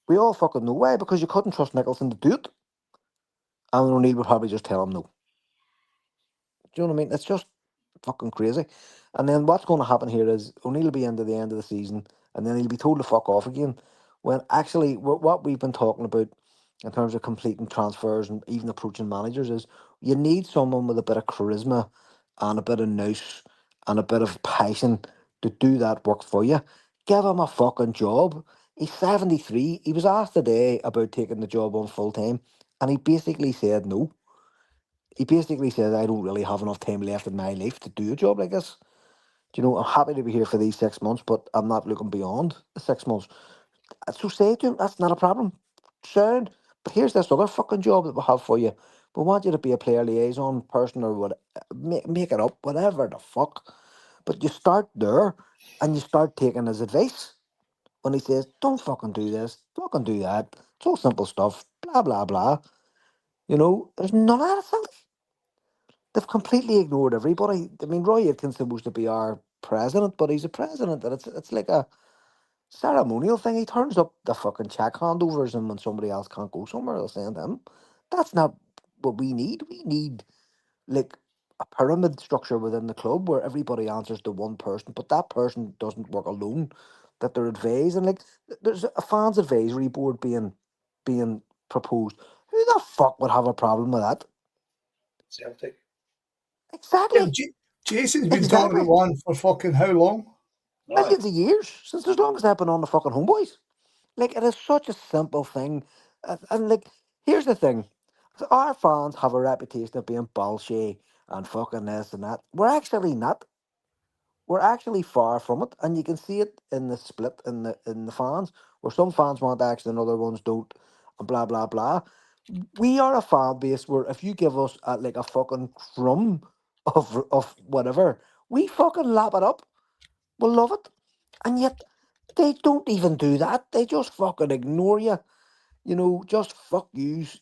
We all fucking know why, because you couldn't trust Nicholson to do it. And O'Neill would probably just tell him no. Do you know what I mean? It's just fucking crazy. And then what's going to happen here is O'Neill will be into the end of the season and then he'll be told to fuck off again. When actually, what we've been talking about in terms of completing transfers and even approaching managers is you need someone with a bit of charisma and a bit of nous and a bit of passion to do that work for you. Give him a fucking job. He's 73. He was asked today about taking the job on full time and he basically said no. He basically said, I don't really have enough time left in my life to do a job like this. Do you know, I'm happy to be here for these 6 months, but I'm not looking beyond the 6 months. So say to him, that's not a problem. Sound. But here's this other fucking job that we have for you. We want you to be a player liaison person or what, make it up, whatever the fuck. But you start there and you start taking his advice. When he says, don't fucking do this, fucking do that. It's all simple stuff, blah, blah, blah. You know, there's none of that. They've completely ignored everybody. I mean, Roy Aitken's supposed to be our president, but he's a president, and it's like a ceremonial thing. He turns up the fucking check handovers, and when somebody else can't go somewhere, they'll send him. That's not what we need. We need like a pyramid structure within the club where everybody answers to one person, but that person doesn't work alone. That they're advised, and like there's a fans advisory board being proposed. Who the fuck would have a problem with that? Celtic. Yeah, Exactly. Jason's been Exactly. talking to one for fucking how long? Millions of years since as long as I've been on the fucking Homeboys. Like, it is such a simple thing. And like, here's the thing. So our fans have a reputation of being bullshit and fucking this and that. We're actually not. We're actually far from it. And you can see it in the split in the fans, where some fans want action and other ones don't, and blah, blah, blah. We are a fan base where if you give us like a fucking crumb of whatever, we fucking lap it up. We love it. And yet they don't even do that. They just fucking ignore you. You know, just fuck yous.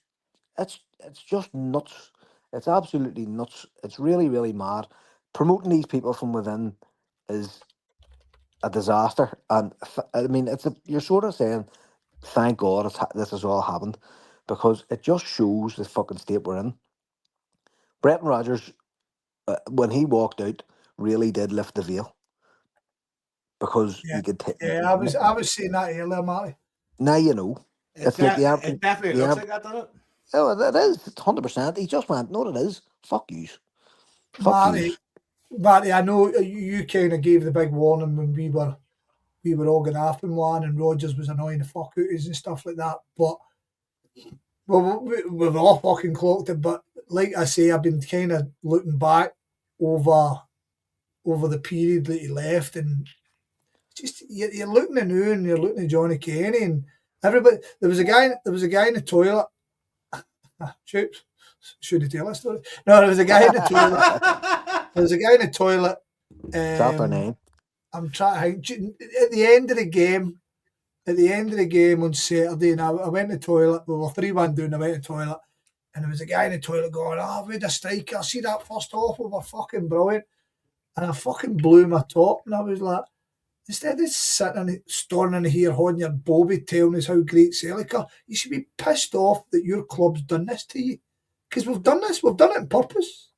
It's just nuts. It's absolutely nuts. It's really, really mad. Promoting these people from within is a disaster. And I mean, you're sort of saying, thank God this has all happened, because it just shows the fucking state we're in. Brendan Rodgers, when he walked out, really did lift the veil, because Yeah, you could take. yeah. I was saying that earlier, Marty. Now you know. It definitely looks like that, doesn't it? Oh, it is. It's 100%. He just went, no, it is. Fuck yous. Fuck Marty, yous. I know you kind of gave the big warning when we were all going after one, and Rogers was annoying the fuck out of us and stuff like that. But we've all fucking clocked it. But like I say, I've been kind of looking back over the period that he left, and just you're looking at new and you're looking at Johnny Kenny and everybody. There was a guy in the toilet. Should he tell a story? No, there was a guy in the toilet. There was a guy in the toilet. Drop their name. I'm trying at the end of the game. At the end of the game on Saturday, and I went to the toilet. We were 3-1 down. I went to the toilet, and there was a guy in the toilet going, "Oh, we had a striker. See that first half? We were fucking brilliant." And I fucking blew my top, and I was like, instead of sitting storming here, holding your bobby, telling us how great Celtic are, you should be pissed off that your club's done this to you. Because we've done this, we've done it on purpose.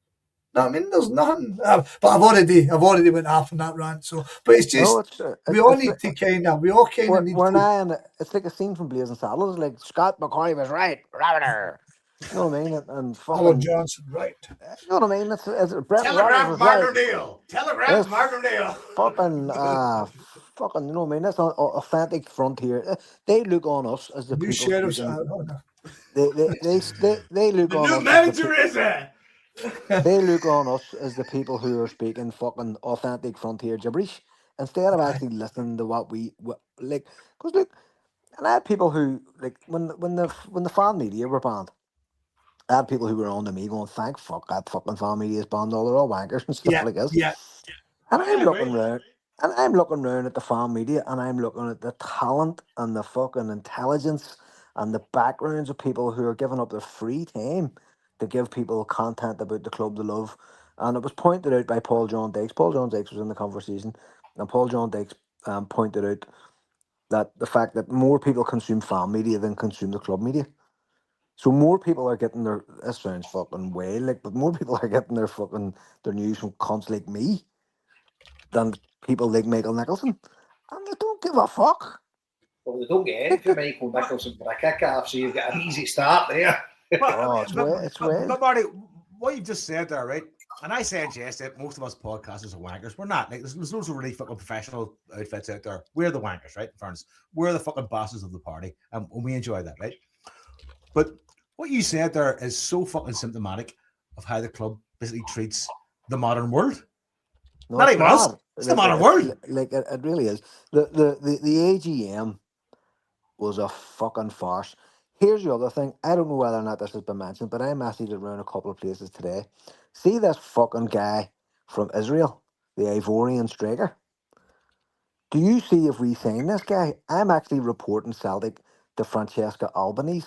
You know what I mean? There's nothing. But I've already went off on that rant. So, but it's just we all need to kind of need. We're not in it's like a scene from Blazing Saddles. Like Scott McCoy was right, Rabbiter. You know what I mean? And fucking Alan Johnson, right? You know what I mean? It's Brett Telegraph Rodgers Martin right. O'Neill. Telegraph Martin O'Neill. Fucking, you know what I mean? That's authentic frontier. They look on us as the New people. sheriffs. They look The on new us. manager is it? They look on us as the people who are speaking fucking authentic frontier gibberish instead of actually listening to what we like. Because look, and I had people who like when the fan media were banned. I had people who were on to me going, "Thank fuck that fucking fan media is banned. All they're all wankers and stuff like this." Yeah. And I'm looking round at the fan media, and I'm looking at the talent and the fucking intelligence and the backgrounds of people who are giving up their free time to give people content about the club they love. And it was pointed out by Paul John Dykes. Paul John Dykes was in the conversation, and Paul John Dykes pointed out that the fact that more people consume fan media than consume the club media. So more people are getting their, this sounds fucking way like, but more people are getting their news from cunts like me than people like Michael Nicholson. And they don't give a fuck. Well, they don't get anything, Michael Nicholson, for a kick-off, so you've got an easy start there. But Marty, what you've just said there, right? And I said yesterday, most of us podcasters are wankers. We're not. Like, there's loads of really fucking professional outfits out there. We're the wankers, right? In fairness, we're the fucking bosses of the party, and we enjoy that, right? But what you said there is so fucking symptomatic of how the club basically treats the modern world. No, not even us. It's the modern world. Like it really is. The AGM was a fucking farce. Here's the other thing. I don't know whether or not this has been mentioned, but I messaged it around a couple of places today. See this fucking guy from Israel, the Ivorian striker? Do you see if we sign this guy? I'm actually reporting Celtic to Francesca Albanese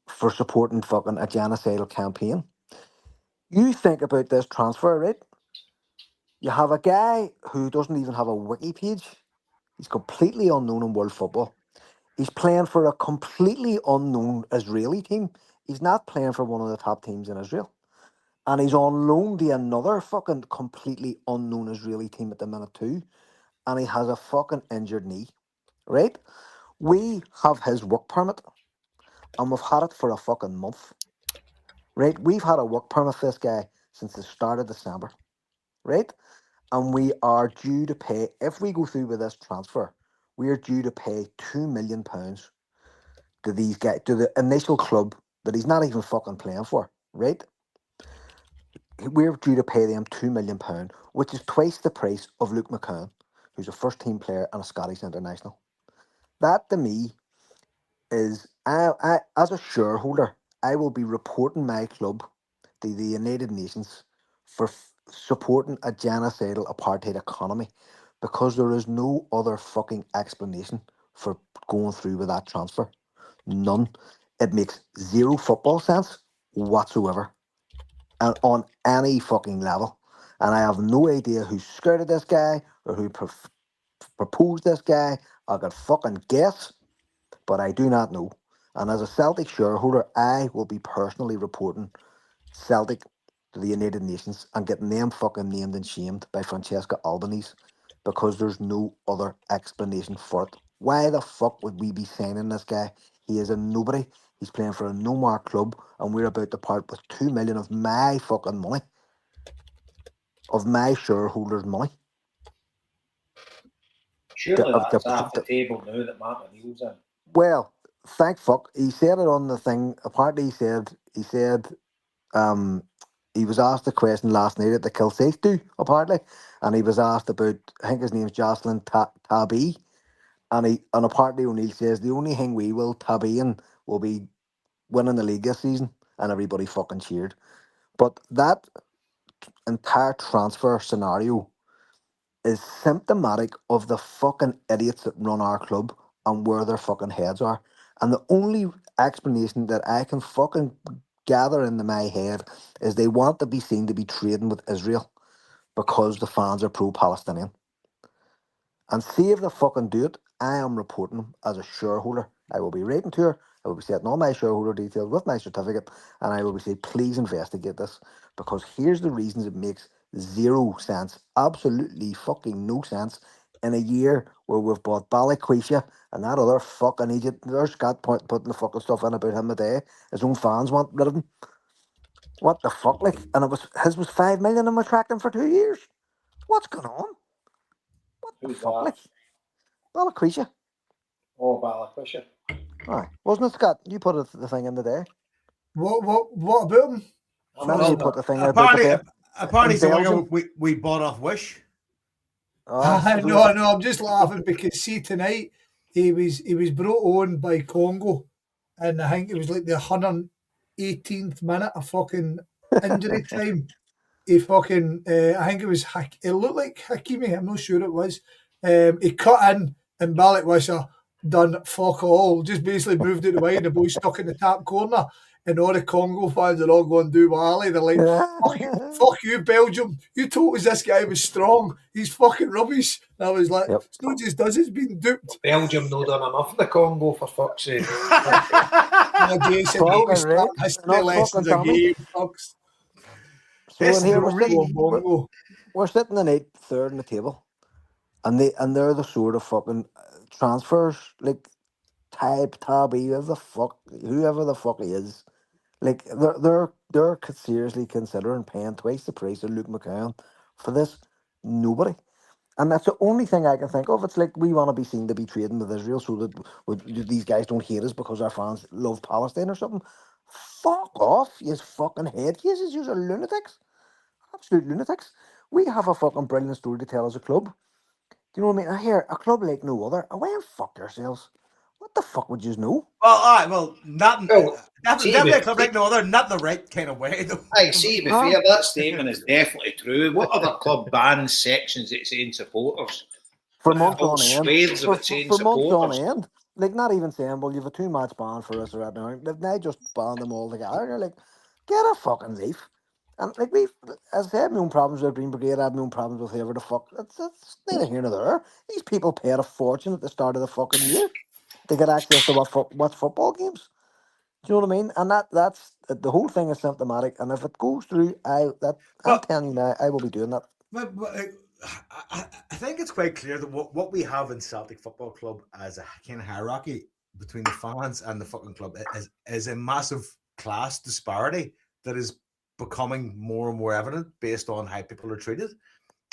for supporting fucking a genocidal campaign. You think about this transfer, right? You have a guy who doesn't even have a wiki page. He's completely unknown in world football. He's playing for a completely unknown Israeli team. He's not playing for one of the top teams in Israel. And he's on loan to another fucking completely unknown Israeli team at the minute too. And he has a fucking injured knee, right? We have his work permit. And we've had it for a fucking month. Right? We've had a work permit for this guy since the start of December. Right? And we are due to pay, if we go through with this transfer, we are due to pay £2 million to these guys, to the initial club that he's not even fucking playing for, right? We're due to pay them £2 million, which is twice the price of Luke McCann, who's a first team player and a Scottish international. That to me is, I as a shareholder, I will be reporting my club to the United Nations for supporting a genocidal apartheid economy, because there is no other fucking explanation for going through with that transfer. None. It makes zero football sense whatsoever, and on any fucking level. And I have no idea who skirted this guy or who proposed this guy. I could fucking guess, but I do not know. And as a Celtic shareholder, I will be personally reporting Celtic to the United Nations and getting them fucking named and shamed by Francesca Albanese, because there's no other explanation for it. Why the fuck would we be signing this guy? He is a nobody. He's playing for a no-mark club, and we're about to part with 2 million of my fucking money, of my shareholders' money. Surely Of that's off the table now that Martin Neal's in. Well, thank fuck. He said it on the thing. Apparently, he said, he was asked a question last night at the Kilsafe do, apparently, and he was asked about, I think his name's Jocelyn Tabby, and apparently O'Neill says the only thing we will tabby in will be winning the league this season, and everybody fucking cheered. But that entire transfer scenario is symptomatic of the fucking idiots that run our club and where their fucking heads are. And the only explanation that I can fucking gather into my head is they want to be seen to be trading with Israel because the fans are pro-Palestinian. And see if they fucking do it, I am reporting them as a shareholder. I will be writing to her, I will be setting all my shareholder details with my certificate, and I will be saying, please investigate this, because here's the reasons it makes zero sense, absolutely fucking no sense, in a year where we've bought Balikwisha and that other fucking idiot. There's Scott putting the fucking stuff in about him a day. His own fans want rid of him. What the fuck, like? And his was 5 million and we tracked him for 2 years. What's going on? What the Who's fuck, that? like? Balikwisha. Oh, Balikwisha. Aye. Wasn't it, Scott? You put the thing in the day. What about him? Remember you put the thing out about the Apparently, in so Belgium. we bought off Wish. Oh, No, I'm just laughing because see tonight he was brought on by Congo, and I think it was like the 118th minute of fucking injury time. He fucking I think it looked like Hakimi. I'm not sure it was. He cut in and Balikwisha done fuck all. Just basically moved it away, and the boy stuck in the top corner. And all the Congo fans are all going do Ali. They're like, fuck you, Belgium. You told us this guy was strong. He's fucking rubbish. And I was like, Yep. it's not just us, it's been duped. Belgium no done enough in the Congo, for fuck's sake. Oh, Jason, Fucking always right. start history Not lessons fucking Tommy. again, fucks. So This in here we're sitting in 8th, third in the table, and they're the sort of fucking transfers like type Tabby, whoever the fuck he is. Like they're seriously considering paying twice the price of Luke McCann for this. Nobody. And that's the only thing I can think of. It's like we want to be seen to be trading with Israel so that these guys don't hate us because our fans love Palestine or something. Fuck off, you fucking head cases. You are lunatics. Absolute lunatics. We have a fucking brilliant story to tell as a club. Do you know what I mean? I hear a club like no other. Away and fuck yourselves. What the fuck would you know? Not Well, definitely a club like no other, not the right kind of way though. I see, to be fair, that statement is definitely true. What other club bans sections that saying supporters? For months Whole on end. swathes of it saying For months on supporters. end. Like, not even saying, well, you have a 2-match ban for us right now. They've now just banned them all together. And you're like, get a fucking leaf. And, like, as I said, my own problems with Green Brigade, I have my own problems with whoever the fuck. It's neither here nor there. These people paid a fortune at the start of the fucking year to get access to watch football games. Do you know what I mean? And that's the whole thing is symptomatic. And if it goes through, I'm telling you now, I will be doing that. But I think it's quite clear that what we have in Celtic Football Club as a kind of hierarchy between the fans and the fucking club is a massive class disparity that is becoming more and more evident based on how people are treated.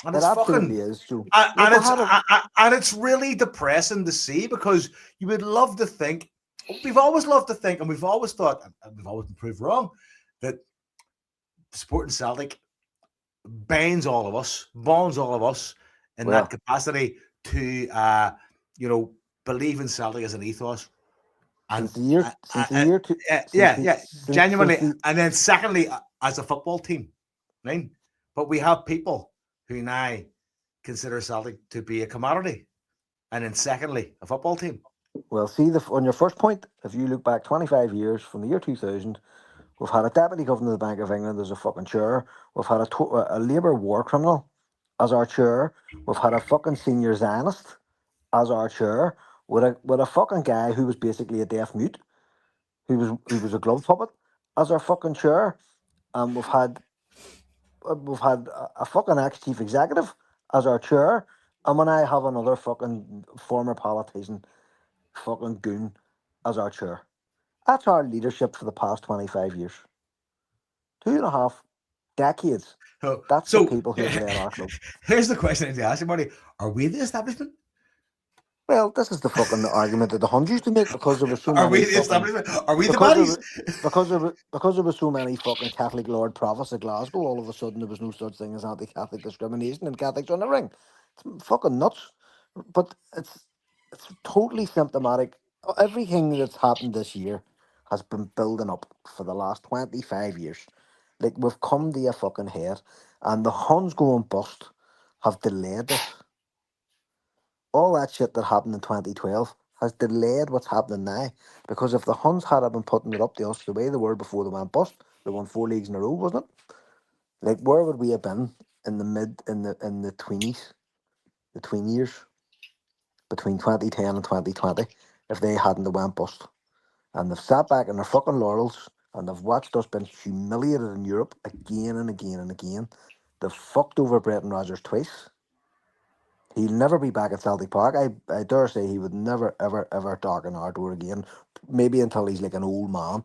And It absolutely is true. And it's really depressing to see, because you would love to think, we've always loved to think, and we've always thought, and we've always been proved wrong, that supporting Celtic bonds all of us in that capacity to believe in Celtic as an ethos. And genuinely. And then secondly, as a football team, right? But we have people who now consider Celtic to be a commodity, and then secondly, a football team. Well, see, on your first point, if you look back 25 years from the year 2000, we've had a deputy governor of the Bank of England as a fucking chair. We've had a Labour war criminal as our chair. We've had a fucking senior Zionist as our chair, with a fucking guy who was basically a deaf mute, who was a glove puppet as our fucking chair. We've had a fucking ex-chief executive as our chair, and when I have another fucking former politician, fucking goon, as our chair. That's our leadership for the past 25 years. 2.5 decades. That's the So people who have led our club. here's the question I need to ask you, Marty. Are we the establishment? Well, this is the fucking argument that the Huns used to make because there were so Are many we the fucking establishment? Are we the because there baddies? were because there were so many fucking Catholic Lord Provosts of Glasgow. All of a sudden, there was no such thing as anti-Catholic discrimination and Catholics on the ring. It's fucking nuts, but it's totally symptomatic. Everything that's happened this year has been building up for the last 25 years. Like we've come to a fucking head, and the Huns going bust have delayed this. All that shit that happened in 2012 has delayed what's happening now. Because if the Huns had been putting it up to us the way they were before they went bust, they won 4 leagues in a row, wasn't it? Like where would we have been in the tweenies, the tween years between 2010 and 2020 if they hadn't have went bust? And they've sat back in their fucking laurels and they've watched us been humiliated in Europe again and again and again. They've fucked over Brendan Rodgers twice. He'll never be back at Celtic Park. I dare say he would never, ever, ever darken our door again. Maybe until he's like an old man.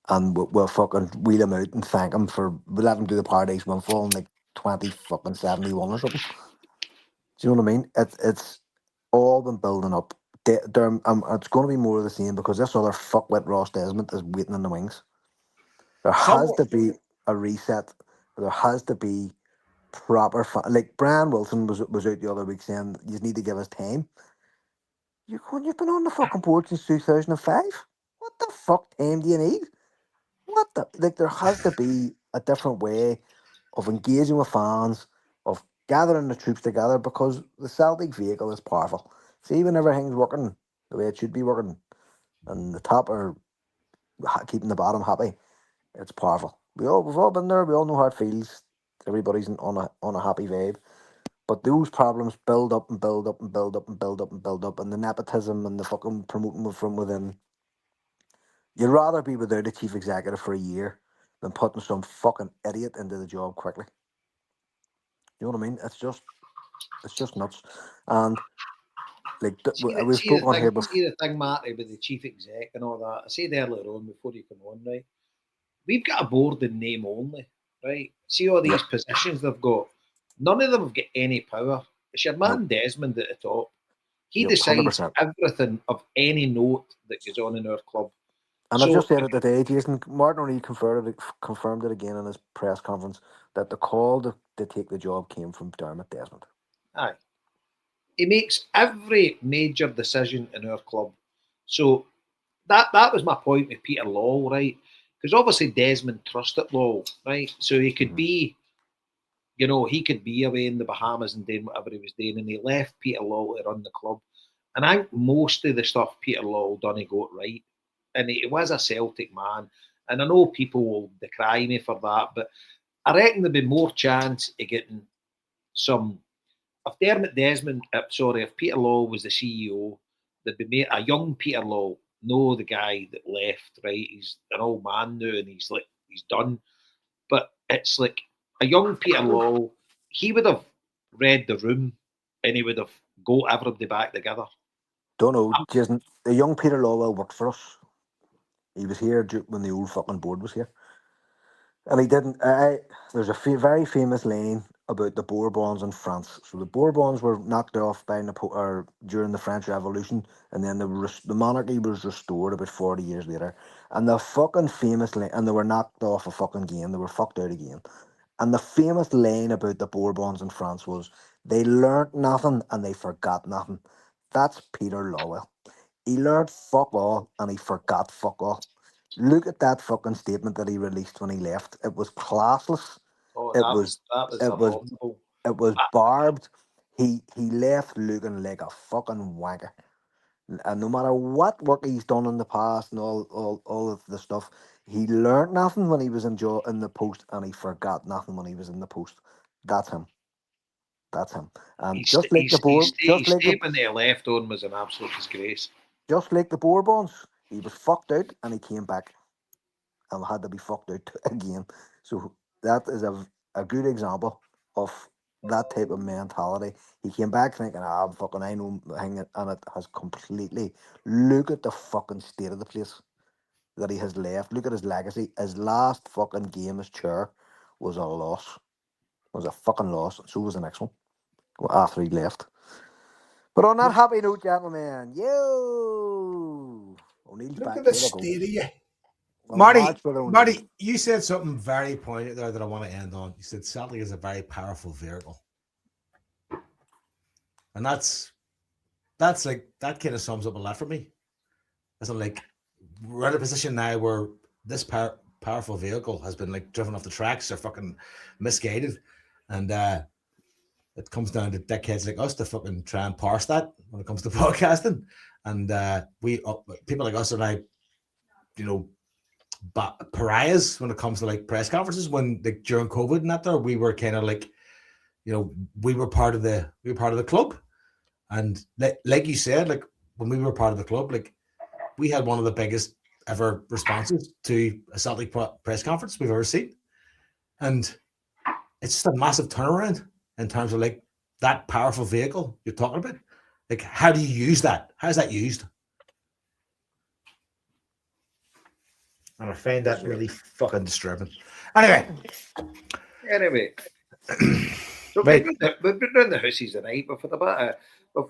And we'll fucking wheel him out and thank him for, we'll let him do the Paradise Windfall in like 20 fucking 71 or something. Do you know what I mean? It's all been building up. It's going to be more of the same because this other fuckwit Ross Desmond is waiting in the wings. There has to be a reset. There has to be proper like Brian Wilson was out the other week saying you need to give us time. You've been on the fucking board since 2005. What the fuck time do you need? What the like? There has to be a different way of engaging with fans, of gathering the troops together because the Celtic vehicle is powerful. See, when everything's working the way it should be working, and the top are keeping the bottom happy, it's powerful. We've all been there. We all know how it feels. Everybody's on a happy vibe. But those problems build up and build up and build up and build up and build up, and the nepotism and the fucking promoting from within. You'd rather be without a chief executive for a year than putting some fucking idiot into the job quickly. You know what I mean? It's just nuts. And like we spoke on here before. See the thing, Marty, with the chief exec and all that. I said earlier on before you come on, right? We've got a board in name only, right? See all these positions they've got. None of them have got any power. It's your man Desmond at the top. He decides 100%. everything of any note that goes on in our club. And I've just said it today, Jason. Martin only confirmed it again in his press conference that the call to take the job came from Dermot Desmond. Aye. He makes every major decision in our club. So that was my point with Peter Lawwell, right? Because obviously Desmond trusted Lawwell, right? So he could be, he could be away in the Bahamas and doing whatever he was doing, and he left Peter Lawwell to run the club. And I think most of the stuff Peter Lawwell done, he got right. And he was a Celtic man. And I know people will decry me for that, but I reckon there'd be more chance of getting some. If Dermot Desmond, if Peter Lawwell was the CEO, there'd be a young Peter Lawwell, no the guy that left, right? He's an old man now and he's done. But it's like a young Peter Lawwell, he would have read the room and he would have got everybody back together. Don't know, Jason. The young Peter Lawwell worked for us. He was here when the old fucking board was here. And he didn't. There's a very famous line about the Bourbons in France. So the Bourbons were knocked off by during the French Revolution, and then the monarchy was restored about 40 years later. And the fucking famous line, and they were knocked off a fucking game. They were fucked out again. And the famous line about the Bourbons in France was, they learnt nothing and they forgot nothing. That's Peter Lawwell. He learned fuck all and he forgot fuck all. Look at that fucking statement that he released when he left. It was classless. It was barbed. He left looking like a fucking wanker. And no matter what work he's done in the past and all of the stuff, he learned nothing when he was in the post, and he forgot nothing when he was in the post. That's him. And his statement that he left on was an absolute disgrace. Just like the Bourbons, he was fucked out and he came back and had to be fucked out again. So that is a good example of that type of mentality. He came back thinking, I know, and it has completely. Look at the fucking state of the place. that he has left. Look at his legacy. His last fucking game as chair was a loss. Was a fucking loss. So was the next one after he left. But on that happy note, gentlemen, O'Neill's Look back. at the Here we go. state of you. Well, Marty, March for O'Neill. Marty, you said something very poignant there that I want to end on. You said Celtic is a very powerful vehicle. And that's like, that kind of sums up a lot for me. As I'm like, we're in a position now where this powerful vehicle has been like driven off the tracks or fucking misguided. And it comes down to dickheads like us to fucking try and parse that when it comes to podcasting. And people like us are now, you know, pariahs when it comes to like press conferences. When like during COVID and that, there we were kind of like, you know, we were part of the club, and like you said, like when we were part of the club, like we had one of the biggest ever responses to a Celtic press conference we've ever seen, and it's just a massive turnaround in terms of like that powerful vehicle you're talking about. Like, how do you use that? How is that used? And I find that really fucking disturbing. Anyway. So Right. we've been doing the houses tonight, but for the matter, we've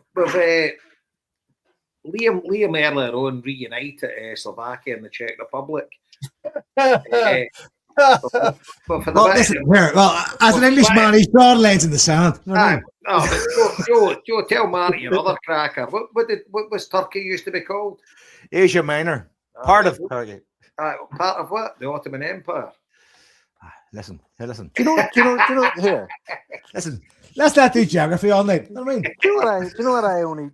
Liam earlier on reunited Slovakia and the Czech Republic. But for the Well, listen, here, as an Englishman, he's drawing lines in the sand. You know what I mean? Joe, tell Marty another cracker. What was Turkey used to be called? Asia Minor. Part of Turkey. Part of what? The Ottoman Empire. Listen. Do you know here? Listen, let's not do geography all night. You know what I mean? Do you know what I only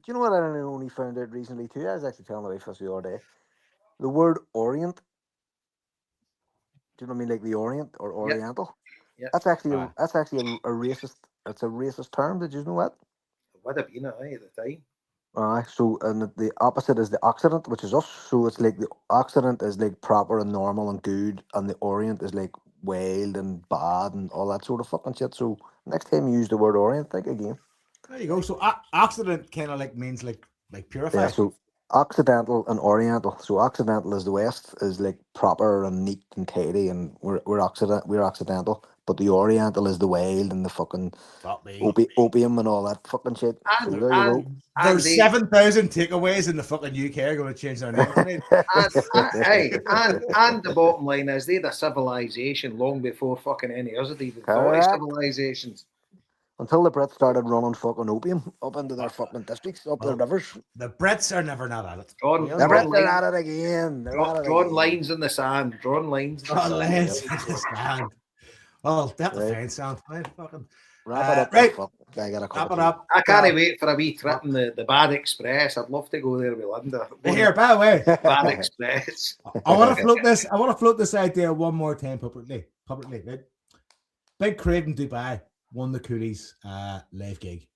found out recently too? I was actually telling the wife this the other day. The word Orient. Do you know what I mean? Like the Orient or Oriental. Yeah. That's actually a racist. It's a racist term. Did you know that? It would have been at the time. So and the opposite is the Occident, which is us. So it's like the Occident is like proper and normal and good, and the Orient is like wild and bad and all that sort of fucking shit. So next time you use the word Orient, think again. There you go. So Occident kind of like means like purified. Yeah. So Occidental and Oriental. So Occidental is the West, is like proper and neat and tidy, and we're Occidental. But the Oriental is the wild and the fucking opium and all that fucking shit. So there you go. There's 7,000 takeaways in the fucking UK are going to change their name. and the bottom line is they're a civilization long before fucking any others even thought of civilizations. Until the Brits started running fucking opium up into their fucking districts, up their rivers. The Brits are never not at it. The Brits are at it again. Drawing lines in the sand. Drawing lines in the sand. Well, that's the fine sound. Right, fucking. Wrap it up. Right. I got a Wrap it up. I can't wait for a wee trip in the Bad Express. I'd love to go there with Linda. Here, by the way. Bad Express. I want to float this idea one more time publicly. Right? Big Crave in Dubai won the Coolies live gig.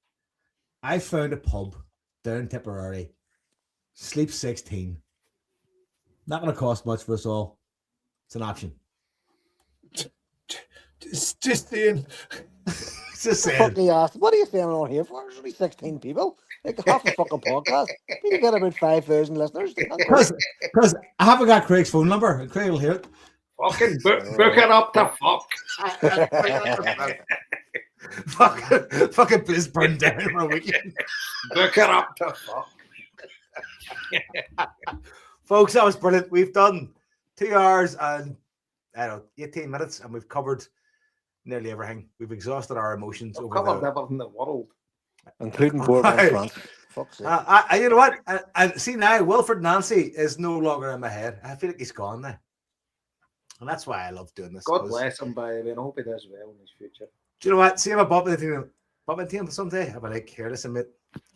I found a pub down Tipperary. Sleep 16. Not going to cost much for us all. It's an option. Just saying. Just saying. What are you saying on here for? There's only 16 people. Like half a fucking podcast. We get about 5,000 listeners. Because I haven't got Craig's phone number, and Craig will hear it. Fucking book it up to fuck. Fucking place burned down for a weekend. Book it up to fuck. Folks, that was brilliant. We've done 2 hours and 18 minutes, and we've covered nearly everything. We've exhausted our emotions. We've covered everything in the world, including Boardman France. Fuck's sake. You know what? And see now, Wilfred Nancy is no longer in my head. I feel like he's gone now, and that's why I love doing this. God bless him, by the way. I hope he does well in his future. Do you know what? See him bump into him someday. I'll be like, here, listen, mate.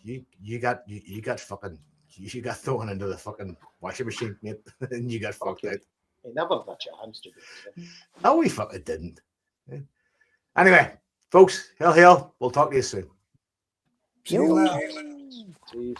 You got thrown into the fucking washing machine, mate, and you got fucked out. He never had a chance to do it. No, we fucking didn't. Anyway, folks, hail. We'll talk to you soon. See you later. Jeez.